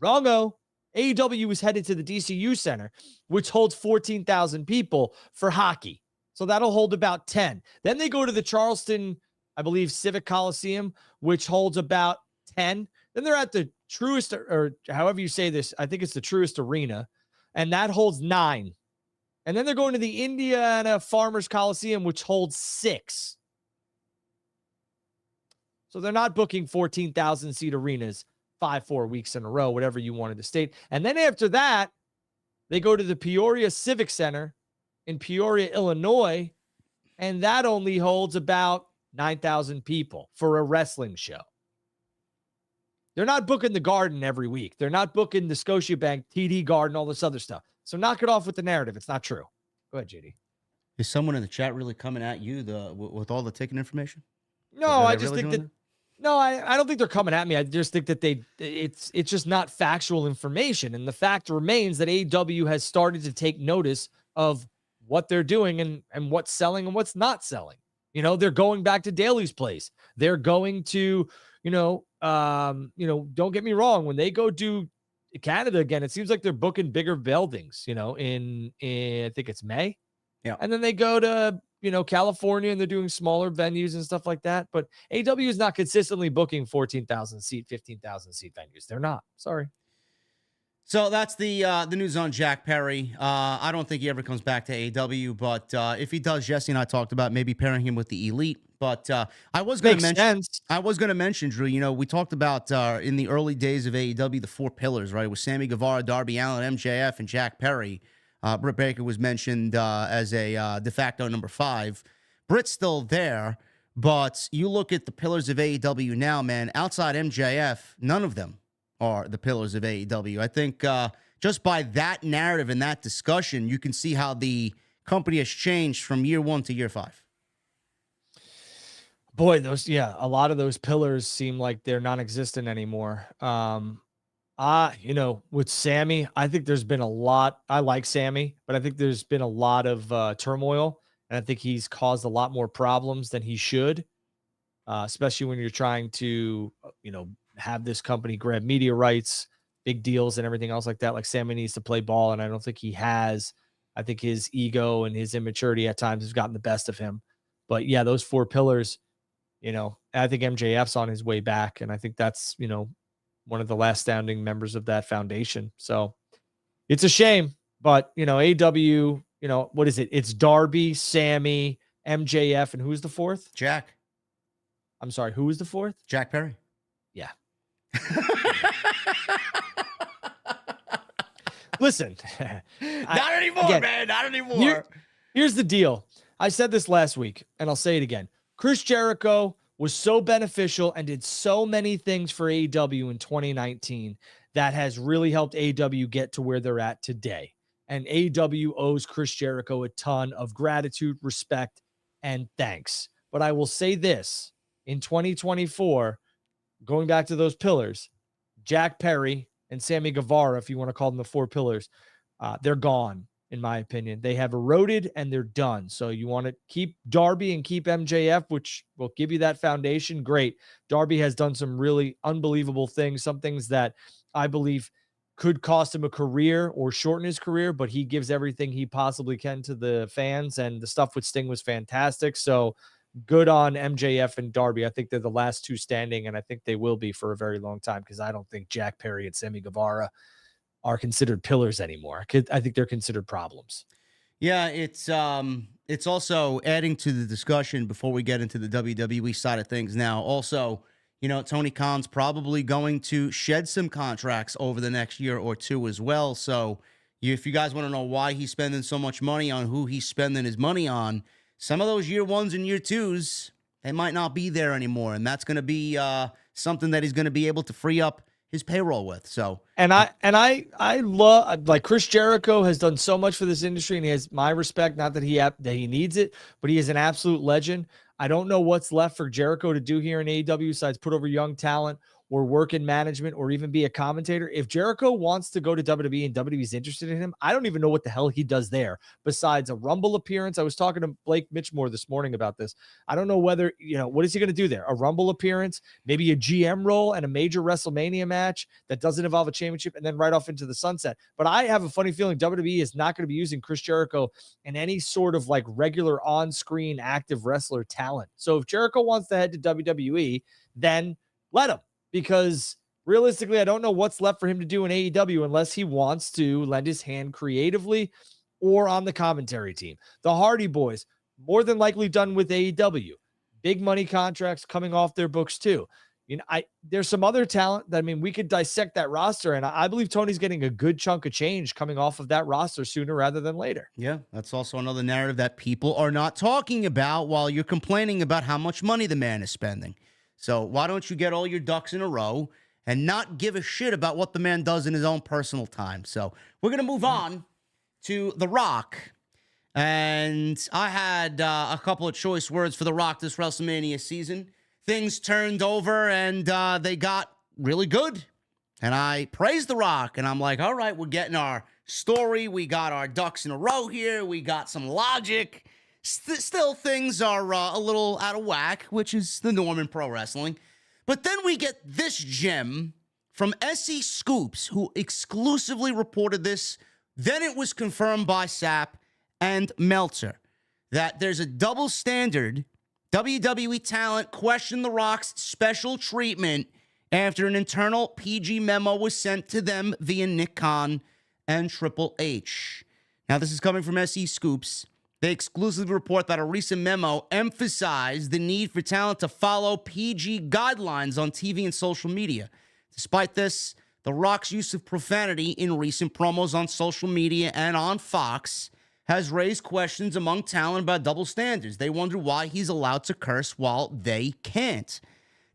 Wrong-o. AEW is headed to the DCU Center, which holds 14,000 people for hockey. So that'll hold about 10. Then they go to the Charleston, I believe, Civic Coliseum, which holds about 10. Then they're at the Truist, or however you say this, I think it's the Truist Arena, and that holds 9. And then they're going to the Indiana Farmers Coliseum, which holds 6. So they're not booking 14,000 seat arenas 5-4 weeks in a row, whatever you wanted to state. And then after that, they go to the Peoria Civic Center in Peoria, Illinois, and that only holds about 9,000 people for a wrestling show. They're not booking the Garden every week. They're not booking the Scotiabank, TD Garden, all this other stuff. So knock it off with the narrative. It's not true. Go ahead, JD.
Is someone in the chat really coming at you with all the ticket information?
No, I just think that. No, I don't think they're coming at me. I just think that it's just not factual information. And the fact remains that AEW has started to take notice of what they're doing and what's selling and what's not selling. You know, they're going back to Daly's place. They're going to, don't get me wrong. When they go do Canada again, it seems like they're booking bigger buildings, in I think it's May.
Yeah.
And then they go to, California, and they're doing smaller venues and stuff like that. But AEW is not consistently booking 14,000 seat, 15,000 seat venues. They're not. Sorry.
So that's the news on Jack Perry. I don't think he ever comes back to AEW, but if he does, Jesse and I talked about maybe pairing him with the Elite. But I was going to mention, Drew, we talked about in the early days of AEW, the 4 pillars, right? With Sammy Guevara, Darby Allin, MJF, and Jack Perry. Britt Baker was mentioned as a de facto number 5. Britt's still there, but you look at the pillars of AEW now, man, outside MJF, none of them are the pillars of AEW. I think just by that narrative and that discussion, you can see how the company has changed from year 1 to year 5.
Boy, a lot of those pillars seem like they're non-existent anymore. With Sammy, I think there's been a lot. I like Sammy, but I think there's been a lot of turmoil, and I think he's caused a lot more problems than he should, especially when you're trying to, have this company grab media rights big deals and everything else like that. Like Sammy needs to play ball, and I don't think he has. I think his ego and his immaturity at times has gotten the best of him. But yeah, those 4 pillars, I think MJF's on his way back. And I think that's, one of the last standing members of that foundation. So it's a shame, but AW, what is it? It's Darby, Sammy, MJF, and who's the 4th?
Jack.
I'm sorry. Who was the 4th?
Jack Perry.
Yeah. Listen,
not anymore, man. Not anymore.
Here's the deal. I said this last week, and I'll say it again. Chris Jericho was so beneficial and did so many things for AEW in 2019 that has really helped AEW get to where they're at today. And AEW owes Chris Jericho a ton of gratitude, respect, and thanks. But I will say this, in 2024, going back to those pillars, Jack Perry and Sammy Guevara, if you want to call them the 4 pillars, they're gone, in my opinion. They have eroded and they're done. So you want to keep Darby and keep MJF, which will give you that foundation. Great. Darby has done some really unbelievable things, some things that I believe could cost him a career or shorten his career, but he gives everything he possibly can to the fans, and the stuff with Sting was fantastic. So good on MJF and Darby. I think they're the last 2 standing, and I think they will be for a very long time, because I don't think Jack Perry and Sammy Guevara are considered pillars anymore. I think they're considered problems.
Yeah, it's also adding to the discussion before we get into the WWE side of things now. Also, Tony Khan's probably going to shed some contracts over the next year or 2 as well. So if you guys want to know why he's spending so much money on who he's spending his money on, some of those year 1s and year 2s, they might not be there anymore. And that's going to be something that he's going to be able to free up his payroll with. So, and
I love, like, Chris Jericho has done so much for this industry, and he has my respect. Not that he needs it, but he is an absolute legend. I don't know what's left for Jericho to do here in AEW besides put over young talent or work in management or even be a commentator. If Jericho wants to go to WWE and WWE's interested in him, I don't even know what the hell he does there besides a Rumble appearance. I was talking to Blake Mitchmore this morning about this. I don't know whether, what is he going to do there? A Rumble appearance, maybe a GM role and a major WrestleMania match that doesn't involve a championship, and then right off into the sunset. But I have a funny feeling WWE is not going to be using Chris Jericho in any sort of like regular on-screen active wrestler talent. So if Jericho wants to head to WWE, then let him. Because realistically, I don't know what's left for him to do in AEW unless he wants to lend his hand creatively or on the commentary team. The Hardy Boys, more than likely done with AEW. Big money contracts coming off their books too. There's some other talent that, we could dissect that roster, and I believe Tony's getting a good chunk of change coming off of that roster sooner rather than later.
Yeah, that's also another narrative that people are not talking about while you're complaining about how much money the man is spending. So why don't you get all your ducks in a row and not give a shit about what the man does in his own personal time? So we're going to move on to The Rock. And I had a couple of choice words for The Rock this WrestleMania season. Things turned over and they got really good. And I praised The Rock. And I'm like, all right, we're getting our story. We got our ducks in a row here. We got some logic. Still, things are a little out of whack, which is the norm in pro wrestling. But then we get this gem from SE Scoops, who exclusively reported this. Then it was confirmed by Sapp and Meltzer that there's a double standard. WWE talent questioned The Rock's special treatment after an internal PG memo was sent to them via Nick Khan and Triple H. Now, this is coming from SE Scoops. They exclusively report that a recent memo emphasized the need for talent to follow PG guidelines on TV and social media. Despite this, The Rock's use of profanity in recent promos on social media and on Fox has raised questions among talent about double standards. They wonder why he's allowed to curse while they can't.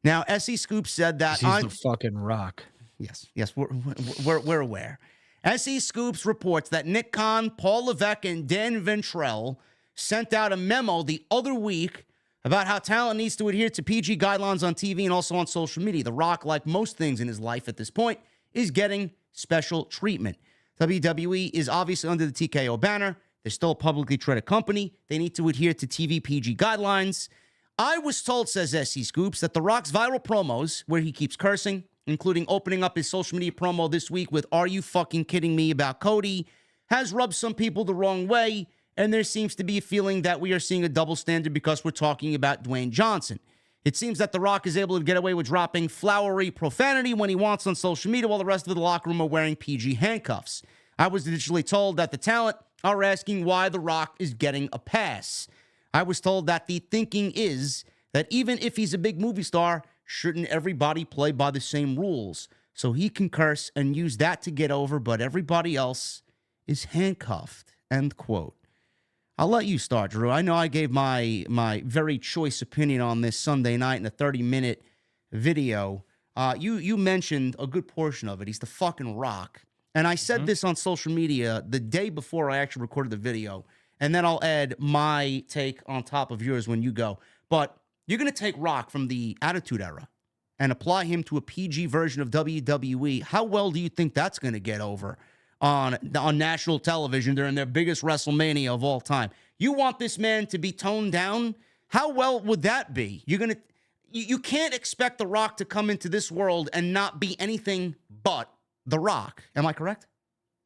Now, SE Scoop said that
he's the fucking Rock.
Yes, we're aware. SE Scoops reports that Nick Khan, Paul Levesque, and Dan Ventrell sent out a memo the other week about how talent needs to adhere to PG guidelines on TV and also on social media. The Rock, like most things in his life at this point, is getting special treatment. WWE is obviously under the TKO banner. They're still a publicly traded company. They need to adhere to TV PG guidelines. I was told, says SE Scoops, that The Rock's viral promos, where he keeps cursing, including opening up his social media promo this week with "Are you fucking kidding me" about Cody, has rubbed some people the wrong way, and there seems to be a feeling that we are seeing a double standard because we're talking about Dwayne Johnson. It seems that The Rock is able to get away with dropping flowery profanity when he wants on social media, while the rest of the locker room are wearing PG handcuffs. I was initially told that the talent are asking why The Rock is getting a pass. I was told that the thinking is that even if he's a big movie star, shouldn't everybody play by the same rules? So he can curse and use that to get over, but everybody else is handcuffed. End quote. I'll let you start, Drew. I know I gave my very choice opinion on this Sunday night in a 30-minute video. You mentioned a good portion of it. He's the fucking Rock. And I said this on social media the day before I actually recorded the video. And then I'll add my take on top of yours when you go. But you're going to take Rock from the Attitude Era and apply him to a PG version of WWE. How well do you think that's going to get over on national television during their biggest WrestleMania of all time? You want this man to be toned down? How well would that be? You can't expect The Rock to come into this world and not be anything but The Rock. Am I correct?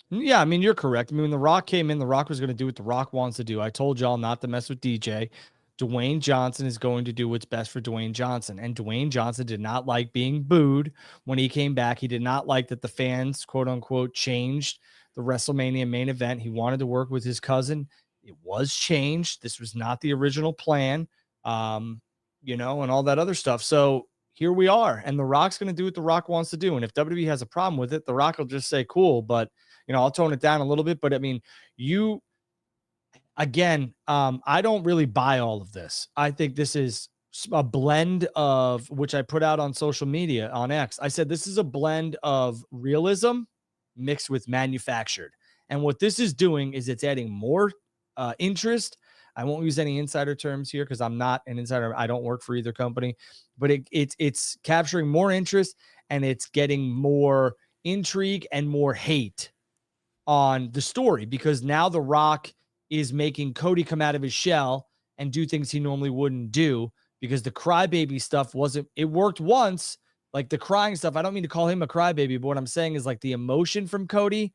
Yeah, I mean, you're correct. I mean, when The Rock came in, The Rock was going to do what The Rock wants to do. I told y'all not to mess with DJ. Dwayne Johnson is going to do what's best for Dwayne Johnson. And Dwayne Johnson did not like being booed when he came back. He did not like that the fans, quote unquote, changed the WrestleMania main event. He wanted to work with his cousin. It was changed. This was not the original plan, and all that other stuff. So here we are. And The Rock's going to do what The Rock wants to do. And if WWE has a problem with it, The Rock will just say, cool, but, I'll tone it down a little bit. But I mean, Again, I don't really buy all of this. I think this is a blend of, which I put out on social media on X. I said, this is a blend of realism mixed with manufactured. And what this is doing is it's adding more interest. I won't use any insider terms here because I'm not an insider. I don't work for either company, but it's capturing more interest and it's getting more intrigue and more hate on the story because now The Rock is making Cody come out of his shell and do things he normally wouldn't do because the crybaby stuff it worked once, like the crying stuff. I don't mean to call him a crybaby, but what I'm saying is like the emotion from Cody,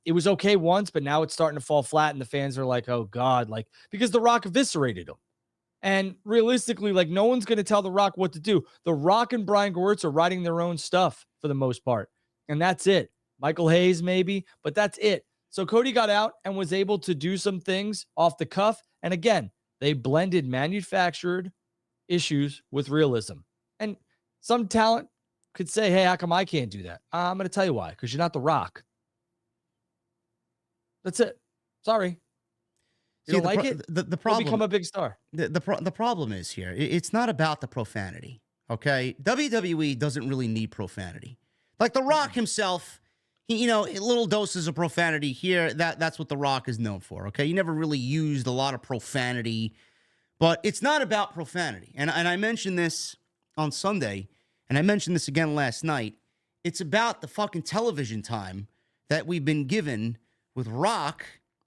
it was okay once, but now it's starting to fall flat and the fans are like, oh God, like, because The Rock eviscerated him. And realistically, like no one's going to tell The Rock what to do. The Rock and Brian Gewirtz are writing their own stuff for the most part. And that's it. Michael Hayes maybe, but that's it. So Cody got out and was able to do some things off the cuff. And again, they blended manufactured issues with realism. And some talent could say, hey, how come I can't do that? I'm going to tell you why, because you're not The Rock. That's it. Sorry. You don't like it?
The problem,
become a big star.
The problem is here. It's not about the profanity, okay? WWE doesn't really need profanity. Like The Rock himself, little doses of profanity here. That's what The Rock is known for, okay? He never really used a lot of profanity, but it's not about profanity. And I mentioned this on Sunday, and I mentioned this again last night. It's about the fucking television time that we've been given with Rock,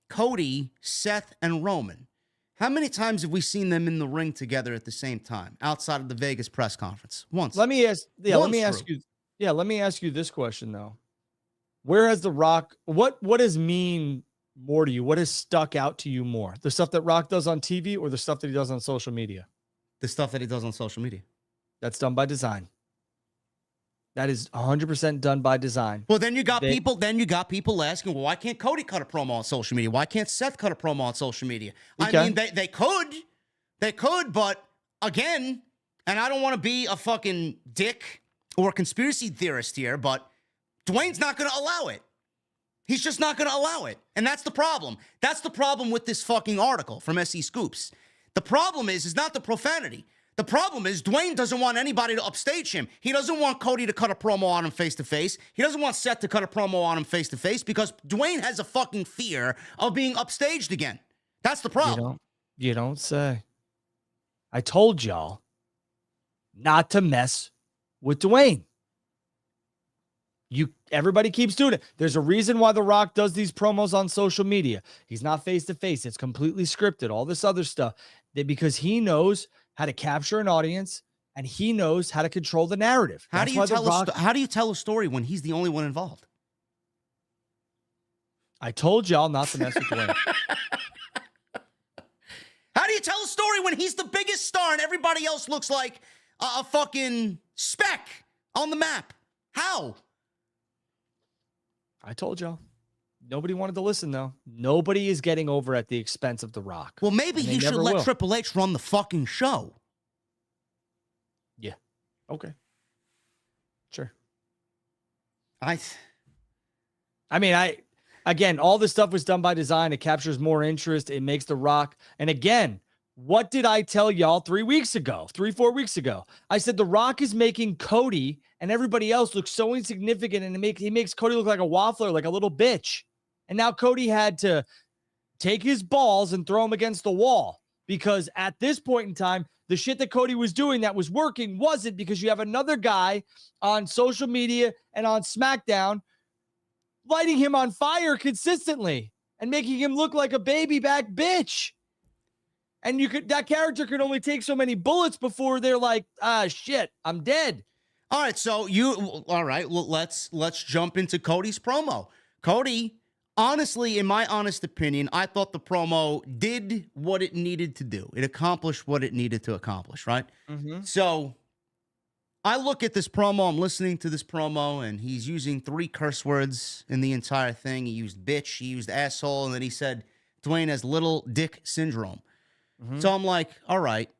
Cody, Seth, and Roman. How many times have we seen them in the ring together at the same time outside of the Vegas press conference? Once. Let me ask you this question though. Where has The Rock, what does mean more to you? What has stuck out to you more? The stuff that Rock does on TV or the stuff that he does on social media? The stuff that he does on social media.
That's done by design. That is 100% done by design.
Well, then you got people asking, well, why can't Cody cut a promo on social media? Why can't Seth cut a promo on social media? I mean, they could, but again, and I don't want to be a fucking dick or a conspiracy theorist here, but Dwayne's not going to allow it. He's just not going to allow it. And that's the problem. That's the problem with this fucking article from SE Scoops. The problem is not the profanity. The problem is Dwayne doesn't want anybody to upstage him. He doesn't want Cody to cut a promo on him face-to-face. He doesn't want Seth to cut a promo on him face-to-face because Dwayne has a fucking fear of being upstaged again. That's the problem.
You don't say. I told y'all not to mess with Dwayne. Everybody keeps doing it. There's a reason why The Rock does these promos on social media. He's not face-to-face. It's completely scripted. All this other stuff. Because he knows how to capture an audience and he knows how to control the narrative.
How do you tell a story when he's the only one involved?
I told y'all not to mess with Dwayne.
How do you tell a story when he's the biggest star and everybody else looks like a fucking speck on the map? How?
I told y'all. Nobody wanted to listen, though. Nobody is getting over at the expense of The Rock.
Well, maybe he should let Triple H run the fucking show.
Yeah. Okay. Sure. Again, all this stuff was done by design. It captures more interest. It makes The Rock. And again, what did I tell y'all 4 weeks ago? I said The Rock is making Cody and everybody else look so insignificant, and he makes Cody look like a waffler, like a little bitch. And now Cody had to take his balls and throw them against the wall, because at this point in time, the shit that Cody was doing that was working wasn't, because you have another guy on social media and on SmackDown lighting him on fire consistently and making him look like a baby back bitch. And that character could only take so many bullets before they're like, shit, I'm dead.
All right, let's jump into Cody's promo. Cody, honestly, in my honest opinion, I thought the promo did what it needed to do. It accomplished what it needed to accomplish, right? Mm-hmm. So I look at this promo, I'm listening to this promo, and he's using 3 curse words in the entire thing. He used bitch, he used asshole, and then he said Dwayne has little dick syndrome. Mm-hmm. So I'm like, all right,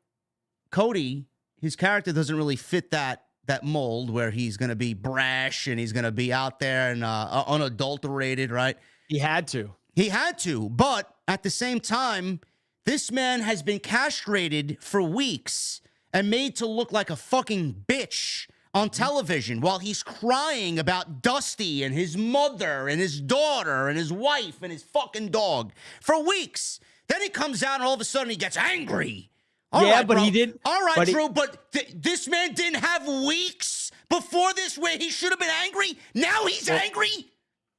Cody, his character doesn't really fit that mold where he's going to be brash and he's going to be out there and unadulterated, right?
He had to,
but at the same time, this man has been castrated for weeks and made to look like a fucking bitch on television while he's crying about Dusty and his mother and his daughter and his wife and his fucking dog for weeks. Then he comes out and all of a sudden he gets angry. All right,
but
bro.
he did.
All right, Drew, but this man didn't have weeks before this where he should have been angry. Now he's angry.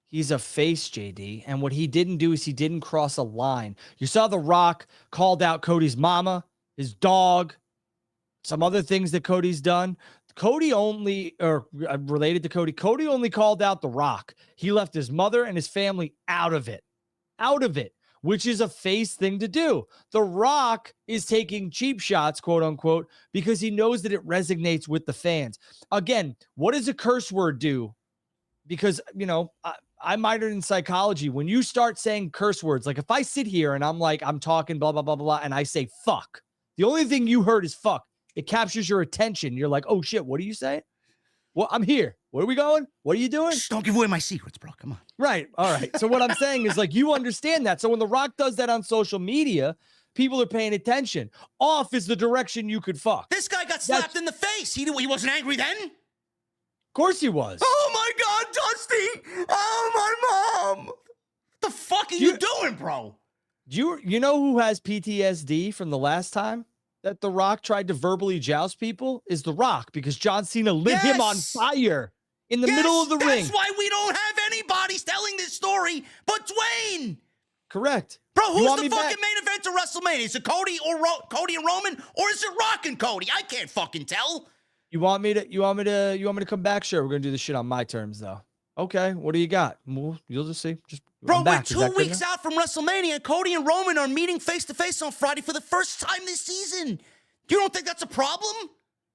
He's a face, JD. And what he didn't do is he didn't cross a line. You saw The Rock called out Cody's mama, his dog, some other things that Cody's done. Cody only called out The Rock. He left his mother and his family out of it, which is a face thing to do. The Rock is taking cheap shots, quote unquote, because he knows that it resonates with the fans. Again, what does a curse word do? Because, I minored in psychology. When you start saying curse words, like if I sit here and I'm talking blah, blah, blah, blah, blah, and I say fuck, the only thing you heard is fuck. It captures your attention. You're like, oh shit, what are you saying? Well, I'm here. Where are we going? What are you doing?
Just don't give away my secrets, bro. Come on.
Right. All right. So what I'm saying is you understand that. So when The Rock does that on social media, people are paying attention. Off is the direction you could fuck.
This guy got slapped in the face. He wasn't angry then?
Of course he was.
Oh my God, Dusty. Oh, my mom. What the fuck are you doing, bro?
You know who has PTSD from the last time that The Rock tried to verbally joust people? Is The Rock, because John Cena lit him on fire in the middle of the ring.
That's why we don't have anybody telling this story but Dwayne.
Correct.
Bro, who's the fucking main event of WrestleMania? Is it Cody and Roman, or is it Rock and Cody? I can't fucking tell.
You want me to come back? Sure, we're gonna do this shit on my terms, though. Okay, what do you got? Well, you'll just see.
Bro, we're 2 weeks out from WrestleMania, and Cody and Roman are meeting face to face on Friday for the first time this season. You don't think that's a problem?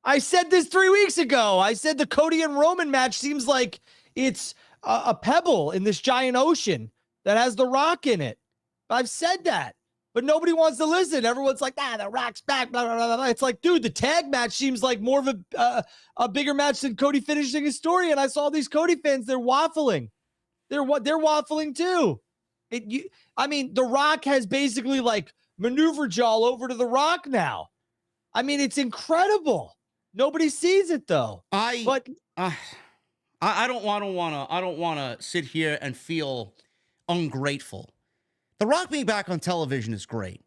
I said this 3 weeks ago. I said the Cody and Roman match seems like it's a pebble in this giant ocean that has The Rock in it. I've said that, but nobody wants to listen. Everyone's like, The Rock's back, blah, blah, blah, blah. It's like, dude, the tag match seems like more of a bigger match than Cody finishing his story. And I saw these Cody fans, they're waffling. They're waffling too. The Rock has basically maneuvered y'all over to The Rock now. It's incredible. Nobody sees it though.
I don't want to sit here and feel ungrateful. The Rock being back on television is great.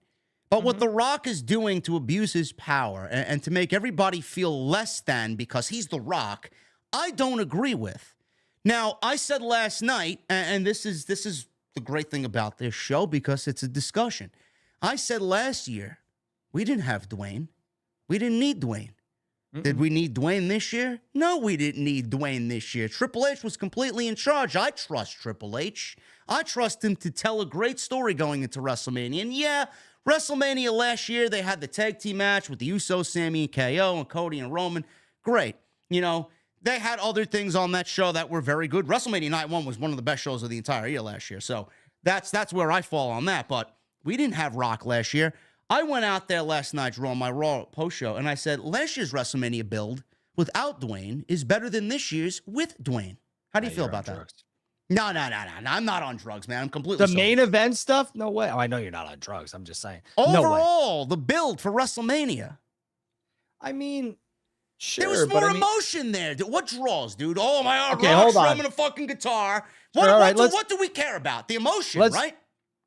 But what The Rock is doing to abuse his power and to make everybody feel less than because he's The Rock, I don't agree with. Now, I said last night, and this is the great thing about this show because it's a discussion. I said last year, we didn't have Dwayne. We didn't need Dwayne. Did we need Dwayne this year? No, we didn't need Dwayne this year. Triple H was completely in charge. I trust Triple H. I trust him to tell a great story going into WrestleMania. And yeah, WrestleMania last year, they had the tag team match with the Usos, Sammy and KO, and Cody and Roman. Great. You know, they had other things on that show that were very good. WrestleMania Night 1 was one of the best shows of the entire year last year. So that's where I fall on that. But we didn't have Rock last year. I went out there last night, Drew, on my Raw post show, and I said, last year's WrestleMania build without Dwayne is better than this year's with Dwayne. How do you feel about that? No. I'm not on drugs, man. I'm completely
The main event stuff? No way. Oh, I know you're not on drugs. I'm just saying.
Overall, the build for WrestleMania.
I mean, sure.
There was more emotion there. What draws, dude? Oh, my
okay, hold on.
Strumming a fucking guitar.
What
do we care about? The emotion, right?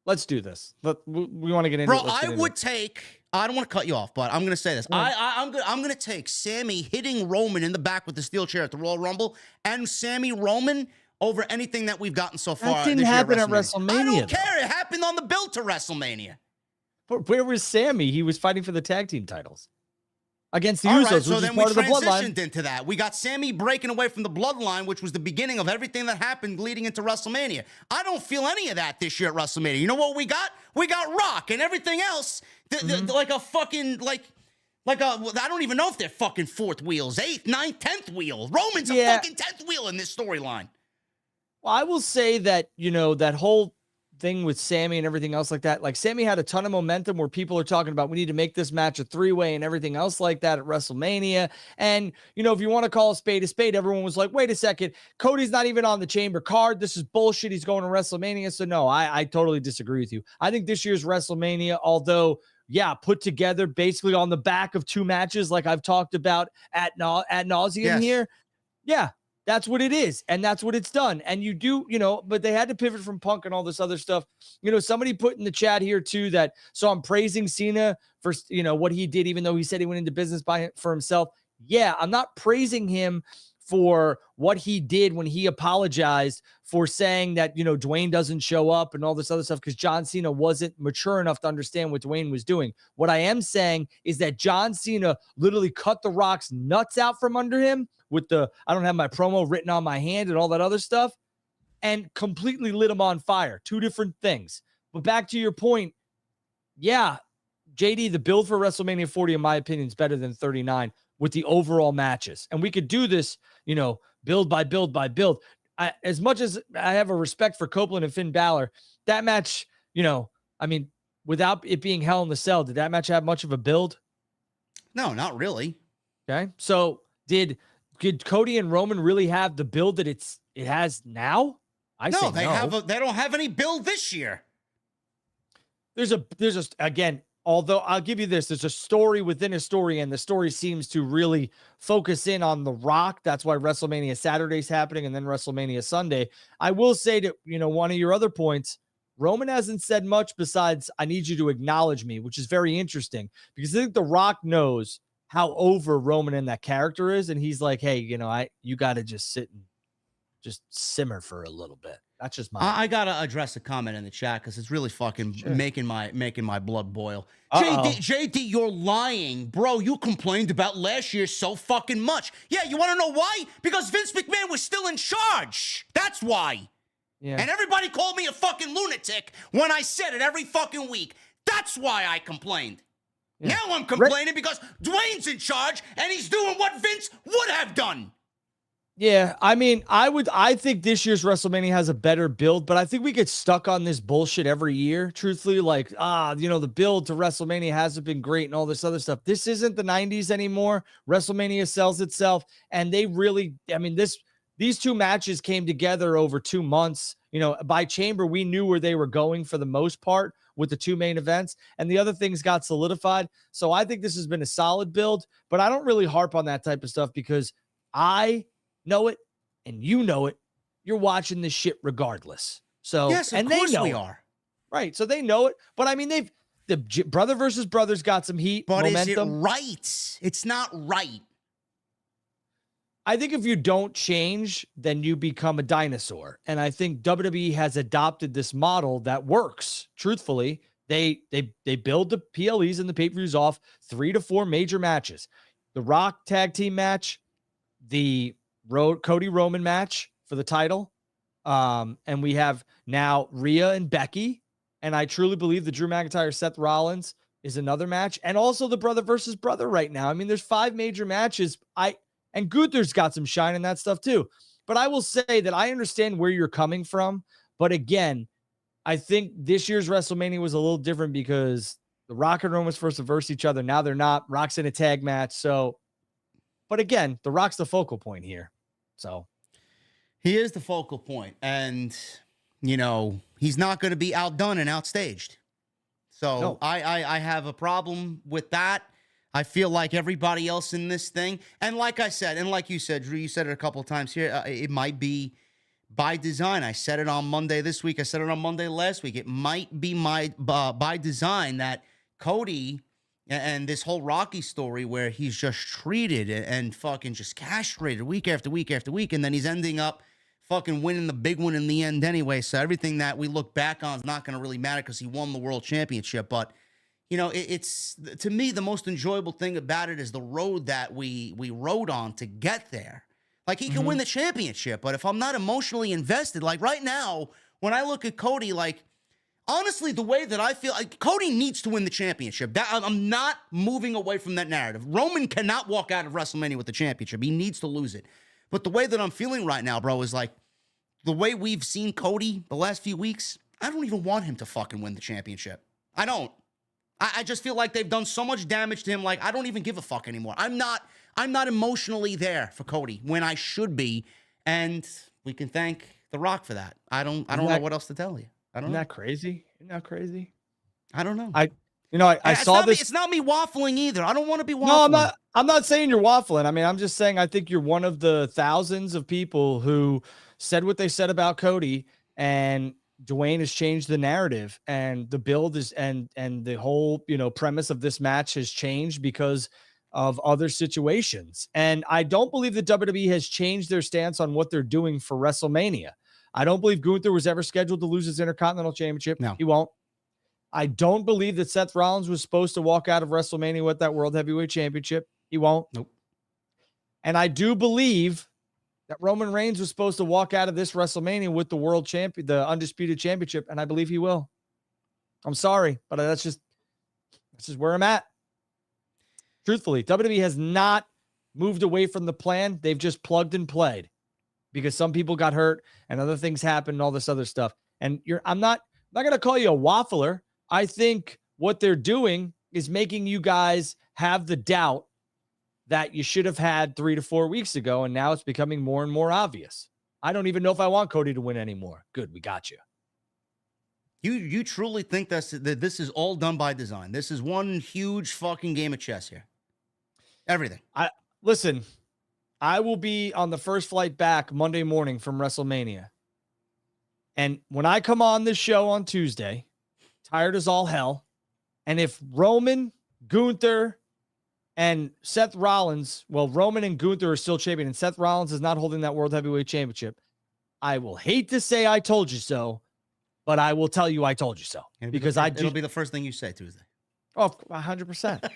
Let's do this. We want to get into it.
Bro, I would take. I don't want to cut you off, but I'm going to say this. I'm going to take Sammy hitting Roman in the back with the steel chair at the Royal Rumble and Sammy Roman over anything that we've gotten so far.
That didn't happen at WrestleMania.
I don't care. It happened on the build to WrestleMania.
But where was Sammy? He was fighting for the tag team titles against the Usos,
so
which
then
is part of the bloodline.
We transitioned into that. We got Sammy breaking away from the bloodline, which was the beginning of everything that happened leading into WrestleMania. I don't feel any of that this year at WrestleMania. You know what we got? We got Rock and everything else, like a fucking, like I don't even know if they're fucking fourth wheels, 8th, 9th, 10th wheel. Roman's a fucking 10th wheel in this storyline.
Well, I will say that, that whole thing with Sammy and everything else like that, like Sammy had a ton of momentum where people are talking about we need to make this match a 3-way and everything else like that at WrestleMania. And, if you want to call a spade, everyone was like, wait a second, Cody's not even on the Chamber card. This is bullshit. He's going to WrestleMania. So no, I totally disagree with you. I think this year's WrestleMania, although, put together basically on the back of 2 matches, like I've talked about ad nauseum here. Yeah. That's what it is. And that's what it's done. And you do, but they had to pivot from Punk and all this other stuff. Somebody put in the chat here too that, so I'm praising Cena for, what he did, even though he said he went into business for himself. Yeah, I'm not praising him for what he did when he apologized for saying that, Dwayne doesn't show up and all this other stuff because John Cena wasn't mature enough to understand what Dwayne was doing. What I am saying is that John Cena literally cut the Rock's nuts out from under him with I don't have my promo written on my hand and all that other stuff, and completely lit him on fire. 2 different things. But back to your point, yeah, JD, the build for WrestleMania 40, in my opinion, is better than 39 with the overall matches. And we could do this, build by build by build. As much as I have a respect for Copeland and Finn Balor, that match, without it being Hell in the Cell, did that match have much of a build?
No, not really.
Okay. So did Cody and Roman really have the build that it has now? They don't have any build this year. Again, although I'll give you this, there's a story within a story, and the story seems to really focus in on The Rock. That's why WrestleMania Saturday's happening and then WrestleMania Sunday. I will say that, one of your other points, Roman hasn't said much besides, I need you to acknowledge me, which is very interesting because I think The Rock knows how over Roman and that character is. And he's like, hey, you got to just sit and just simmer for a little bit. That's just
I got to address a comment in the chat because it's really fucking making my blood boil. JD, you're lying. Bro, you complained about last year so fucking much. Yeah, you want to know why? Because Vince McMahon was still in charge. That's why. Yeah. And everybody called me a fucking lunatic when I said it every fucking week. That's why I complained. Yeah. Now I'm complaining because Dwayne's in charge and he's doing what Vince would have done.
Yeah, I think this year's WrestleMania has a better build, but I think we get stuck on this bullshit every year, truthfully, like, the build to WrestleMania hasn't been great and all this other stuff. This isn't the 90s anymore. WrestleMania sells itself, and they really, these 2 matches came together over 2 months. By Chamber, we knew where they were going for the most part with the 2 main events, and the other things got solidified. So I think this has been a solid build, but I don't really harp on that type of stuff because I know it and you know it. You're watching this shit regardless. So
yes, of course we are.
Right. So they know it. But the brother versus brothers got some heat.
But
momentum.
Is it right? It's not right.
I think if you don't change, then you become a dinosaur. And I think WWE has adopted this model that works. Truthfully, they build the PLEs and the pay-per-views off 3 to 4 major matches. the Rock tag team match, the Cody Roman match for the title. And we have now Rhea and Becky. And I truly believe the Drew McIntyre, Seth Rollins is another match. And also the brother versus brother right now. I mean, there's 5 major matches. And Gunther's got some shine in that stuff too. But I will say that I understand where you're coming from. But again, I think this year's WrestleMania was a little different because the Rock and Roman was first to verse each other. Now they're not. Rock's in a tag match. So, but again, the Rock's the focal point here. So
he is the focal point. And, you know, he's not going to be outdone and outstaged. So no. I have a problem with that. I feel like everybody else in this thing. And like I said, and like you said, Drew, you said it a couple of times here. It might be by design. I said it on Monday this week. I said it on Monday last week. It might be by design that Cody and this whole Rocky story where he's just treated and fucking just castrated week after week after week. And then he's ending up fucking winning the big one in the end anyway. So everything that we look back on is not going to really matter because he won the world championship. But, you know, it's to me, the most enjoyable thing about it is the road that we rode on to get there. Like, he can win the championship, but if I'm not emotionally invested, like right now, when I look at Cody, like, honestly, the way that I feel, like, Cody needs to win the championship. I'm not moving away from that narrative. Roman cannot walk out of WrestleMania with the championship. He needs to lose it. But the way that I'm feeling right now, bro, is like, the way we've seen Cody the last few weeks, I don't even want him to fucking win the championship. I don't. I just feel like they've done so much damage to him, like, I don't even give a fuck anymore. I'm not emotionally there for Cody when I should be, and we can thank The Rock for that. I don't know what else to tell you. I don't know.
Isn't that crazy? Isn't that crazy?
I don't know.
I saw this.
It's not me waffling either. I don't want to be waffling.
No, I'm not saying you're waffling. I mean, I'm just saying I think you're one of the thousands of people who said what they said about Cody, and Dwayne has changed the narrative, and the build is and the whole, you know, premise of this match has changed because of other situations. And I don't believe that WWE has changed their stance on what they're doing for WrestleMania. I don't believe Gunther was ever scheduled to lose his Intercontinental Championship.
No,
he won't. I don't believe that Seth Rollins was supposed to walk out of WrestleMania with that World Heavyweight Championship. He won't.
Nope.
And I do believe that Roman Reigns was supposed to walk out of this WrestleMania with the world champion, the undisputed championship, and I believe he will. I'm sorry, but that's just where I'm at. Truthfully, WWE has not moved away from the plan. They've just plugged and played because some people got hurt and other things happened and all this other stuff. And I'm not going to call you a waffler. I think what they're doing is making you guys have the doubt that you should have had 3 to 4 weeks ago, and now it's becoming more and more obvious. I don't even know if I want Cody to win anymore. Good, we got you.
You truly think that this is all done by design? This is one huge fucking game of chess here. Everything.
Listen, I will be on the first flight back Monday morning from WrestleMania. And when I come on this show on Tuesday, tired as all hell, and if Roman, Gunther, and Seth Rollins, well, Roman and Gunther are still champion, and Seth Rollins is not holding that World Heavyweight Championship, I will hate to say I told you so, but I will tell you I told you so. It'll
be the first thing you say Tuesday.
Oh, 100%.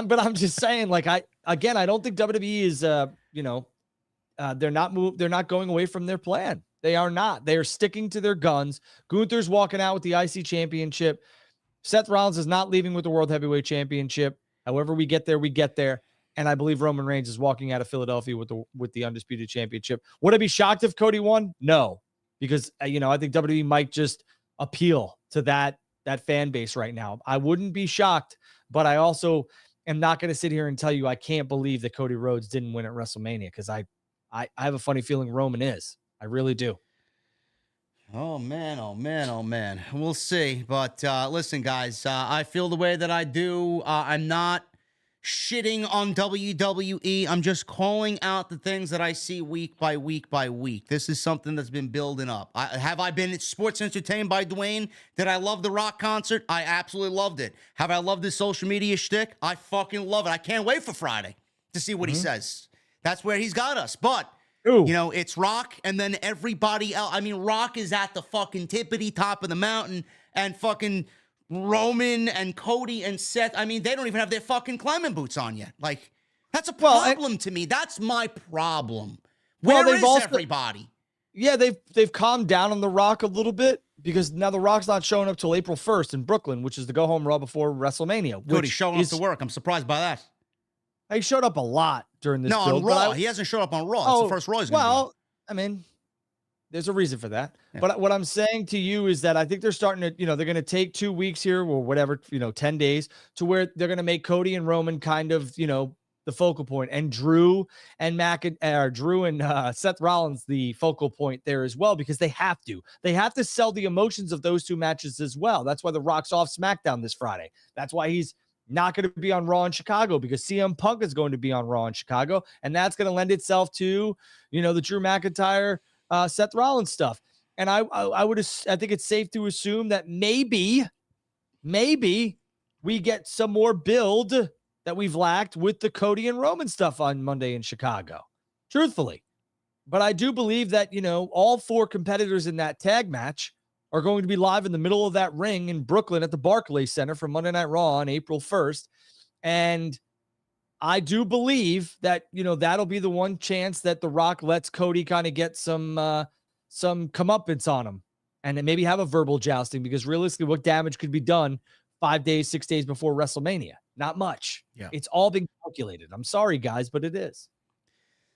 But I'm just saying, like, I don't think WWE is, they're not going away from their plan. They are not. They are sticking to their guns. Gunther's walking out with the IC championship. Seth Rollins is not leaving with the World Heavyweight Championship. However we get there, we get there. And I believe Roman Reigns is walking out of Philadelphia with the undisputed championship. Would I be shocked if Cody won? No, because I think WWE might just appeal to that fan base right now. I wouldn't be shocked, but I also am not going to sit here and tell you I can't believe that Cody Rhodes didn't win at WrestleMania, because I have a funny feeling Roman is. I really do.
Oh, man, oh, man, oh, man. We'll see. But listen, guys, I feel the way that I do. I'm not shitting on WWE. I'm just calling out the things that I see week by week by week. This is something that's been building up. Have I been sports entertained by Dwayne? Did I love the Rock concert? I absolutely loved it. Have I loved his social media shtick? I fucking love it. I can't wait for Friday to see what he says. That's where he's got us. But
ooh,
it's Rock and then everybody else. I mean, Rock is at the fucking tippity top of the mountain, and fucking Roman and Cody and Seth, I mean, they don't even have their fucking climbing boots on yet. Like, That's a problem to me. That's my problem. Where is everybody?
Yeah, they've calmed down on The Rock a little bit because now The Rock's not showing up till April 1st in Brooklyn, which is the go-home Raw before WrestleMania.
Good, he's showing up to work. I'm surprised by that.
He showed up a lot during this build.
On Raw. He hasn't showed up on Raw. That's the first Raw he's going to be.
Well, I mean, there's a reason for that. Yeah. But what I'm saying to you is that I think they're starting to, they're going to take 2 weeks here or whatever, 10 days to where they're going to make Cody and Roman kind of, the focal point, and Drew and Seth Rollins the focal point there as well, because they have to sell the emotions of those 2 matches as well. That's why The Rock's off SmackDown this Friday. That's why he's not going to be on Raw in Chicago, because CM Punk is going to be on Raw in Chicago, and that's going to lend itself to, the Drew McIntyre, Seth Rollins stuff. And I think it's safe to assume that maybe we get some more build that we've lacked with the Cody and Roman stuff on Monday in Chicago, truthfully. But I do believe that, all 4 competitors in that tag match are going to be live in the middle of that ring in Brooklyn at the Barclays Center for Monday Night Raw on April 1st. And I do believe that, that'll be the one chance that The Rock lets Cody kind of get some comeuppance on him and then maybe have a verbal jousting, because realistically, what damage could be done 5 days, 6 days before WrestleMania? Not much. Yeah. It's all been calculated. I'm sorry, guys, but it is.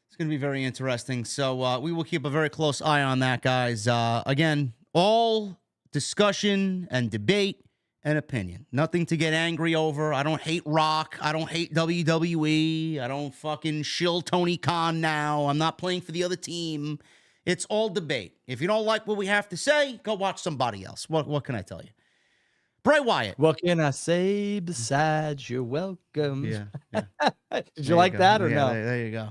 It's going to be very interesting. So we will keep a very close eye on that, guys. Again, all discussion and debate and opinion. Nothing to get angry over. I don't hate Rock. I don't hate WWE. I don't fucking shill Tony Khan now. I'm not playing for the other team. It's all debate. If you don't like what we have to say, go watch somebody else. What can I tell you? Bray Wyatt.
What can I say besides you're welcome?
Yeah.
Did you like that or no?
There you go.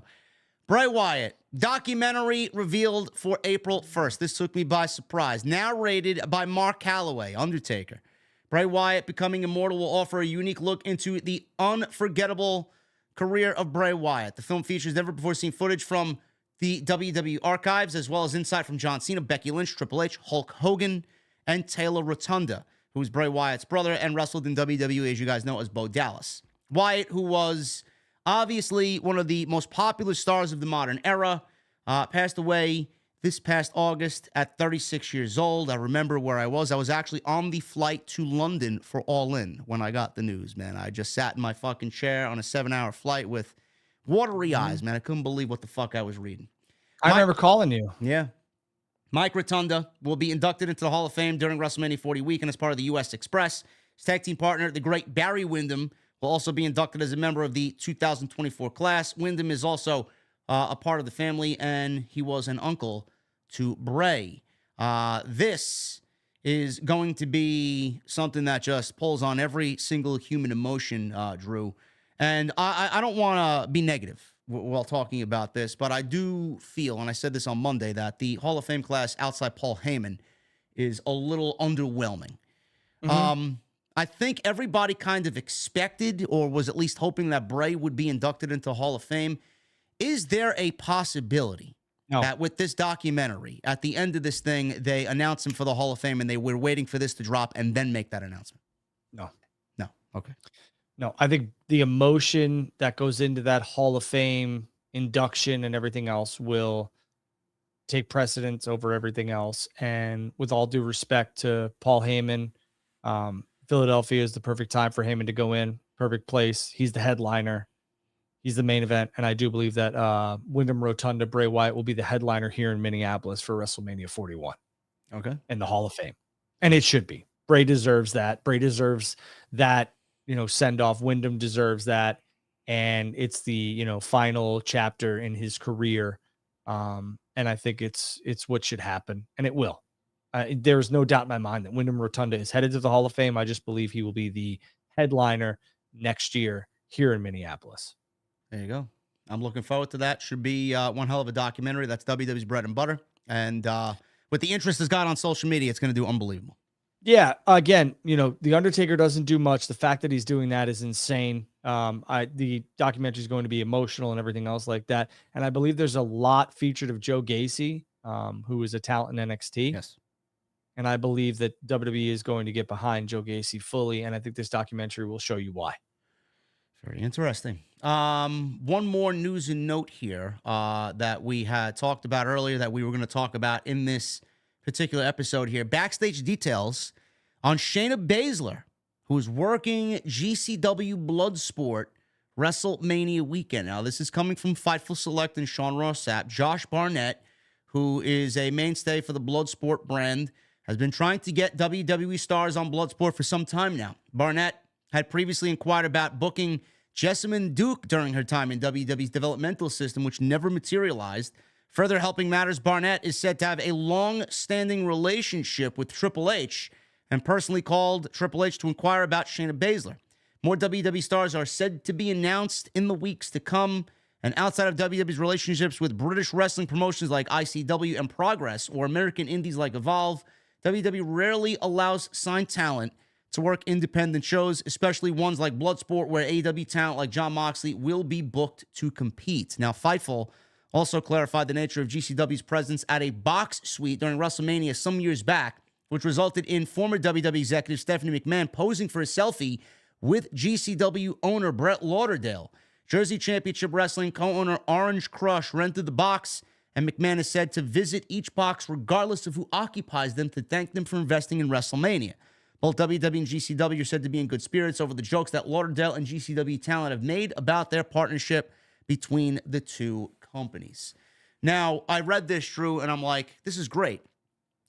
Bray Wyatt. Documentary revealed for April 1st. This took me by surprise. Narrated by Mark Calloway, Undertaker. Bray Wyatt becoming immortal will offer a unique look into the unforgettable career of Bray Wyatt. The film features never-before-seen footage from the WWE archives, as well as insight from John Cena, Becky Lynch, Triple H, Hulk Hogan, and Taylor Rotunda, who is Bray Wyatt's brother and wrestled in WWE, as you guys know, as Bo Dallas. Wyatt, who was obviously one of the most popular stars of the modern era, passed away this past August at 36 years old. I remember where I was. I was actually on the flight to London for All In when I got the news, man. I just sat in my fucking chair on a 7-hour flight with watery eyes, man. I couldn't believe what the fuck I was reading.
I remember calling you.
Yeah. Mike Rotunda will be inducted into the Hall of Fame during WrestleMania 40 weekend as part of the U.S. Express. His tag team partner, the great Barry Windham, will also be inducted as a member of the 2024 class. Windham is also a part of the family, and he was an uncle to Bray. This is going to be something that just pulls on every single human emotion, Drew. And I don't want to be negative while talking about this, but I do feel, and I said this on Monday, that the Hall of Fame class outside Paul Heyman is a little underwhelming. I think everybody kind of expected, or was at least hoping, that Bray would be inducted into Hall of Fame. Is there a possibility that with this documentary, at the end of this thing, they announce him for the Hall of Fame and they were waiting for this to drop and then make that announcement?
No.
Okay.
No, I think the emotion that goes into that Hall of Fame induction and everything else will take precedence over everything else. And with all due respect to Paul Heyman, Philadelphia is the perfect time for Heyman to go in. Perfect place. He's the headliner. He's the main event. And I do believe that Wyndham Rotunda, Bray Wyatt will be the headliner here in Minneapolis for WrestleMania 41.
Okay.
In the Hall of Fame. And it should be. Bray deserves that. Bray deserves that. Send off. Wyndham deserves that. And it's the, final chapter in his career. And I think it's what should happen, and it will. There's no doubt in my mind that Wyndham Rotunda is headed to the Hall of Fame. I just believe he will be the headliner next year here in Minneapolis.
There you go. I'm looking forward to that. Should be one hell of a documentary. That's WWE's bread and butter. And with the interest it's got on social media, it's going to do unbelievable.
Yeah, again, The Undertaker doesn't do much. The fact that he's doing that is insane. The documentary is going to be emotional and everything else like that. And I believe there's a lot featured of Joe Gacy, who is a talent in NXT.
Yes.
And I believe that WWE is going to get behind Joe Gacy fully. And I think this documentary will show you why.
Very interesting. One more news and note here that we had talked about earlier that we were going to talk about in this particular episode here. Backstage details on Shayna Baszler, who is working GCW Bloodsport WrestleMania weekend. Now, this is coming from Fightful Select and Sean Ross Sapp. Josh Barnett, who is a mainstay for the Bloodsport brand, has been trying to get WWE stars on Bloodsport for some time now. Barnett had previously inquired about booking Jessamine Duke during her time in WWE's developmental system, which never materialized. Further helping matters, Barnett is said to have a long-standing relationship with Triple H and personally called Triple H to inquire about Shayna Baszler. More WWE stars are said to be announced in the weeks to come. And outside of WWE's relationships with British wrestling promotions like ICW and Progress or American indies like Evolve, WWE rarely allows signed talent to work independent shows, especially ones like Bloodsport, where AEW talent like Jon Moxley will be booked to compete. Now, Fightful also clarified the nature of GCW's presence at a box suite during WrestleMania some years back, which resulted in former WWE executive Stephanie McMahon posing for a selfie with GCW owner Brett Lauderdale. Jersey Championship Wrestling co-owner Orange Crush rented the box, and McMahon is said to visit each box regardless of who occupies them to thank them for investing in WrestleMania. Both WWE and GCW are said to be in good spirits over the jokes that Lauderdale and GCW talent have made about their partnership between the two companies. Now, I read this, Drew, and I'm like, this is great.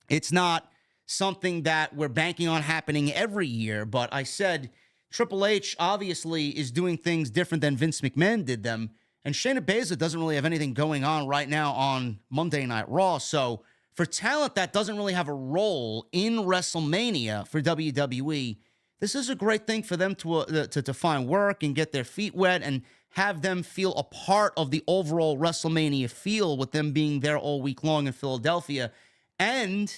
It's not something that we're banking on happening every year, but I said Triple H obviously is doing things different than Vince McMahon did them, and Shayna Baszler doesn't really have anything going on right now on Monday Night Raw, so for talent that doesn't really have a role in WrestleMania for WWE, this is a great thing for them to find work and get their feet wet and have them feel a part of the overall WrestleMania feel with them being there all week long in Philadelphia. And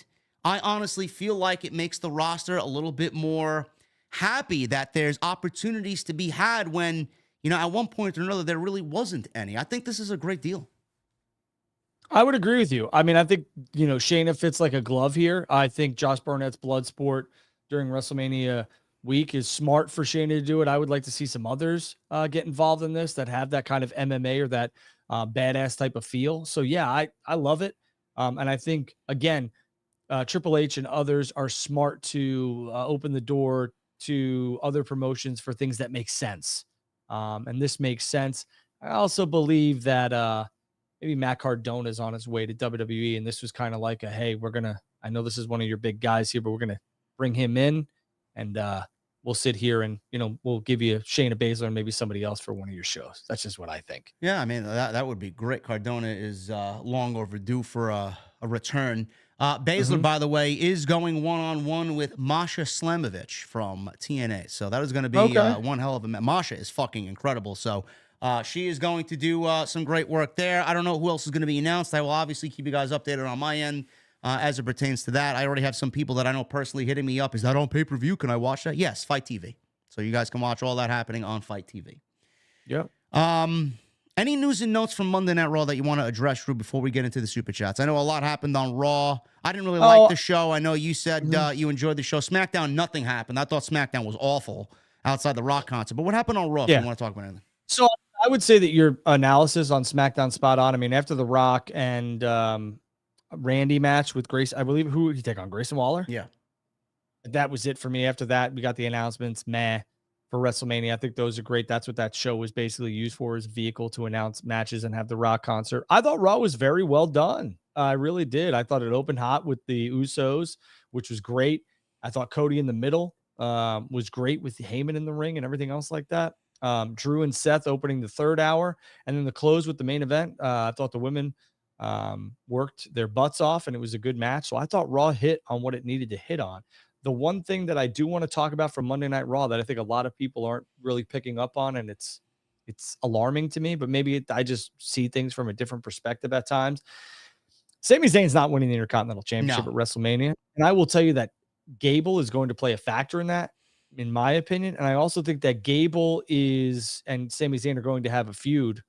I honestly feel like it makes the roster a little bit more happy that there's opportunities to be had when, you know, at one point or another, there really wasn't any. I think this is a great deal.
I would agree with you. I mean, I think, you know, Shayna fits like a glove here. I think Josh Barnett's Bloodsport during WrestleMania week is smart for Shayna to do it. I would like to see some others get involved in this that have that kind of MMA or that badass type of feel. So, yeah, I love it. And I think, again, Triple H and others are smart to open the door to other promotions for things that make sense. And this makes sense. I also believe that maybe Matt Cardona is on his way to WWE, and this was kind of like a, hey, I know this is one of your big guys here, but we're going to bring him in, and we'll sit here and, you know, we'll give you Shayna Baszler and maybe somebody else for one of your shows. That's just what I think.
Yeah, I mean, that would be great. Cardona is long overdue for a return. Baszler, by the way, is going one-on-one with Masha Slamovich from TNA. So that is going to be one hell of a match. Masha is fucking incredible. So she is going to do some great work there. I don't know who else is going to be announced. I will obviously keep you guys updated on my end as it pertains to that. I already have some people that I know personally hitting me up. Is that on pay-per-view? Can I watch that? Yes, Fight TV. So you guys can watch all that happening on Fight TV.
Yep.
Any news and notes from Monday Night Raw that you want to address, Drew, before we get into the Super Chats? I know a lot happened on Raw. I didn't really like the show. I know you said you enjoyed the show. SmackDown, nothing happened. I thought SmackDown was awful outside the Rock concert. But what happened on Raw if you want to talk about anything?
So I would say that your analysis on SmackDown spot on. I mean, after the Rock and Randy match with Grace, I believe, who did he take on? Grayson Waller?
Yeah.
That was it for me. After that, we got the announcements. For WrestleMania. I think those are great. That's what that show was basically used for, as a vehicle to announce matches and have the Rock concert. I thought Raw was very well done. I really did. I thought it opened hot with the Usos, which was great. I thought Cody in the middle was great with Heyman in the ring and everything else like that. Drew and Seth opening the third hour, and then the close with the main event. I thought the women worked their butts off, and it was a good match. So I thought Raw hit on what it needed to hit on. The one thing that I do want to talk about from Monday Night Raw that I think a lot of people aren't really picking up on, and it's alarming to me, but maybe I just see things from a different perspective at times. Sami Zayn's not winning the Intercontinental Championship at WrestleMania. And I will tell you that Gable is going to play a factor in that, in my opinion. And I also think that Gable and Sami Zayn are going to have a feud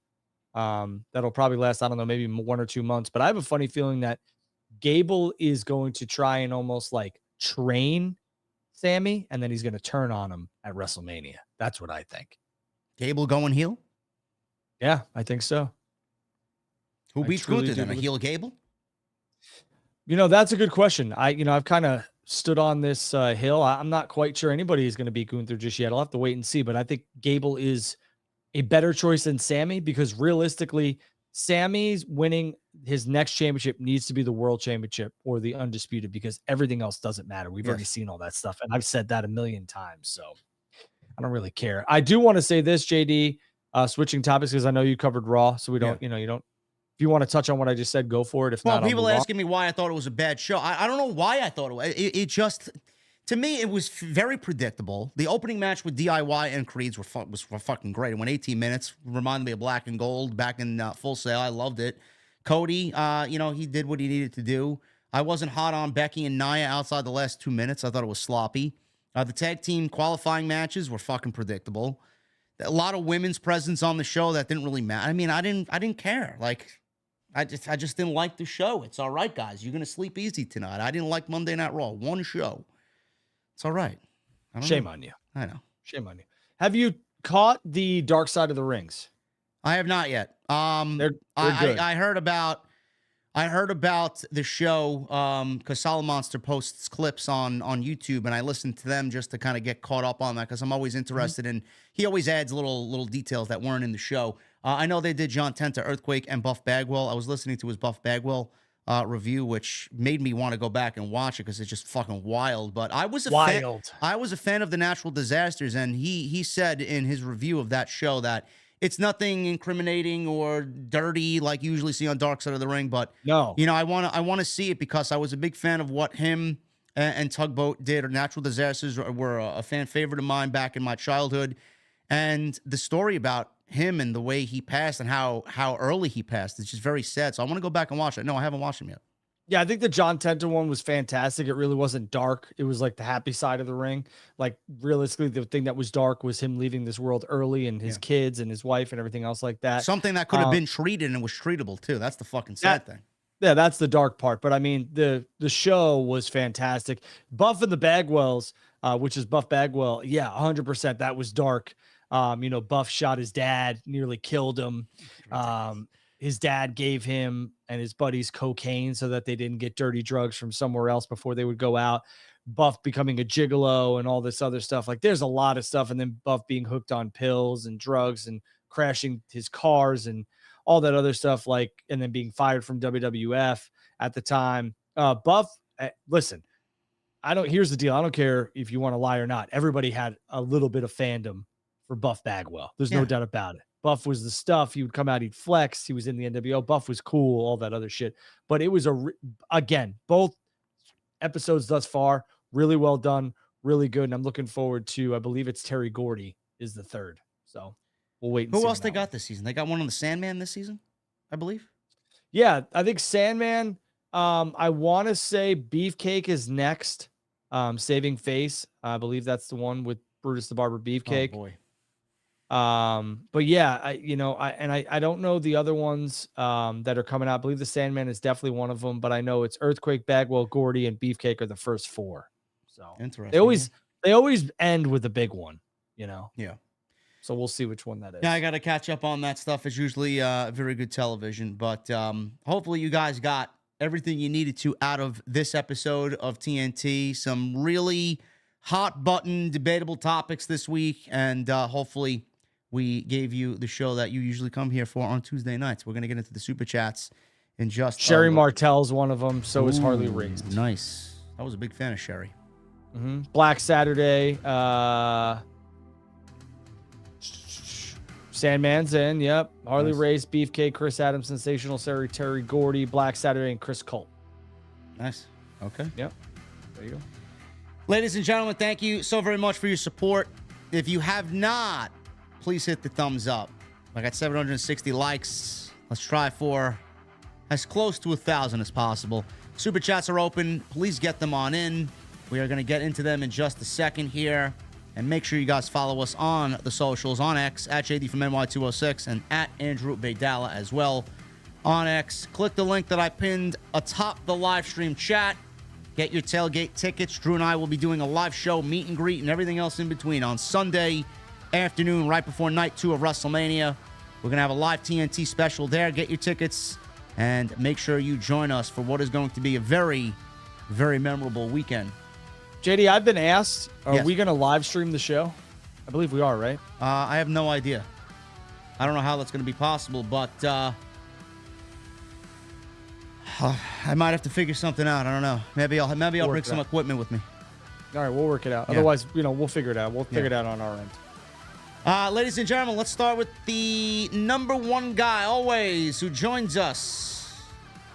that'll probably last, I don't know, maybe 1 or 2 months. But I have a funny feeling that Gable is going to try and almost like train Sammy, and then he's going to turn on him at WrestleMania. That's what I think.
Gable going heel?
Yeah, I think so.
Who beats Gunther then? A
believe-
heel Gable?
That's a good question. I've kind of stood on this hill. I'm not quite sure anybody is going to beat Gunther just yet. I'll have to wait and see. But I think Gable is a better choice than Sammy because realistically, Sammy's winning his next championship needs to be the world championship or the undisputed because everything else doesn't matter. We've already seen all that stuff. And I've said that a million times. So I don't really care. I do want to say this, JD, switching topics because I know you covered Raw. So we don't, you don't. If you want to touch on what I just said, go for it. If not,
people asking me why I thought it was a bad show. I don't know why I thought it was. It just, to me, it was very predictable. The opening match with DIY and Creeds was fucking great. It went 18 minutes. Reminded me of Black and Gold back in Full Sail. I loved it. Cody, he did what he needed to do. I wasn't hot on Becky and Nia outside the last 2 minutes. I thought it was sloppy. The tag team qualifying matches were fucking predictable. A lot of women's presence on the show that didn't really matter. I mean, I didn't care. I just didn't like the show. It's all right, guys. You're going to sleep easy tonight. I didn't like Monday Night Raw. One show. It's all right.
Shame on you.
I know.
Shame on you. Have you caught the Dark Side of the Rings?
I have not yet.
They're good.
I heard about the show because Solid Monster posts clips on YouTube, and I listened to them just to kind of get caught up on that because I'm always interested in. He always adds little details that weren't in the show. I know they did John Tenta, Earthquake, and Buff Bagwell. I was listening to his Buff Bagwell review, which made me want to go back and watch it because it's just fucking wild. But I was a fan of the Natural Disasters, and he said in his review of that show that it's nothing incriminating or dirty like you usually see on Dark Side of the Ring. But
no,
I want to see it because I was a big fan of what him and Tugboat did. Or Natural Disasters were a fan favorite of mine back in my childhood, and the story about him and the way he passed and how early he passed is just very sad. So I want to go back and watch it. No, I haven't watched him yet.
Yeah, I think the John Tenta one was fantastic. It really wasn't dark. It was like the happy side of the ring. Like realistically, the thing that was dark was him leaving this world early and his kids and his wife and everything else like that.
Something that could have been treated and was treatable too. That's the fucking sad thing.
Yeah, that's the dark part. But I mean, the show was fantastic. Buff and the Bagwells, which is Buff Bagwell. Yeah, 100%. That was dark. Buff shot his dad, nearly killed him. His dad gave him and his buddies cocaine so that they didn't get dirty drugs from somewhere else before they would go out. Buff becoming a gigolo and all this other stuff. Like there's a lot of stuff. And then Buff being hooked on pills and drugs and crashing his cars and all that other stuff. And then being fired from WWF at the time. Buff, listen, here's the deal. I don't care if you want to lie or not. Everybody had a little bit of fandom for Buff Bagwell. There's no doubt about it. Buff was the stuff. He would come out, he'd flex. He was in the NWO. Buff was cool, all that other shit. But it was again, both episodes thus far, really well done, really good. And I'm looking forward to, I believe it's Terry Gordy is the third. So we'll wait and see.
Who else they got this season? They got one on the Sandman this season, I believe.
Yeah, I think Sandman. I want to say Beefcake is next. Saving Face. I believe that's the one with Brutus the Barber Beefcake.
Oh boy.
But yeah, I don't know the other ones that are coming out. I believe the Sandman is definitely one of them, but I know it's Earthquake, Bagwell, Gordy, and Beefcake are the first four. So
interesting.
They always end with a big one,
Yeah.
So we'll see which one that is.
Yeah, I got to catch up on that stuff. It's usually very good television, but hopefully you guys got everything you needed to out of this episode of TNT. Some really hot button debatable topics this week, and hopefully we gave you the show that you usually come here for on Tuesday nights. We're going to get into the super chats in just
Sherry Martell's one of them. So is Harley Race.
Nice. I was a big fan of Sherry.
Black Saturday. Sandman's in. Yep. Harley Race, Beefcake, Chris Adams, Sensational Terry Gordy, Black Saturday, and Chris Colt.
Nice. Okay.
Yep. There you go.
Ladies and gentlemen, thank you so very much for your support. If you have not, please hit the thumbs up. I got 760 likes. Let's try for as close to 1,000 as possible. Super chats are open. Please get them on in. We are going to get into them in just a second here. And make sure you guys follow us on the socials, on X, at JD from NY206, and at Andrew Baydala as well on X. Click the link that I pinned atop the live stream chat. Get your tailgate tickets. Drew and I will be doing a live show, meet and greet, and everything else in between on Sunday, afternoon, right before night 2 of WrestleMania. We're going to have a live TNT special there. Get your tickets and make sure you join us for what is going to be a very, very memorable weekend.
JD, I've been asked, are
Yes.
we going to live stream the show? I believe we are, right?
I have no idea. I don't know how that's going to be possible, but I might have to figure something out. I don't know. Maybe I'll bring some equipment with me.
All right, we'll work it out.
Yeah.
Otherwise, we'll figure it out. We'll figure it out on our end.
Ladies and gentlemen, let's start with the number one guy always who joins us,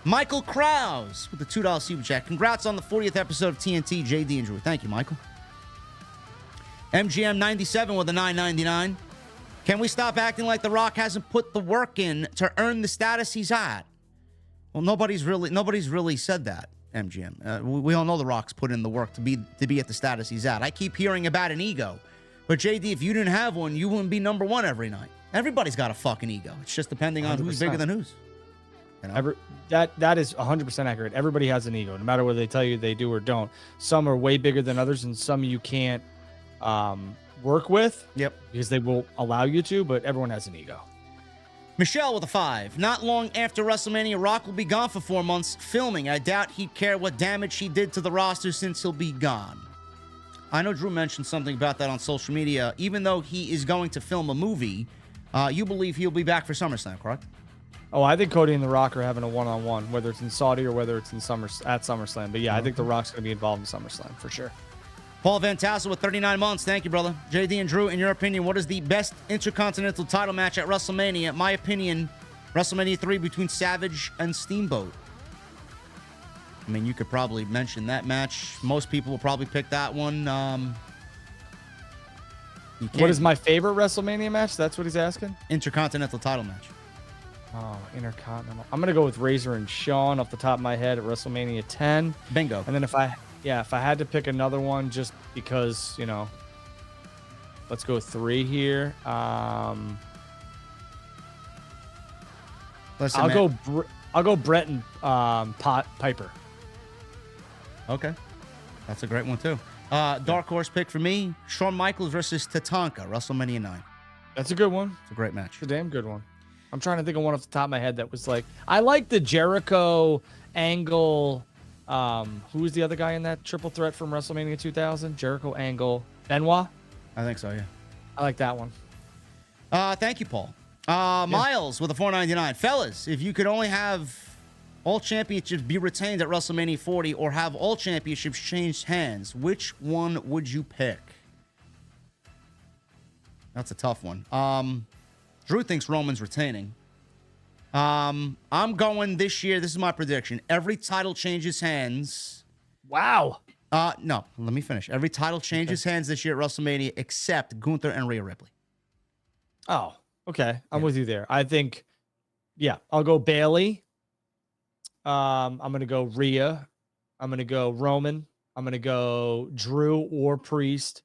Michael Krause, with the $2 super chat. Congrats on the 40th episode of TNT, JD and Drew. Thank you, Michael. MGM 97 with a $9.99. Can we stop acting like The Rock hasn't put the work in to earn the status he's at? Well, nobody's really said that, MGM. We all know The Rock's put in the work to be at the status he's at. I keep hearing about an ego. But JD, if you didn't have one, you wouldn't be number one every night. Everybody's got a fucking ego. It's just depending on 100%. Who's bigger than who's. You know?
That is 100% accurate. Everybody has an ego, no matter whether they tell you they do or don't. Some are way bigger than others, and some you can't work with.
Yep.
Because they will allow you to, but everyone has an ego.
Michelle with a 5. Not long after WrestleMania, Rock will be gone for 4 months filming. I doubt he'd care what damage he did to the roster since he'll be gone. I know Drew mentioned something about that on social media. Even though he is going to film a movie, you believe he'll be back for SummerSlam, correct?
Oh, I think Cody and The Rock are having a one-on-one, whether it's in Saudi or whether it's in at SummerSlam. But yeah, I think The Rock's going to be involved in SummerSlam for sure.
Paul Van Tassel with 39 months. Thank you, brother. JD and Drew, in your opinion, what is the best Intercontinental title match at WrestleMania? In my opinion, WrestleMania 3 between Savage and Steamboat. I mean, you could probably mention that match. Most people will probably pick that one.
What is my favorite WrestleMania match? That's what he's asking?
Intercontinental title match.
Oh, Intercontinental. I'm going to go with Razor and Shawn off the top of my head at WrestleMania 10.
Bingo.
And then if I had to pick another one just because, let's go 3 here.
Listen,
I'll go Brett and Piper.
Okay. That's a great one, too. Dark horse pick for me, Shawn Michaels versus Tatanka, WrestleMania 9.
That's a good one.
It's a great match.
It's a damn good one. I'm trying to think of one off the top of my head that was like, I like the Jericho Angle. Who was the other guy in that triple threat from WrestleMania 2000? Jericho, Angle, Benoit?
I think so, yeah.
I like that one.
Thank you, Paul. Miles with a $4.99. Fellas, if you could only have all championships be retained at WrestleMania 40 or have all championships change hands, which one would you pick? That's a tough one. Drew thinks Roman's retaining. I'm going this year. This is my prediction. Every title changes hands.
Wow.
No, let me finish. Every title changes hands this year at WrestleMania except Gunther and Rhea Ripley.
Oh, okay. I'm with you there. I think, I'll go Bayley. I'm going to go Rhea. I'm going to go Roman. I'm going to go Drew or Priest.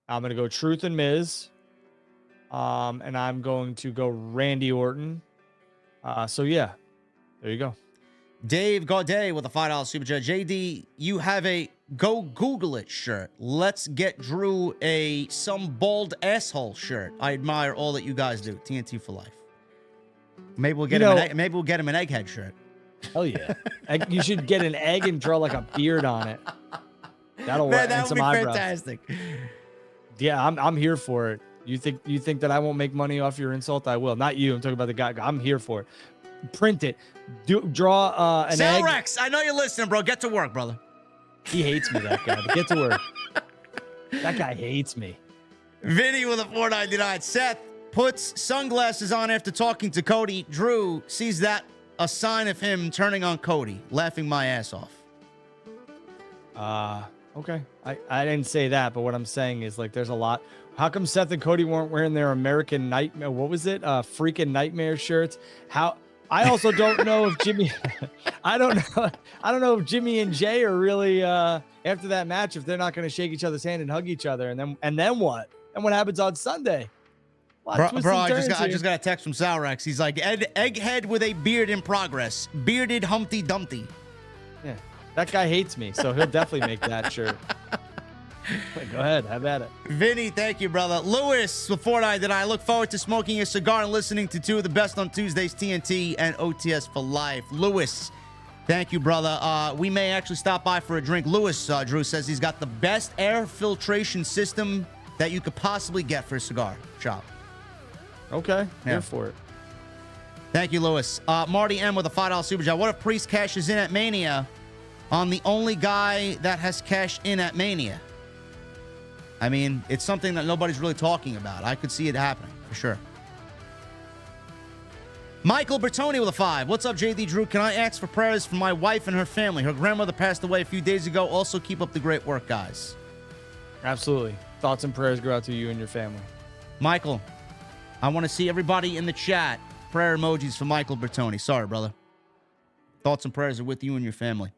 I'm going to go Truth and Miz. And I'm going to go Randy Orton. There you go.
Dave Gaudet with a $5 super chat. JD, you have a Go Google It shirt. Let's get Drew some bald asshole shirt. I admire all that you guys do. TNT for life. Maybe we'll get him an egghead shirt.
Hell yeah. You should get an egg and draw like a beard on it. That'll work.
That would be
eyebrows.
fantastic.
Yeah, I'm here for it. You think that I won't make money off your insult? I will. Not you. I'm talking about the guy. I'm here for it. Print it. Draw an egg.
Rex, I know you're listening, bro. Get to work, brother.
He hates me, that guy. But get to work. That guy hates me.
Vinny with a $4.99. Seth puts sunglasses on after talking to Cody. Drew sees that a sign of him turning on Cody, laughing my ass off.
Okay. I didn't say that, but what I'm saying is like there's a lot. How come Seth and Cody weren't wearing their American Nightmare? What was it? Freaking Nightmare shirts. I also don't know if Jimmy. I don't know if Jimmy and Jay are really after that match if they're not going to shake each other's hand and hug each other, and then what? And what happens on Sunday?
Bro, I just got a text from Salrex. He's like, egghead with a beard in progress. Bearded Humpty Dumpty.
Yeah, that guy hates me, so he'll definitely make that shirt. Go ahead. Have at it.
Vinny, thank you, brother. Lewis, before I look forward to smoking a cigar and listening to two of the best on Tuesdays, TNT and OTS for life. Lewis, thank you, brother. We may actually stop by for a drink. Lewis, Drew, says he's got the best air filtration system that you could possibly get for a cigar shop.
Okay.
Yeah.
Here for it.
Thank you, Lewis. Marty M with a $5 super chat. What if Priest cashes in at Mania on the only guy that has cashed in at Mania? I mean, it's something that nobody's really talking about. I could see it happening, for sure. Michael Bertoni with a 5. What's up, JD Drew? Can I ask for prayers for my wife and her family? Her grandmother passed away a few days ago. Also, keep up the great work, guys.
Absolutely. Thoughts and prayers go out to you and your family.
Michael, I want to see everybody in the chat. Prayer emojis for Michael Bertoni. Sorry, brother. Thoughts and prayers are with you and your family.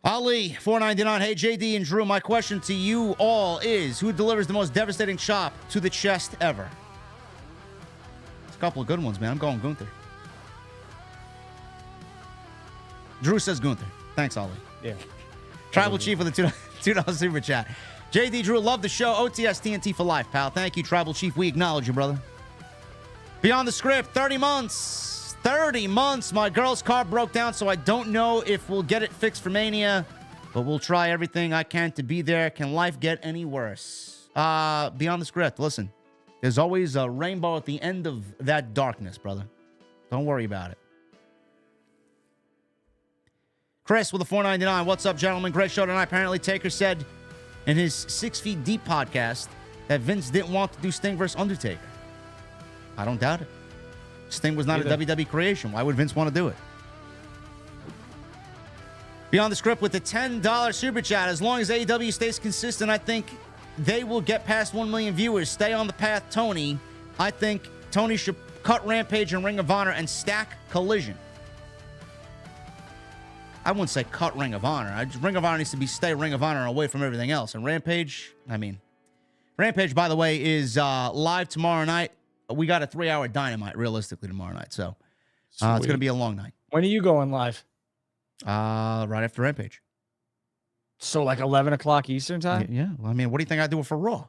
Ali, $4.99. Hey, JD and Drew, my question to you all is, who delivers the most devastating chop to the chest ever? There's a couple of good ones, man. I'm going Gunther. Drew says Gunther. Thanks, Ali.
Yeah.
Tribal Chief with a $2 super chat. JD Drew, love the show. OTS TNT for life, pal. Thank you, Tribal Chief. We acknowledge you, brother. Beyond the script, 30 months. 30 months. My girl's car broke down, so I don't know if we'll get it fixed for Mania, but we'll try everything I can to be there. Can life get any worse? Beyond the script, listen. There's always a rainbow at the end of that darkness, brother. Don't worry about it. Chris with a $4.99. What's up, gentlemen? Great show tonight. Apparently, Taker said in his 6 Feet Deep podcast that Vince didn't want to do Sting versus Undertaker. I don't doubt it. Sting was not a WWE creation. Why would Vince want to do it? Beyond the script with the $10 super chat. As long as AEW stays consistent, I think they will get past 1 million viewers. Stay on the path, Tony. I think Tony should cut Rampage and Ring of Honor and stack Collision. I wouldn't say cut Ring of Honor. Ring of Honor needs to stay Ring of Honor and away from everything else. And Rampage, Rampage, by the way, is live tomorrow night. We got a 3-hour Dynamite, realistically, tomorrow night. So it's going to be a long night.
When are you going live?
Right after Rampage.
So like 11 o'clock Eastern time?
Yeah. Well, what do you think I do it for Raw?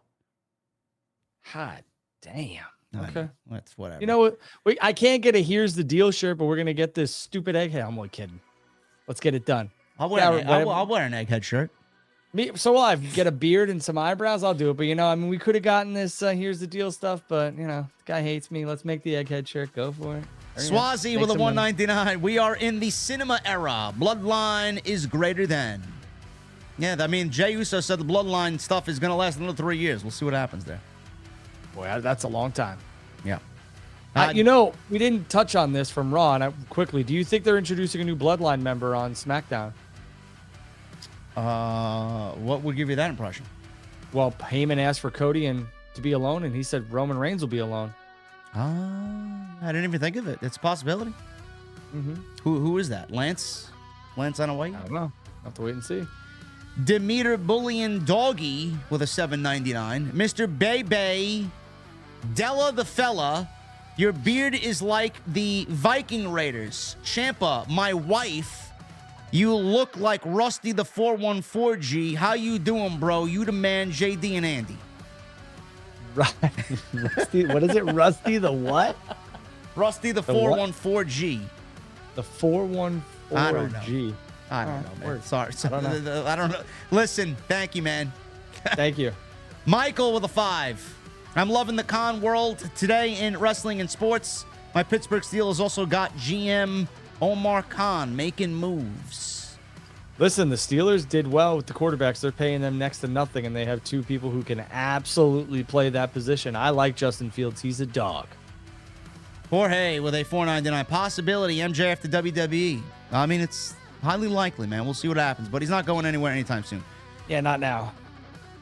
God damn.
Okay. That's whatever.
You know what? I can't get a Here's the Deal shirt, but we're going to get this stupid egghead. I'm only kidding. Let's get it done.
I'll wear an egghead shirt.
So will I get a beard and some eyebrows? I'll do it. But, we could have gotten this Here's the Deal stuff, but, the guy hates me. Let's make the egghead shirt. Go for it.
Swazi with a $1.99. We are in the cinema era. Bloodline is greater than. Yeah, Jey Uso said the Bloodline stuff is going to last another 3 years. We'll see what happens there.
Boy, that's a long time.
Yeah.
We didn't touch on this from Raw. And quickly, do you think they're introducing a new Bloodline member on SmackDown?
What would give you that impression?
Well, Heyman asked for Cody to be alone, and he said Roman Reigns will be alone.
I didn't even think of it. It's a possibility.
Mm-hmm.
Who is that? Lance on a white?
I don't know. I'll have to wait and see.
Demeter Bullion Doggy with a $7.99. Mr. Bebe, Della the fella, your beard is like the Viking Raiders. Champa, my wife, you look like Rusty the 414G. How you doing, bro? You the man, JD and Andy.
Right. Rusty, what is it? Rusty the what?
Rusty the 414G.
The 414G.
I don't know, man.
Word.
Sorry. I don't know. Listen, thank you, man.
Thank you.
Michael with a 5. I'm loving the con world today in wrestling and sports. My Pittsburgh Steelers also got GM Omar Khan making moves.
Listen, the Steelers did well with the quarterbacks. They're paying them next to nothing, and they have two people who can absolutely play that position. I like Justin Fields. He's a dog.
Jorge with a $4.99. Possibility MJF to WWE. It's highly likely, man. We'll see what happens, but he's not going anywhere anytime soon.
Yeah, not now.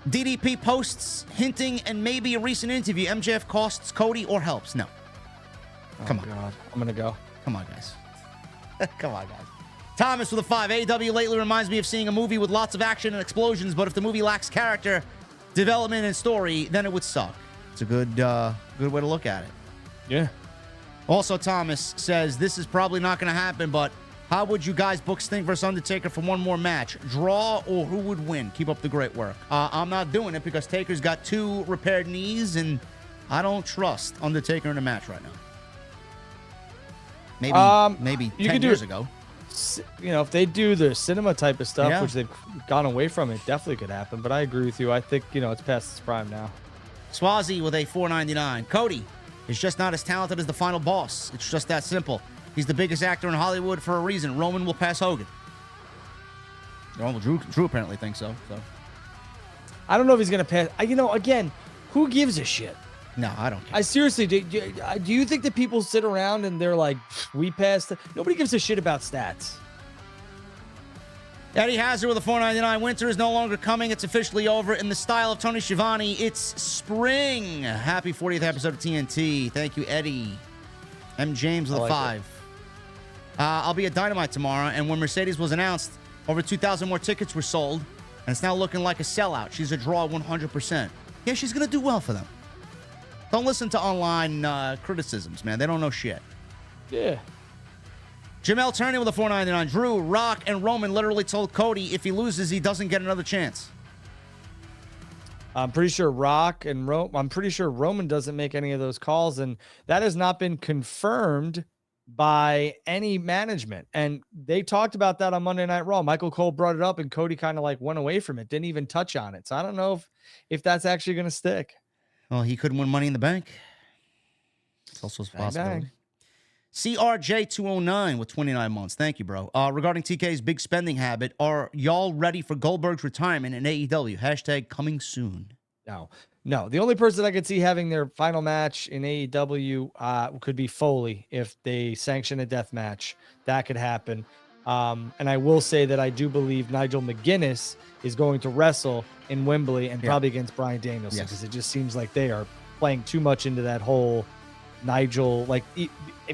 DDP posts hinting and maybe a recent interview. MJF costs Cody or helps. No. Come on.
God. I'm going to go.
Come on, guys. Come on, guys. Thomas with a 5. AEW lately reminds me of seeing a movie with lots of action and explosions, but if the movie lacks character, development, and story, then it would suck. It's a good way to look at it.
Yeah.
Also, Thomas says this is probably not going to happen, but How would you guys book Sting versus Undertaker for one more match? Draw or who would win? Keep up the great work. I'm not doing it because Taker's got 2 repaired knees, and I don't trust Undertaker in a match right now. Maybe 10 years ago.
You know, if they do the cinema type of stuff,
Yeah.
which they've gone away from, it definitely could happen. But I agree with you. I think, you know, it's past its prime now.
Swazi with a $4.99. Cody is just not as talented as the final boss. It's just that simple. He's the biggest actor in Hollywood for a reason. Roman will pass Hogan. Well, Drew apparently thinks so.
I don't know if he's going to pass. You know, again, who gives a shit?
No, I don't care.
I seriously, do you think that people sit around and they're like, we passed? Nobody gives a shit about stats.
Eddie Hazard with a $4.99. Winter is no longer coming. It's officially over. In the style of Tony Schiavone, it's spring. Happy 40th episode of TNT. Thank you, Eddie. M. James with a 5. I'll be at Dynamite tomorrow, and when Mercedes was announced, over 2,000 more tickets were sold, and it's now looking like a sellout. She's a draw 100%. Yeah, she's going to do well for them. Don't listen to online criticisms, man. They don't know shit.
Yeah.
Jamel Turney with a $4.99. Drew, Rock, and Roman literally told Cody if he loses, he doesn't get another chance.
I'm pretty sure I'm pretty sure Roman doesn't make any of those calls, and that has not been confirmed by any management. And they talked about that on Monday Night Raw. Michael Cole brought it up, and Cody kind of like went away from it, didn't even touch on it. So I don't know if that's actually going to stick.
Well, he couldn't win Money in the Bank. It's also a possibility. CRJ209 with 29 months. Thank you, bro. Regarding TK's big spending habit, are y'all ready for Goldberg's retirement in AEW? Hashtag coming soon.
No. The only person I could see having their final match in AEW could be Foley if they sanction a death match. That could happen. And I will say that I do believe Nigel McGuinness is going to wrestle in Wembley and probably against Bryan Danielson, because it just seems like they are playing too much into that whole Nigel. Like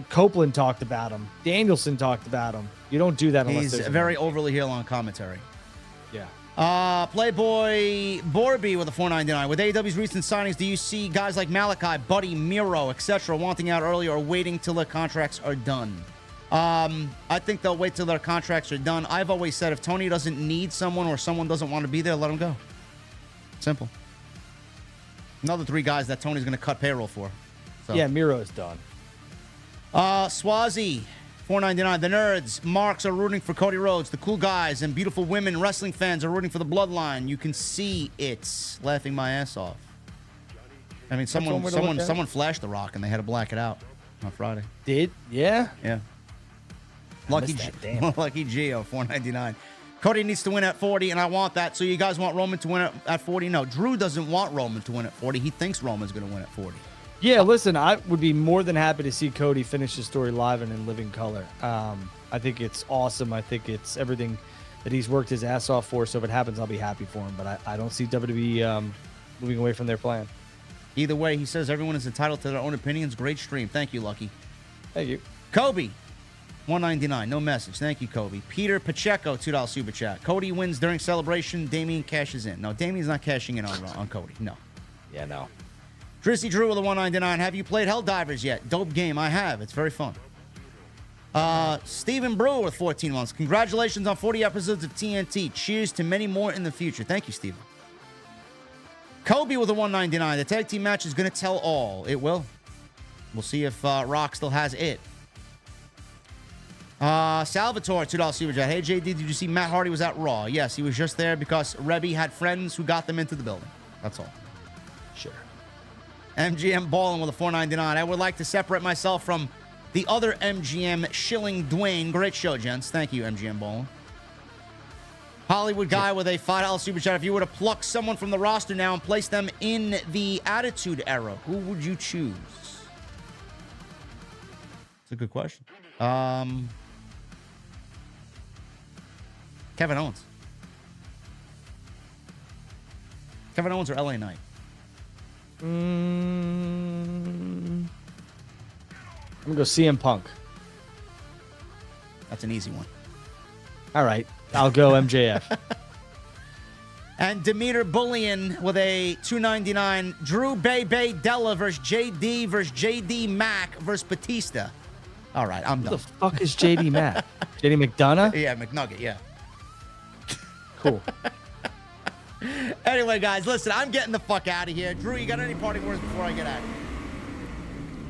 Copeland talked about him. Danielson talked about him. You don't do that unless
he's very overly heel on commentary.
Yeah.
Playboy Borby with a $4.99. With AEW's recent signings, do you see guys like Malachi, Buddy, Miro, etc. wanting out early or waiting till their contracts are done? I think they'll wait till their contracts are done. I've always said if Tony doesn't need someone or someone doesn't want to be there, let him go. Simple. Another 3 guys that Tony's going to cut payroll for. So.
Yeah, Miro's done.
Swazi, $4.99. The nerds, marks are rooting for Cody Rhodes. The cool guys and beautiful women wrestling fans are rooting for the bloodline. You can see it. Laughing my ass off. I mean, someone flashed The Rock and they had to black it out on Friday.
Did? Yeah?
Yeah. Lucky Gio, $4.99. Cody needs to win at 40, and I want that. So you guys want Roman to win at 40? No, Drew doesn't want Roman to win at 40. He thinks Roman's going to win at 40.
Yeah, listen, I would be more than happy to see Cody finish his story live and in living color. I think it's awesome. I think it's everything that he's worked his ass off for. So if it happens, I'll be happy for him. But I don't see WWE moving away from their plan.
Either way, he says everyone is entitled to their own opinions. Great stream. Thank you, Lucky.
Thank you.
Kobe, $1.99. No message. Thank you, Kobe. Peter Pacheco, $2 super chat. Cody wins during celebration. Damien cashes in. No, Damien's not cashing in on Cody. No.
Yeah, no.
Drizzy Drew with a $1.99. Have you played Helldivers yet? Dope game. I have. It's very fun. Stephen Brewer with 14 months. Congratulations on 40 episodes of TNT. Cheers to many more in the future. Thank you, Stephen. Kobe with a $1.99. The tag team match is going to tell all. It will. We'll see if Rock still has it. Salvatore, $2 super chat. Hey, JD, did you see Matt Hardy was at Raw? Yes, he was just there because Rebby had friends who got them into the building. That's all.
Sure.
MGM Ballin with a $4.99. I would like to separate myself from the other MGM, Shilling Dwayne. Great show, gents. Thank you, MGM Ballin. Hollywood Guy with a $5 super chat. If you were to pluck someone from the roster now and place them in the Attitude Era, who would you choose? It's a good question. Kevin Owens. Kevin Owens or LA Knight?
I'm going to go CM Punk.
That's an easy one.
All right. I'll go MJF.
And Demeter Bullion with a $2.99. Drew Baydala versus JD versus JD Mack versus Batista. All right, I'm
Who
done.
the fuck is JD Matt? JD McDonough?
Yeah, McNugget, yeah.
Cool.
Anyway, guys, listen, I'm getting the fuck out of here. Drew, you got any parting words before I get out of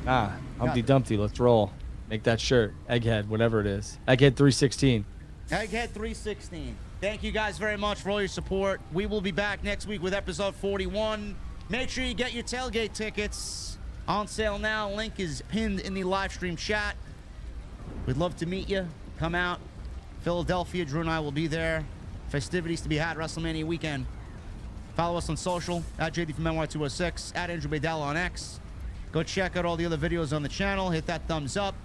here?
Humpty Dumpty, let's roll. Make that shirt. Egghead, whatever it is. Egghead 316.
Egghead 316. Thank you guys very much for all your support. We will be back next week with episode 41. Make sure you get your tailgate tickets on sale now. Link is pinned in the live stream chat. We'd love to meet you. Come out. Philadelphia, Drew and I will be there. Festivities to be had WrestleMania weekend. Follow us on social at JD from NY206, at Andrew Baydala on X. Go check out all the other videos on the channel. Hit that thumbs up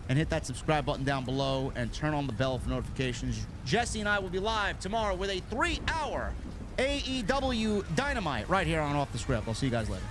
and hit that subscribe button down below and turn on the bell for notifications. Jesse and I will be live tomorrow with a 3-hour AEW Dynamite right here on Off the Script. I'll see you guys later.